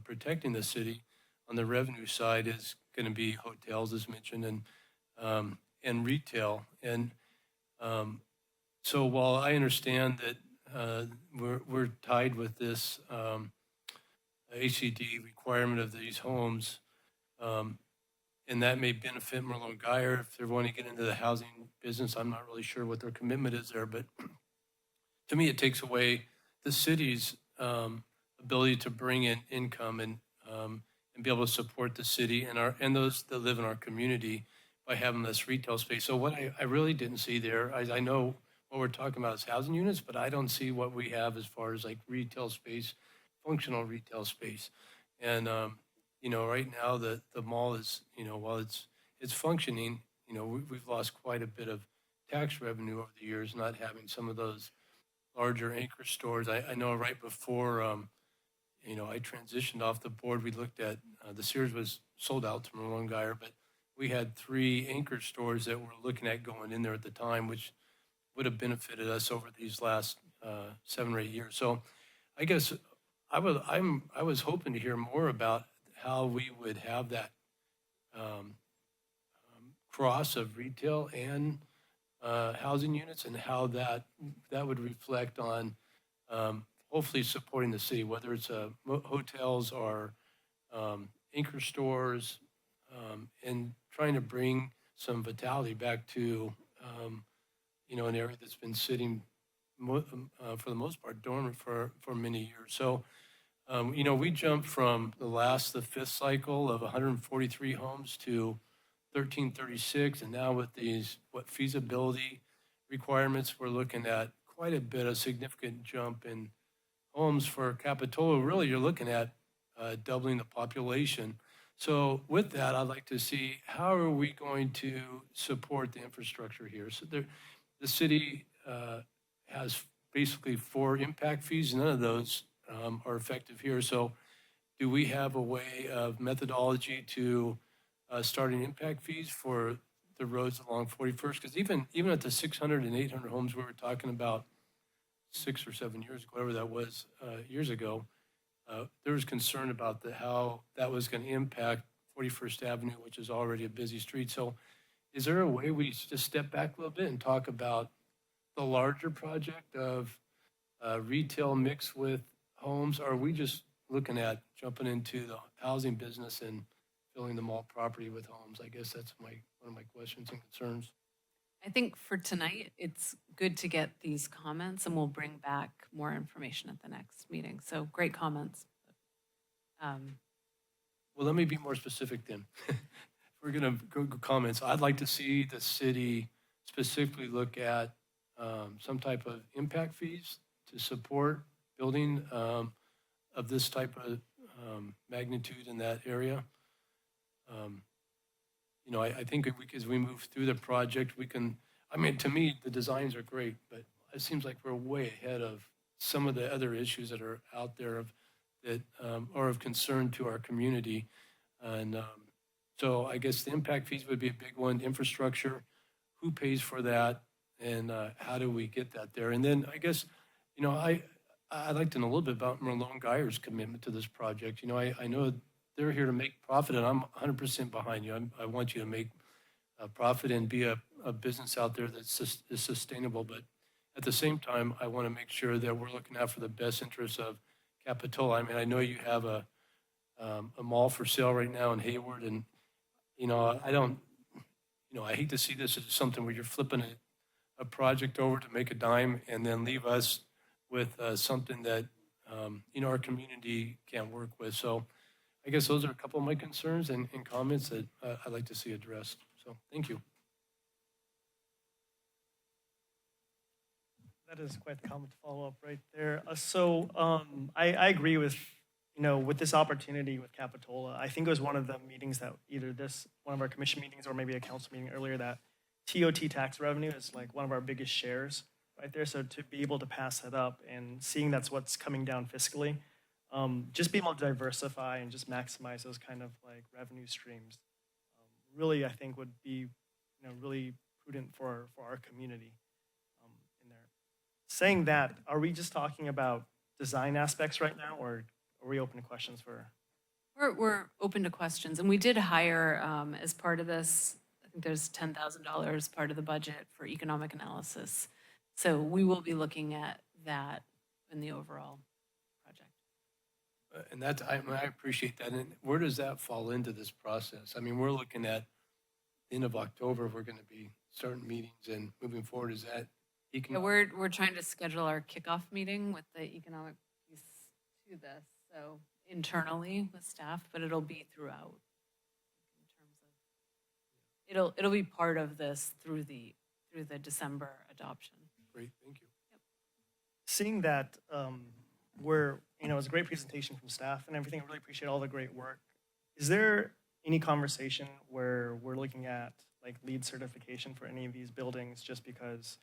protecting the city on the revenue side is going to be hotels, as mentioned, and retail. And so while I understand that we're tied with this ACD requirement of these homes, and that may benefit Merlone Geyer if they want to get into the housing business. I'm not really sure what their commitment is there, but to me, it takes away the city's ability to bring in income and be able to support the city and those that live in our community by having this retail space. So what I really didn't see there, I know what we're talking about is housing units, but I don't see what we have as far as like retail space, functional retail space. And right now the mall is, while it's functioning, we've lost quite a bit of tax revenue over the years, not having some of those larger anchor stores. I know right before I transitioned off the board, we looked at the Sears was sold out to Merlone Geyer, but we had 3 anchor stores that we're looking at going in there at the time, which would have benefited us over these last 7 or 8 years. So I guess I was hoping to hear more about how we would have that cross of retail and housing units, and how that would reflect on hopefully supporting the city, whether it's hotels or anchor stores, and trying to bring some vitality back to an area that's been sitting for the most part dormant for many years. So we jumped from the fifth cycle of 143 homes to 1336, and now with these feasibility requirements, we're looking at quite a bit of significant jump in homes for Capitola. Really, you're looking at doubling the population. So with that, I'd like to see how are we going to support the infrastructure here. So the city has basically 4 impact fees. None of those are effective here. So do we have a way of methodology to starting impact fees for the roads along 41st? Because even at the 600 and 800 homes we were talking about 6 or 7 years ago, whatever that was, years ago, there was concern about how that was going to impact 41st Avenue, which is already a busy street. So is there a way we just step back a little bit and talk about the larger project of retail mixed with homes? Or are we just looking at jumping into the housing business and filling the mall property with homes? I guess that's one of my questions and concerns. I think for tonight, it's good to get these comments, and we'll bring back more information at the next meeting. So great comments. Well, let me be more specific then. If we're going to go comments, I'd like to see the city specifically look at some type of impact fees to support building of this type of magnitude in that area. I think as we move through the project, to me, the designs are great, but it seems like we're way ahead of some of the other issues that are out there that are of concern to our community. And so I guess the impact fees would be a big one. Infrastructure, who pays for that, and how do we get that there? And then I guess, I'd like to know a little bit about Merlone Geyer's commitment to this project. I know they're here to make profit, and I'm 100% behind you. I want you to make a profit and be a business out there is sustainable. But at the same time, I want to make sure that we're looking out for the best interests of Capitola. I know you have a mall for sale right now in Hayward, and I hate to see this as something where you're flipping a project over to make a dime and then leave us with something that our community can't work with. So I guess those are a couple of my concerns and comments that I'd like to see addressed. So thank you. That is quite the comment to follow up right there. I agree with, with this opportunity with Capitola. I think it was one of the meetings that one of our commission meetings or maybe a council meeting earlier, that TOT tax revenue is like one of our biggest shares right there. So to be able to pass that up and seeing that's what's coming down fiscally, just being able to diversify and just maximize those kind of like revenue streams, really I think would be, really prudent for our community in there. Saying that, are we just talking about design aspects right now, or are we open to questions for? We're open to questions, and we did hire as part of this. I think there's $10,000 part of the budget for economic analysis. So we will be looking at that in the overall project. And I appreciate that. And where does that fall into this process? We're looking at the end of October. We're going to be starting meetings and moving forward. Is that economic? Yeah, we're trying to schedule our kickoff meeting with the economic piece to this. So internally with staff, but it'll be throughout. In terms of it'll be part of this through the December adoption. Great, thank you. Yep. Seeing that it was a great presentation from staff and everything. I really appreciate all the great work. Is there any conversation where we're looking at like LEED certification for any of these buildings, just because,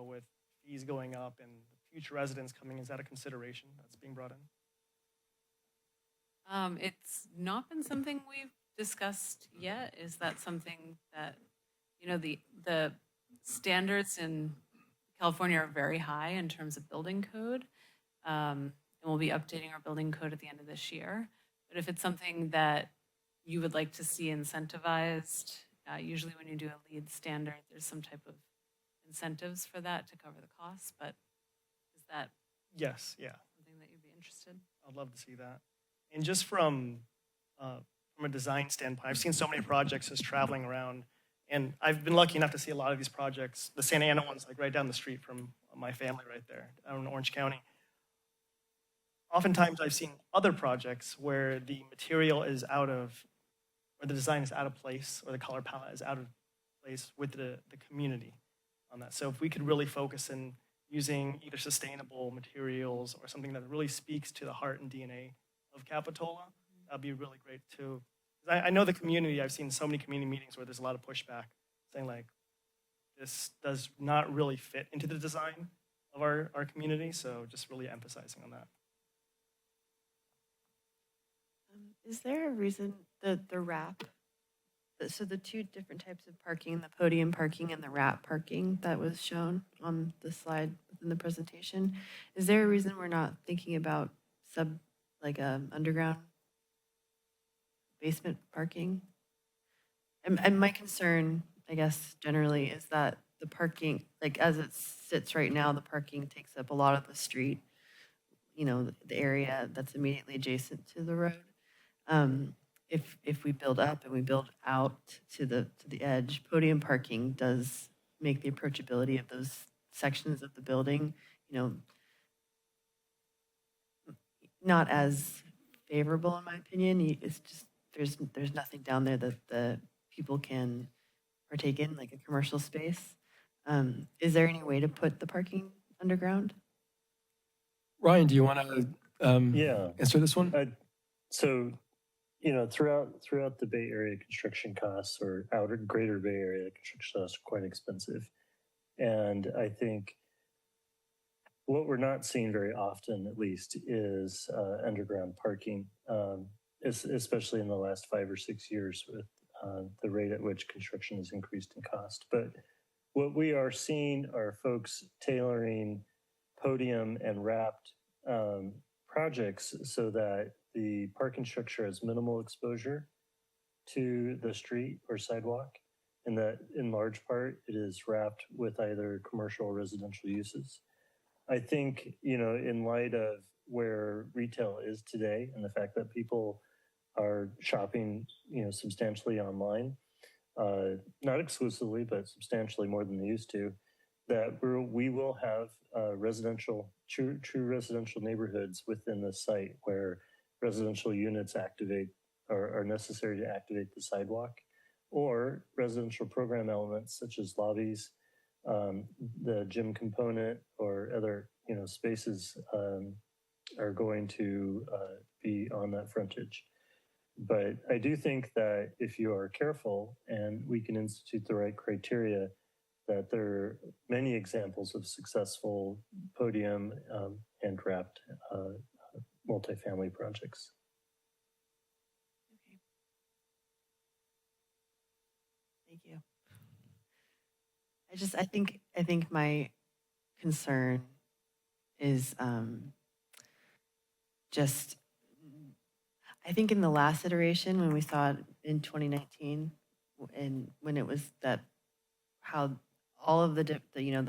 with fees going up and future residents coming, is that a consideration that's being brought in? It's not been something we've discussed yet. Is that something that, the standards in California are very high in terms of building code. and we'll be updating our building code at the end of this year. But if it's something that you would like to see incentivized, usually when you do a LEED standard, there's some type of incentives for that to cover the costs, but is that Yes, yeah. something that you'd be interested? I'd love to see that. And just from a design standpoint, I've seen so many projects just traveling around, and I've been lucky enough to see a lot of these projects. The Santa Ana one's like right down the street from my family right there, out in Orange County. Oftentimes I've seen other projects where the material is out of, or the design is out of place, or the color palette is out of place with the community on that. So if we could really focus in using either sustainable materials or something that really speaks to the heart and DNA of Capitola, that'd be really great too. 'Cause I know the community, I've seen so many community meetings where there's a lot of pushback saying like, this does not really fit into the design of our community, so just really emphasizing on that. Is there a reason the wrap, so the two different types of parking, the podium parking and the wrap parking that was shown on the slide within the presentation, is there a reason we're not thinking about underground basement parking? And my concern, I guess, generally is that the parking, like as it sits right now, the parking takes up a lot of the street, the area that's immediately adjacent to the road. If we build up and we build out to the edge, podium parking does make the approachability of those sections of the building, not as favorable in my opinion. It's just there's nothing down there that the people can partake in, like a commercial space. Is there any way to put the parking underground? Ryan, do you want to Yeah. answer this one? So, throughout the Bay Area, construction costs or outer greater Bay Area construction costs are quite expensive. And I think what we're not seeing very often, at least, is underground parking, especially in the last 5 or 6 years with the rate at which construction has increased in cost. But what we are seeing are folks tailoring podium and wrapped projects so that the parking structure has minimal exposure to the street or sidewalk, and that in large part it is wrapped with either commercial or residential uses. I think, in light of where retail is today and the fact that people are shopping, substantially online, not exclusively, but substantially more than they used to, that we will have true residential neighborhoods within the site where residential units are necessary to activate the sidewalk, or residential program elements such as lobbies, the gym component, or other spaces are going to be on that frontage. But I do think that if you are careful and we can institute the right criteria, that there are many examples of successful podium and wrapped multifamily projects. Okay. Thank you. I think my concern is I think in the last iteration when we saw it in 2019, and when it was how all of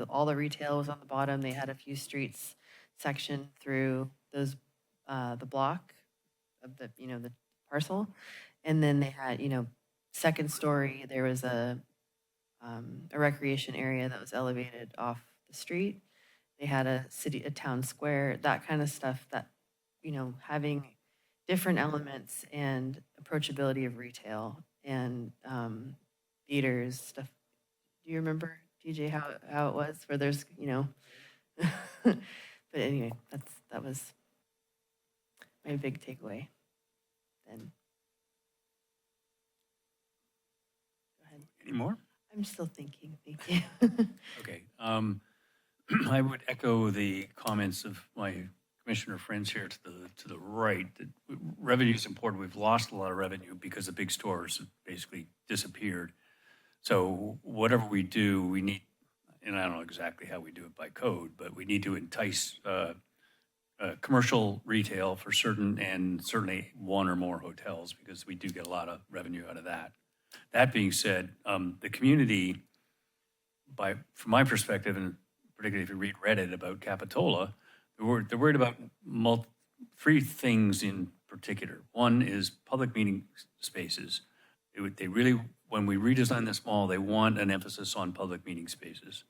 all the retail was on the bottom, they had a few streets sectioned through those the block of the parcel, and then they had second story there was a recreation area that was elevated off the street. They had a town square, that kind of stuff, that having different elements and approachability of retail and theaters stuff. Do you remember, DJ, how it was where there's but anyway, that was my big takeaway then. Go ahead. Any more? I'm still thinking. Thank you. Okay. I would echo the comments of my commissioner friends here to the right. That revenue is important. We've lost a lot of revenue because the big stores have basically disappeared. So whatever we do, we need, and I don't know exactly how we do it by code, but we need to entice commercial retail for certain, and certainly one or more hotels, because we do get a lot of revenue out of that. That being said, the community, from my perspective, and particularly if you read Reddit about Capitola, they're worried about three things in particular. One is public meeting spaces. They really, when we redesign this mall, they want an emphasis on public meeting spaces.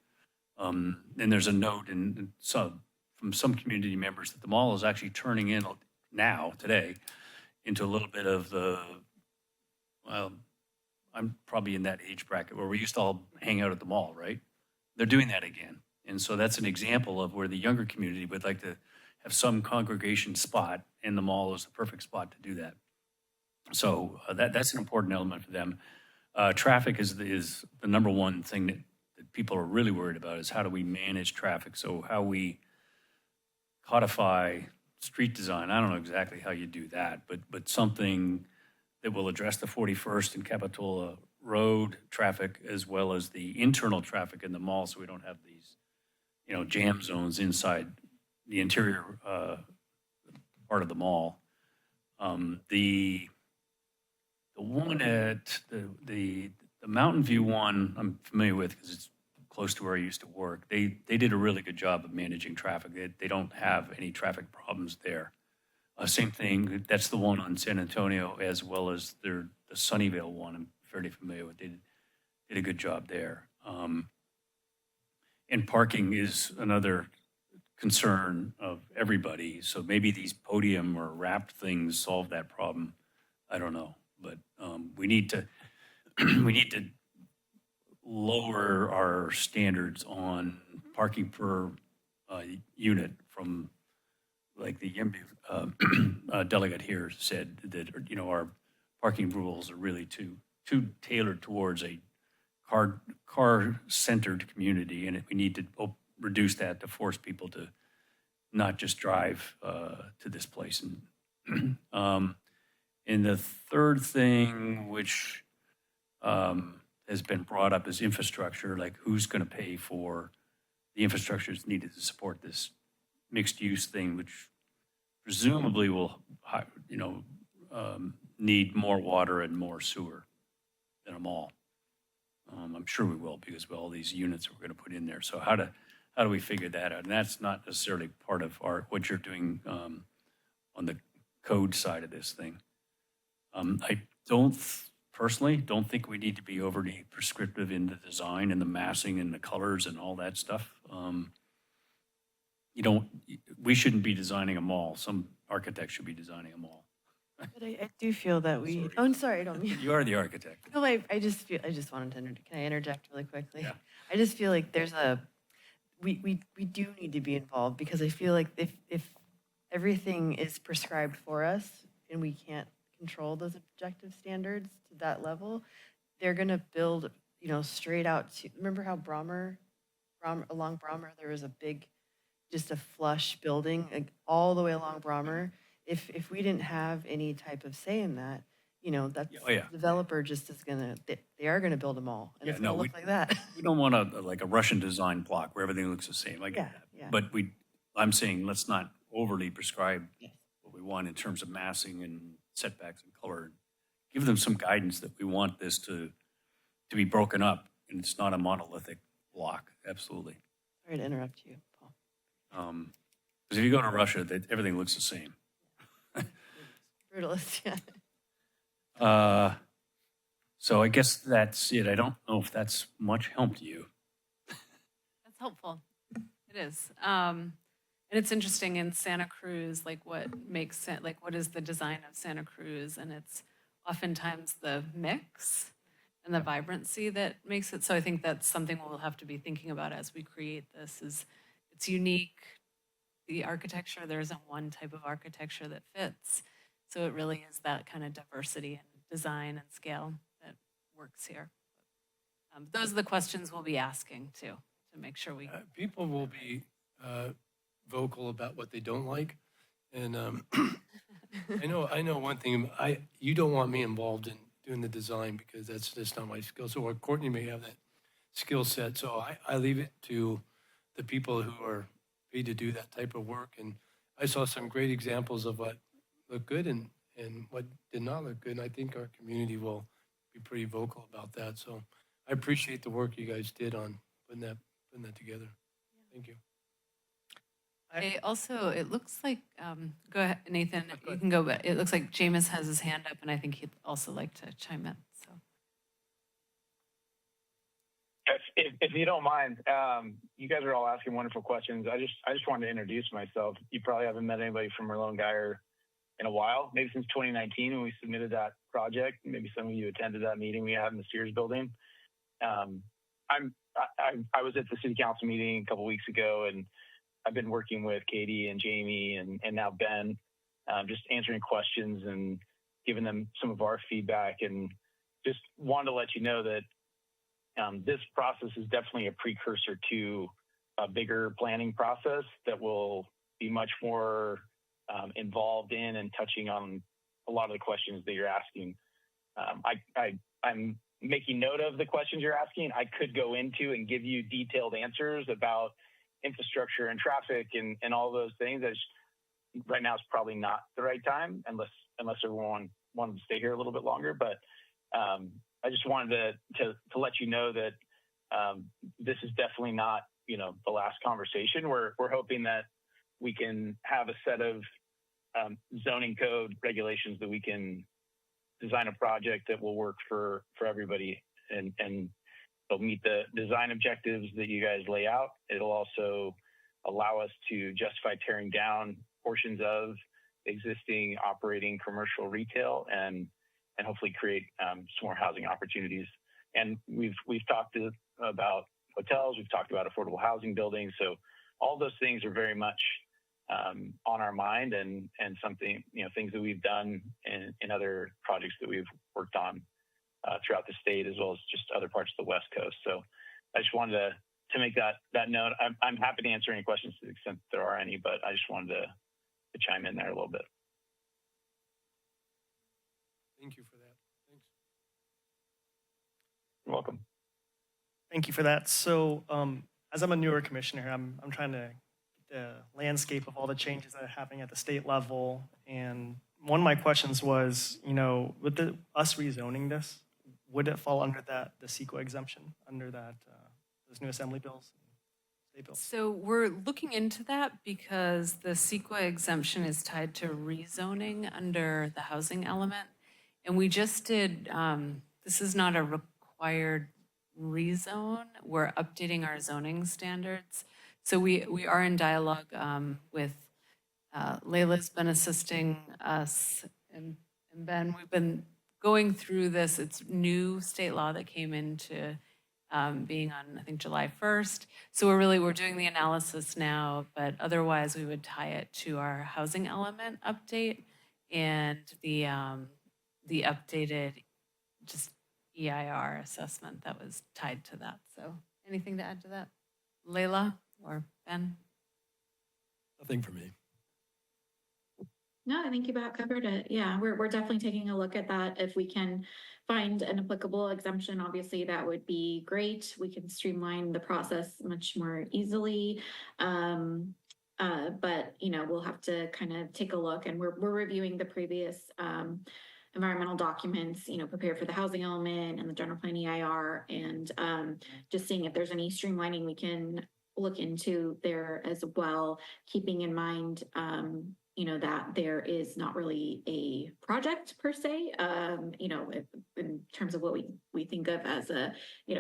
And there's a note from some community members that the mall is actually turning in now, today, into a little bit of well, I'm probably in that age bracket where we used to all hang out at the mall, right? They're doing that again. And so that's an example of where the younger community would like to have some congregation spot, and the mall is the perfect spot to do that. So that's an important element for them. Traffic is the number one thing that people are really worried about, is how do we manage traffic? So how we codify street design. I don't know exactly how you do that, but something that will address the 41st and Capitola Road traffic, as well as the internal traffic in the mall, so we don't have these, jam zones inside the interior part of the mall. The one at the Mountain View one, I'm familiar with because it's close to where I used to work. They did a really good job of managing traffic. They don't have any traffic problems there. Same thing, that's the one on San Antonio, as well as the Sunnyvale one I'm fairly familiar with. They did a good job there. And parking is another concern of everybody. So maybe these podium or wrapped things solve that problem. I don't know, but we need to lower our standards on parking per unit from, like the YIMBY delegate here said, that our parking rules are really too tailored towards a car-centered community, and we need to reduce that to force people to not just drive to this place. And the third thing, which has been brought up, is infrastructure. Like, who's going to pay for the infrastructure that's needed to support this mixed-use thing, which presumably will, need more water and more sewer than a mall. I'm sure we will, because of all these units we're going to put in there. So how do we figure that out? And that's not necessarily part of what you're doing on the code side of this thing. I personally don't think we need to be overly prescriptive in the design and the massing and the colors and all that stuff. We shouldn't be designing a mall. Some architect should be designing a mall. But I do feel that we, oh, I'm sorry, I don't mean. You are the architect. No, I just wanted to, can I interject really quickly? Yeah. I just feel like we do need to be involved, because I feel like if everything is prescribed for us and we can't control those objective standards to that level, they're gonna build, straight out to, remember how along Brommer, there was a big, just a flush building, like, all the way along Brommer. If we didn't have any type of say in that, that's the developer just is they are gonna build them all, and it's gonna look like that. We don't want a Russian design block where everything looks the same. I get that. Yeah. But I'm saying let's not overly prescribe what we want in terms of massing and setbacks and color. Give them some guidance that we want this to be broken up, and it's not a monolithic block. Absolutely. Sorry to interrupt you, Paul. Because if you go to Russia, everything looks the same. Brutalist, yeah. So I guess that's it. I don't know if that's much help to you. That's helpful. It is. And it's interesting in Santa Cruz, like what makes sense, like what is the design of Santa Cruz? And it's oftentimes the mix and the vibrancy that makes it. So I think that's something we'll have to be thinking about as we create this. Is it's unique. The architecture, there isn't one type of architecture that fits. So it really is that kind of diversity and design and scale that works here. Those are the questions we'll be asking too, to make sure we. People will be vocal about what they don't like, and I know one thing. You don't want me involved in doing the design, because that's just not my skill. So Courtney may have that skill set. So I leave it to the people who are paid to do that type of work, and I saw some great examples of what looked good and what did not look good. And I think our community will be pretty vocal about that. So I appreciate the work you guys did on putting that together. Thank you. It looks like, go ahead, Nathan, you can go, but it looks like Jameis has his hand up and I think he'd also like to chime in, so. If you don't mind, you guys are all asking wonderful questions. I just wanted to introduce myself. You probably haven't met anybody from Merlone Geyer in a while, maybe since 2019 when we submitted that project. Maybe some of you attended that meeting we had in the Sears building. I was at the city council meeting a couple weeks ago, and I've been working with Katie and Jamie and now Ben, just answering questions and giving them some of our feedback, and just wanted to let you know that this process is definitely a precursor to a bigger planning process that will be much more involved in and touching on a lot of the questions that you're asking. I'm making note of the questions you're asking. I could go into and give you detailed answers about infrastructure and traffic and all those things. Right now is probably not the right time unless everyone wanted to stay here a little bit longer. But I just wanted to let you know that this is definitely not, the last conversation. We're hoping that we can have a set of zoning code regulations that we can design a project that will work for everybody and it'll meet the design objectives that you guys lay out. It'll also allow us to justify tearing down portions of existing operating commercial retail and hopefully create some more housing opportunities. And we've talked about hotels, we've talked about affordable housing buildings. So all those things are very much on our mind and something, things that we've done in other projects that we've worked on throughout the state, as well as just other parts of the West Coast. So I just wanted to make that note. I'm happy to answer any questions to the extent there are any, but I just wanted to chime in there a little bit. Thank you for that. Thanks. You're welcome. Thank you for that. So as I'm a newer commissioner, I'm trying to get the landscape of all the changes that are happening at the state level. And one of my questions was, with us rezoning this, would it fall under the CEQA exemption, under that those new assembly bills? State bills? So we're looking into that because the CEQA exemption is tied to rezoning under the housing element. And we just did, this is not a required rezone. We're updating our zoning standards. So we are in dialogue with Layla's been assisting us and Ben. We've been going through this. It's new state law that came into being on, I think, July 1st. So we're doing the analysis now, but otherwise we would tie it to our housing element update and the updated just EIR assessment that was tied to that. So anything to add to that? Layla or Ben? Nothing for me. No, I think you about covered it. Yeah, we're definitely taking a look at that. If we can find an applicable exemption, obviously that would be great. We can streamline the process much more easily. But we'll have to kind of take a look, and we're reviewing the previous environmental documents, prepared for the housing element and the general plan EIR, and just seeing if there's any streamlining we can look into there as well, keeping in mind that there is not really a project per se, in terms of what we think of as a,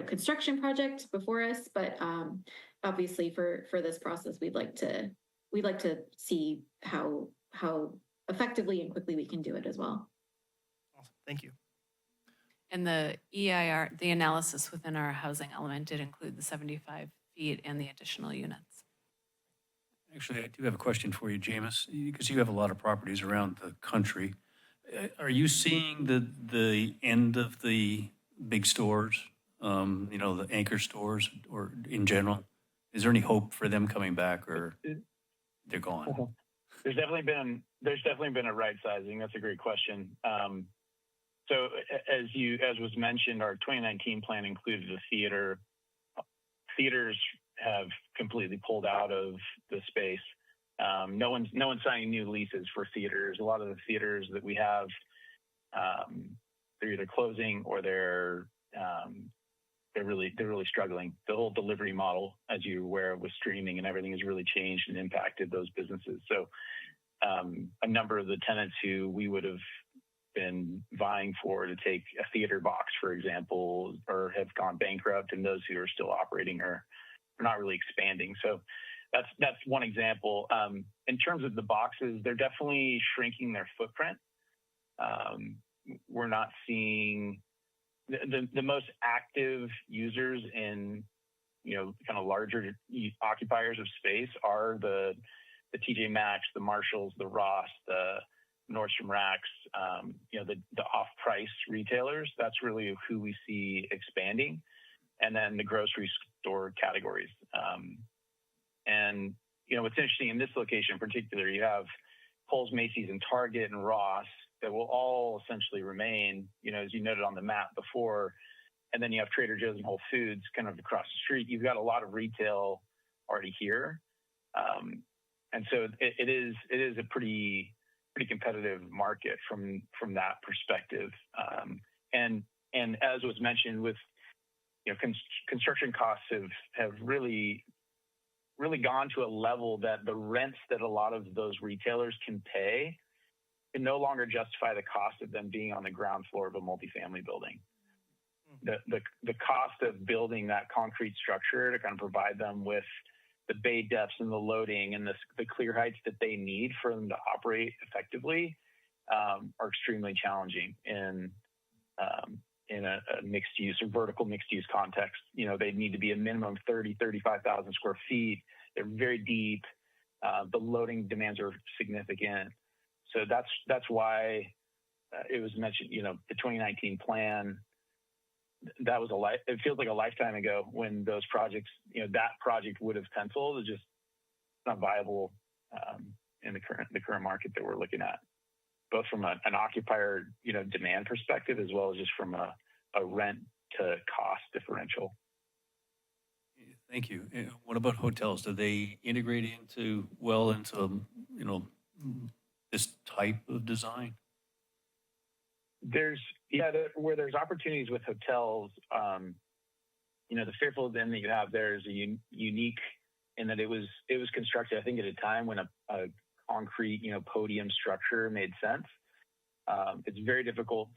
construction project before us. But obviously for this process, we'd like to see how effectively and quickly we can do it as well. Awesome, thank you. And the EIR, the analysis within our housing element did include the 75 feet and the additional units. Actually, I do have a question for you, Jameis, because you have a lot of properties around the country. Are you seeing the end of the big stores, the anchor stores, or in general? Is there any hope for them coming back, or they're gone? There's definitely been a right sizing. That's a great question. So as was mentioned, our 2019 plan included a theater. Theaters have completely pulled out of the space. No one's signing new leases for theaters. A lot of the theaters that we have, they're either closing or they're really struggling. The whole delivery model, as you're aware, with streaming and everything, has really changed and impacted those businesses. So a number of the tenants who we would have been vying for to take a theater box, for example, or have gone bankrupt, and those who are still operating are not really expanding. So that's one example. In terms of the boxes, they're definitely shrinking their footprint. We're not seeing the most active users in, kind of larger occupiers of space are the TJ Maxx, the Marshalls, the Ross, the Nordstrom Racks, the off-price retailers. That's really who we see expanding. And then the grocery store categories. And what's interesting in this location in particular, you have Kohl's, Macy's, and Target and Ross that will all essentially remain, as you noted on the map before. And then you have Trader Joe's and Whole Foods kind of across the street. You've got a lot of retail already here. And so it is a pretty competitive market from that perspective. And as was mentioned, with construction costs have really gone to a level that the rents that a lot of those retailers can pay can no longer justify the cost of them being on the ground floor of a multifamily building. The cost of building that concrete structure to kind of provide them with the bay depths and the loading and the clear heights that they need for them to operate effectively are extremely challenging in a mixed use or vertical mixed use context. They need to be a minimum of 35,000 square feet. They're very deep. The loading demands are significant. So that's why it was mentioned, the 2019 plan, it feels like a lifetime ago when those projects, that project would have penciled. It's just not viable in the current market that we're looking at, both from an occupier, demand perspective, as well as just from a rent to cost differential. Thank you. What about hotels? Do they integrate into this type of design? Where there's opportunities with hotels, the Fairfield Inn that you have there is unique in that it was constructed, I think, at a time when a concrete, podium structure made sense. It's very difficult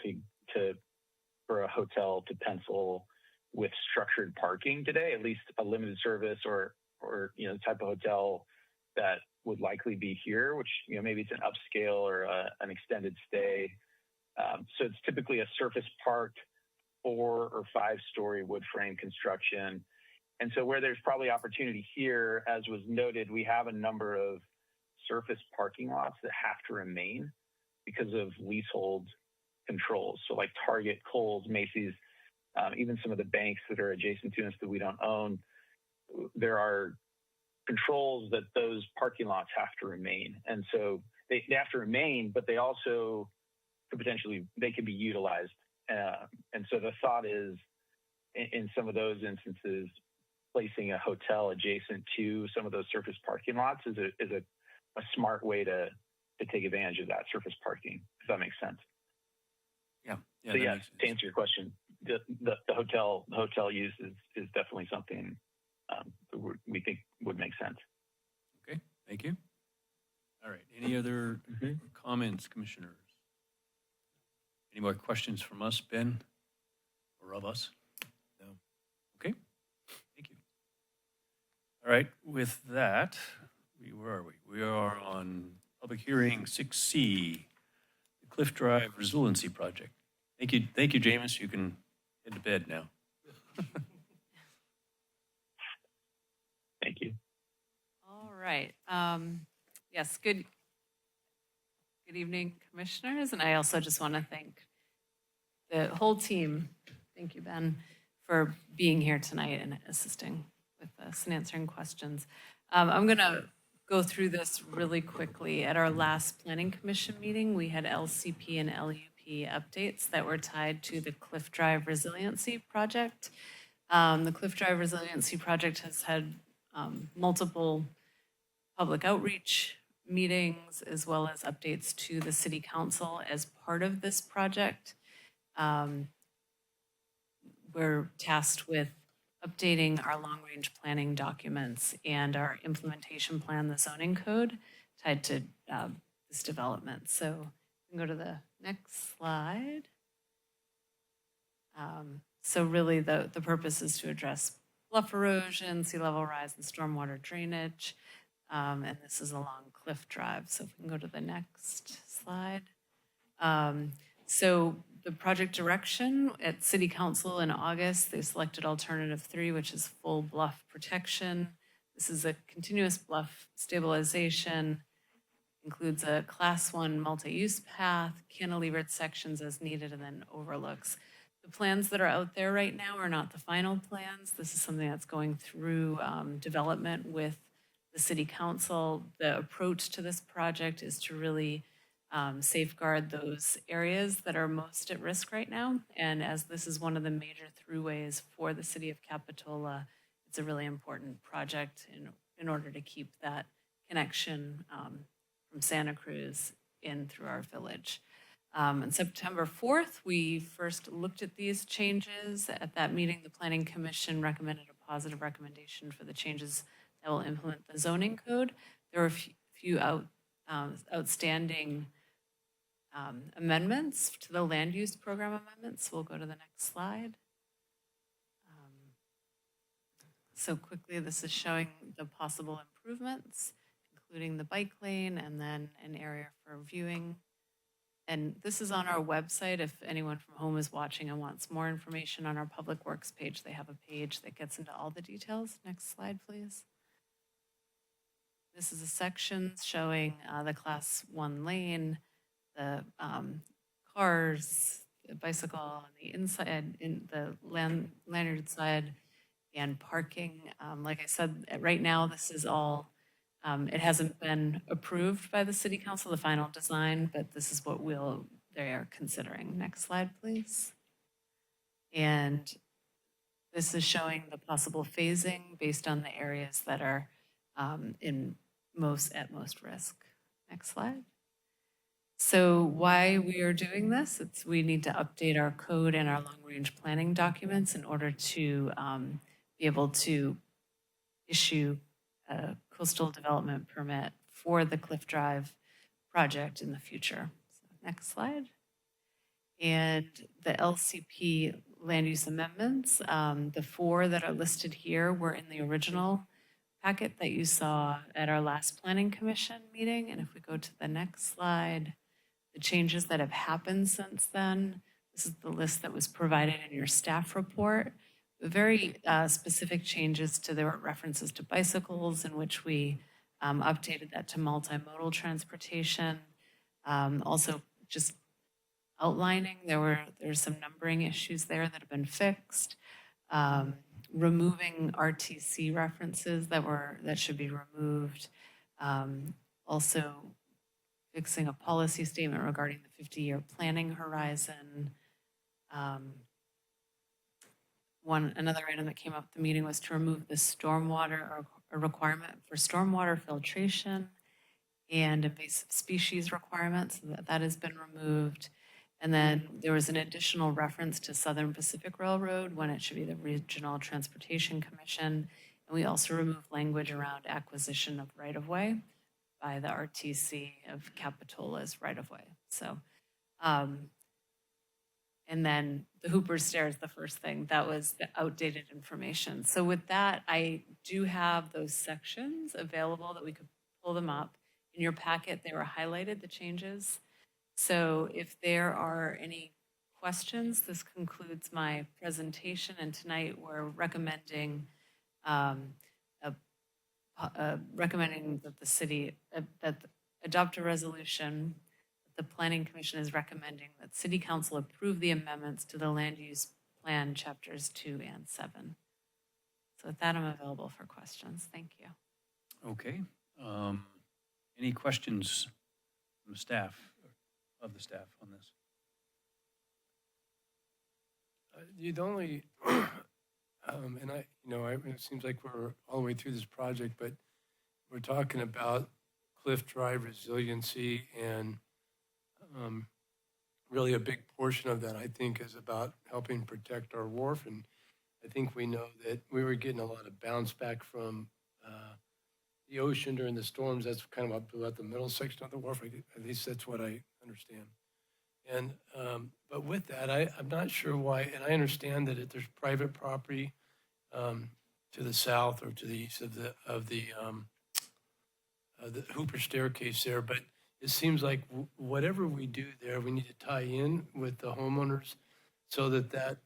for a hotel to pencil with structured parking today, at least a limited service or the type of hotel that would likely be here, which, maybe it's an upscale or an extended stay. So it's typically a surface parked 4 or 5-story wood frame construction. And so where there's probably opportunity here, as was noted, we have a number of surface parking lots that have to remain because of leasehold controls. So like Target, Kohl's, Macy's, even some of the banks that are adjacent to us that we don't own, there are controls that those parking lots have to remain. And so they have to remain, but they also they can be utilized. And so the thought is, in some of those instances, placing a hotel adjacent to some of those surface parking lots is a smart way to take advantage of that surface parking, if that makes sense. Yeah. So yeah, to answer your question, the hotel use is definitely something that we think would make sense. Okay, thank you. All right, any other comments, commissioners? Any more questions from us, Ben, or of us? No. Okay, thank you. All right, with that, where are we? We are on public hearing 6C, the Cliff Drive Resiliency Project. Thank you, James. You can head to bed now. Thank you. All right. Yes, good evening, commissioners. And I also just want to thank the whole team. Thank you, Ben, for being here tonight and assisting with us and answering questions. I'm going to go through this really quickly. At our last Planning Commission meeting, we had LCP and LUP updates that were tied to the Cliff Drive Resiliency Project. The Cliff Drive Resiliency Project has had multiple public outreach meetings, as well as updates to the city council as part of this project. We're tasked with updating our long-range planning documents and our implementation plan, the zoning code, tied to this development. So we can go to the next slide. So really the purpose is to address bluff erosion, sea level rise, and stormwater drainage. And this is along Cliff Drive. So if we can go to the next slide. So the project direction at City Council in August, they selected alternative 3, which is full bluff protection. This is a continuous bluff stabilization, includes a class 1 multi-use path, cantilevered sections as needed, and then overlooks. The plans that are out there right now are not the final plans. This is something that's going through development with the City Council. The approach to this project is to really safeguard those areas that are most at risk right now. And as this is one of the major throughways for the city of Capitola, it's a really important project in order to keep that connection from Santa Cruz in through our village. On September 4th, we first looked at these changes. At that meeting, the Planning Commission recommended a positive recommendation for the changes that will implement the zoning code. There were a few outstanding amendments to the land use program amendments. We'll go to the next slide. So quickly, this is showing the possible improvements, including the bike lane and then an area for viewing. And this is on our website. If anyone from home is watching and wants more information on our Public Works page, they have a page that gets into all the details. Next slide, please. This is a section showing the class 1 lane, the cars, the bicycle on the inside, in the lanyard side, and parking. Like I said, right now, this is all, it hasn't been approved by the City Council, the final design, but this is what they are considering. Next slide, please. And this is showing the possible phasing based on the areas that are at most risk. Next slide. So why we are doing this, we need to update our code and our long-range planning documents in order to be able to issue a coastal development permit for the Cliff Drive project in the future. So next slide. And the LCP land use amendments, the 4 that are listed here were in the original packet that you saw at our last Planning Commission meeting. And if we go to the next slide, the changes that have happened since then, this is the list that was provided in your staff report. Very specific changes to their references to bicycles, in which we updated that to multimodal transportation. Also just outlining, there's some numbering issues there that have been fixed. Removing RTC references that should be removed. Also fixing a policy statement regarding the 50-year planning horizon. Another item that came up at the meeting was to remove the stormwater or a requirement for stormwater filtration and invasive species requirements. So that has been removed. And then there was an additional reference to Southern Pacific Railroad when it should be the Regional Transportation Commission. And we also removed language around acquisition of right-of-way by the RTC of Capitola's right-of-way. So, and then the Hooper Stairs, the first thing, that was the outdated information. So with that, I do have those sections available that we could pull them up. In your packet, they were highlighted, the changes. So if there are any questions, this concludes my presentation. And tonight we're recommending recommending that the city adopt a resolution. The Planning Commission is recommending that City Council approve the amendments to the Land Use Plan Chapters 2 and 7. So with that, I'm available for questions. Thank you. Okay. Any questions from the staff, of the staff on this? The only, and it seems like we're all the way through this project, but we're talking about Cliff Drive resiliency, and really a big portion of that, I think, is about helping protect our wharf. And I think we know that we were getting a lot of bounce back from the ocean during the storms. That's kind of up about the middle section of the wharf. At least that's what I understand. And but with that, I'm not sure why. And I understand that if there's private property to the south or to the east of the Hooper staircase there, but it seems like whatever we do there, we need to tie in with the homeowners so that that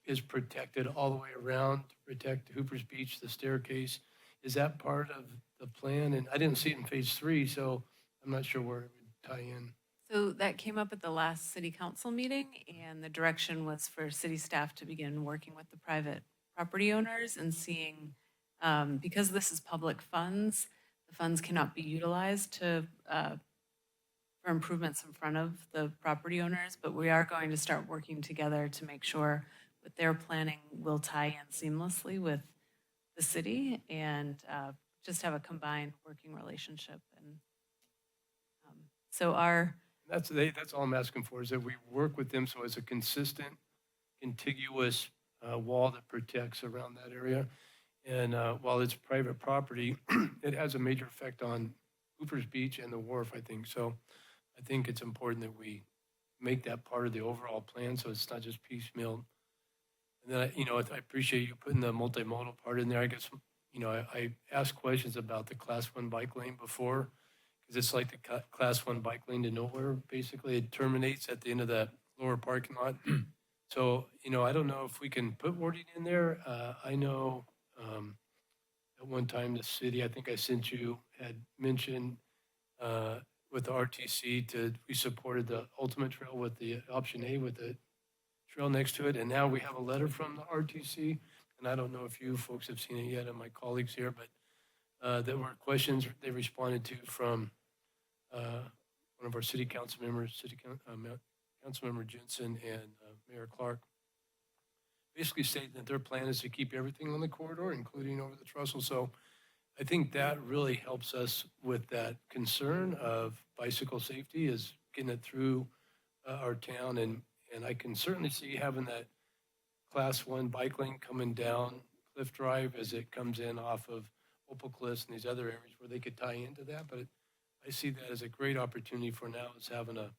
is protected all the way around to protect Hooper's Beach, the staircase. Is that part of the plan? And I didn't see it in phase 3, so I'm not sure where it would tie in. So that came up at the last city council meeting, and the direction was for city staff to begin working with the private property owners and seeing, because this is public funds, the funds cannot be utilized to for improvements in front of the property owners, but we are going to start working together to make sure that their planning will tie in seamlessly with the city and just have a combined working relationship. And so that's all I'm asking for, is that we work with them so it's a consistent, contiguous wall that protects around that area. And while it's private property, it has a major effect on Hooper's Beach and the wharf, I think. So I think it's important that we make that part of the overall plan so it's not just piecemeal. And then, I appreciate you putting the multimodal part in there. I guess, I asked questions about the Class 1 bike lane before, because it's like the Class 1 bike lane to nowhere. Basically, it terminates at the end of that lower parking lot. So, I don't know if we can put wording in there. I know at one time the city, I think I sent you, had mentioned with the RTC we supported the Ultimate Trail with the option A with the trail next to it. And now we have a letter from the RTC, and I don't know if you folks have seen it yet, and my colleagues here, but there were questions they responded to from one of our city council members, Councilmember Jensen and Mayor Clark, basically stating that their plan is to keep everything on the corridor, including over the trestle. So I think that really helps us with that concern of bicycle safety, is getting it through our town. And I can certainly see having that Class 1 bike lane coming down Cliff Drive as it comes in off of Opal Cliffs and these other areas where they could tie into that. But I see that as a great opportunity for now, is having a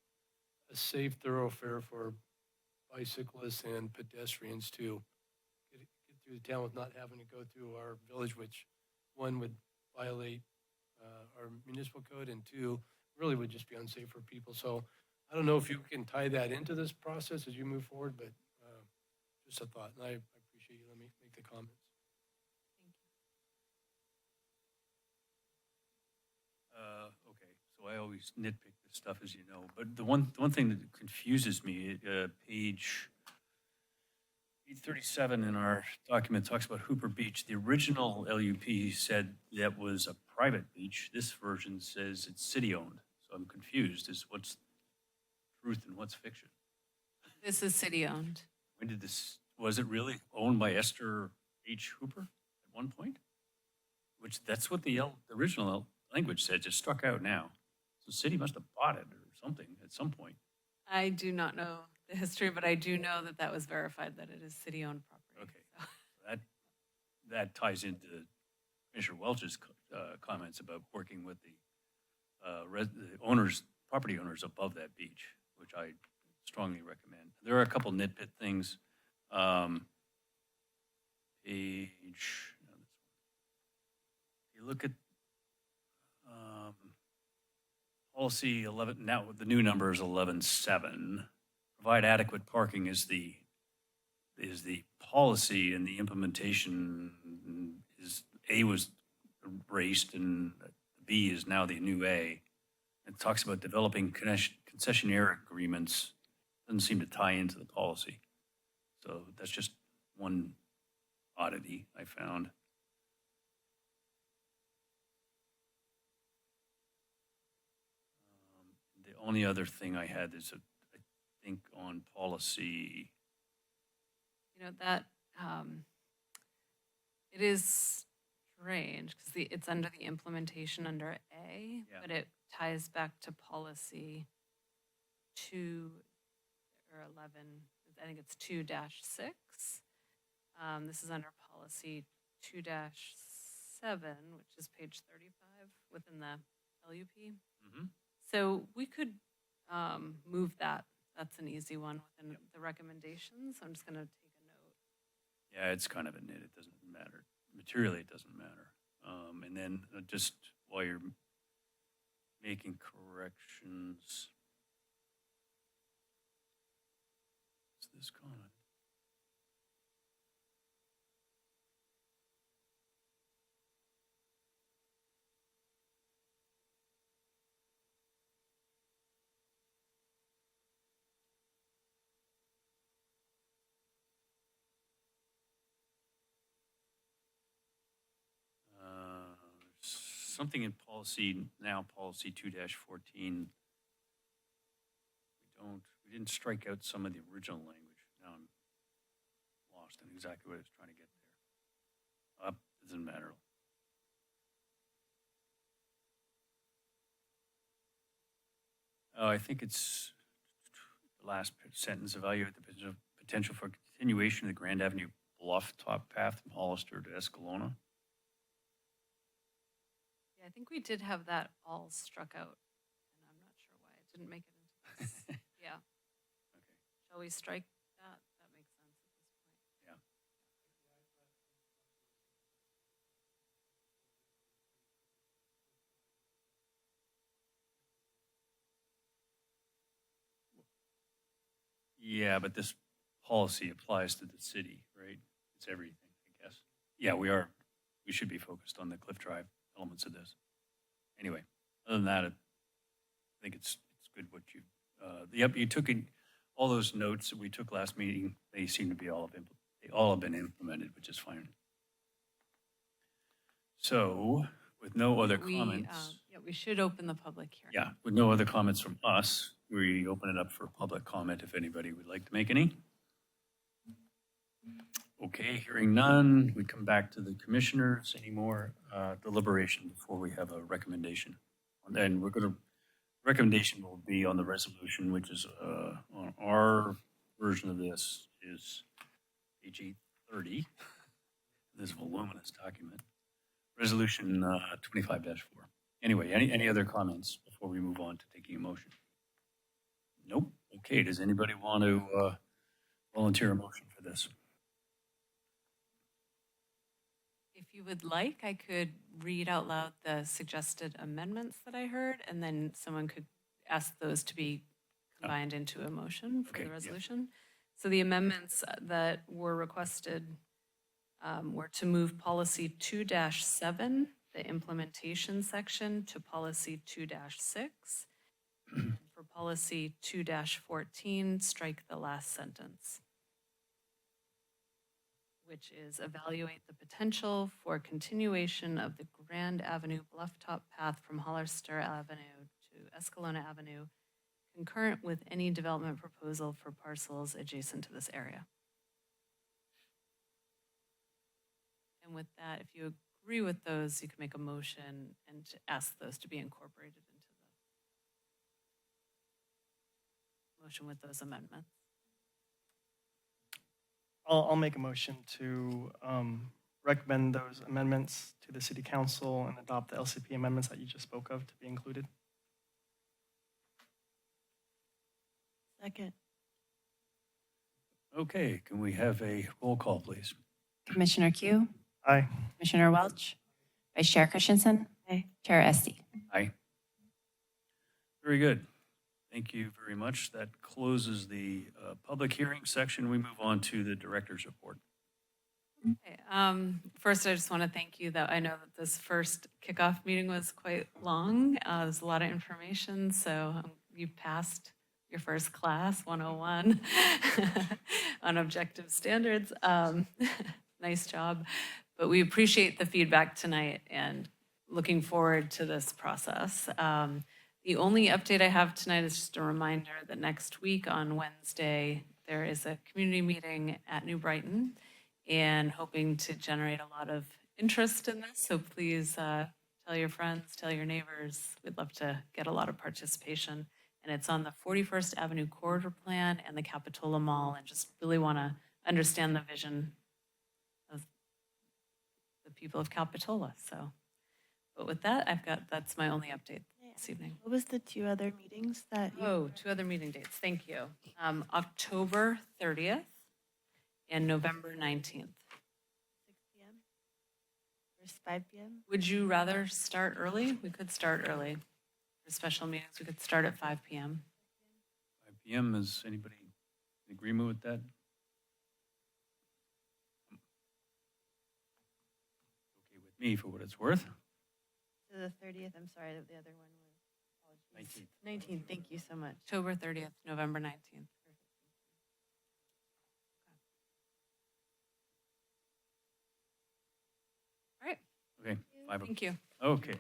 safe thoroughfare for bicyclists and pedestrians to get through the town with not having to go through our village, which one would violate our municipal code, and two, really would just be unsafe for people. So I don't know if you can tie that into this process as you move forward, but just a thought. And I appreciate you. Let me make the comments. Okay, so I always nitpick this stuff, as you know, but the one thing that confuses me, page 837 in our document talks about Hooper Beach. The original LUP said that was a private beach. This version says it's city-owned. So I'm confused as what's truth and what's fiction. this is city-owned. When did this, was it really owned by Esther H. Hooper at one point? Which, that's what the original language said, just struck out now. So the city must have bought it or something at some point. I do not know the history, but I do know that that was verified, that it is city-owned property. Okay, so that ties into Commissioner Welch's comments about working with the owners, property owners above that beach, which I strongly recommend. There are a couple nitpick things. You look at policy 11, now the new number is 11.7. Provide adequate parking is the policy, and the implementation is A was erased and B is now the new A. It talks about developing concessionaire agreements. Doesn't seem to tie into the policy. So that's just one oddity I found. The only other thing I had is, I think, on policy. You know, that it is strange because it's under the implementation under A, Yeah. but it ties back to policy 2 or 11. I think it's 2-6. This is under policy 2-7, which is page 35 within the LUP. Mhm. So we could move that. That's an easy one within the recommendations. I'm just going to take a note. Yeah, it's kind of a nit. It doesn't matter. Materially, it doesn't matter. And then just while you're making corrections, what's this comment? Something in policy, now policy 2-14. We didn't strike out some of the original language. Now I'm lost in exactly what I was trying to get there. It doesn't matter. Oh, I think it's the last sentence, evaluate the potential for continuation of the Grand Avenue bluff top path from Hollister to Escalona. Yeah, I think we did have that all struck out, and I'm not sure why it didn't make it into this. Yeah. Okay. Shall we strike that? That makes sense at this point. Yeah. Yeah, but this policy applies to the city, right? It's everything, I guess. Yeah, we should be focused on the Cliff Drive elements of this. Anyway, other than that, I think it's good what you took in all those notes that we took last meeting. They seem to be they all have been implemented, which is fine. So with no other comments. We should open the public hearing. Yeah, with no other comments from us, we open it up for public comment if anybody would like to make any. Okay, hearing none, we come back to the commissioners. Any more deliberation before we have a recommendation? And then recommendation will be on the resolution, which is on our version of this is page 830, this voluminous document. Resolution 25-4. Anyway, any other comments before we move on to taking a motion? Nope. Okay, does anybody want to volunteer a motion for this? If you would like, I could read out loud the suggested amendments that I heard, and then someone could ask those to be combined into a motion for the resolution. So the amendments that were requested were to move policy 2-7, the implementation section, to policy 2-6. For policy 2-14, strike the last sentence, which is evaluate the potential for continuation of the Grand Avenue Blufftop Path from Hollister Avenue to Escalona Avenue, concurrent with any development proposal for parcels adjacent to this area. And with that, if you agree with those, you can make a motion and ask those to be incorporated into the motion with those amendments. I'll make a motion to recommend those amendments to the city council and adopt the LCP amendments that you just spoke of to be included. Second. Okay, can we have a roll call, please? Commissioner Q, Aye. Commissioner Welch, Vice Chair Christensen, Chair Esty. Aye. Very good. Thank you very much. That closes the public hearing section. We move on to the director's report. Okay, first, I just want to thank you that I know that this first kickoff meeting was quite long. There's a lot of information, so you passed your first class, 101, on objective standards. Nice job. But we appreciate the feedback tonight and looking forward to this process. The only update I have tonight is just a reminder that next week on Wednesday, there is a community meeting at New Brighton, and hoping to generate a lot of interest in this, so please tell your friends, tell your neighbors. We'd love to get a lot of participation. And it's on the 41st Avenue Corridor Plan and the Capitola Mall, and just really want to understand the vision of the people of Capitola. So, but with that, that's my only update this evening. What was the 2 other meetings that you? Oh, 2 other meeting dates. Thank you. October 30th and November 19th. 6 p.m. or 5 p.m.? Would you rather start early? We could start early. For special meetings, we could start at 5 p.m. 5 p.m. Is anybody in agreement with that? Okay with me for what it's worth. So the 30th, I'm sorry, the other one was, apologies. 19th. 19th, thank you so much. October 30th, November 19th. All right. Okay, 5 Thank you. Okay.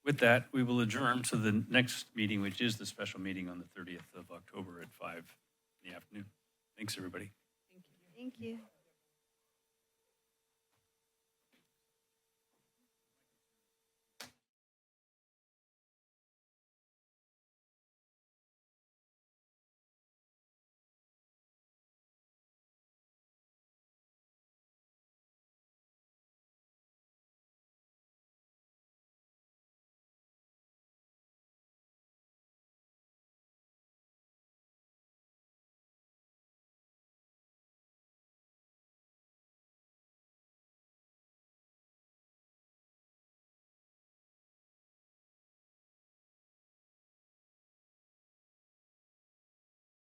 With that, we will adjourn to the next meeting, which is the special meeting on the 30th of October at 5 in the afternoon. Thanks, everybody. Thank you.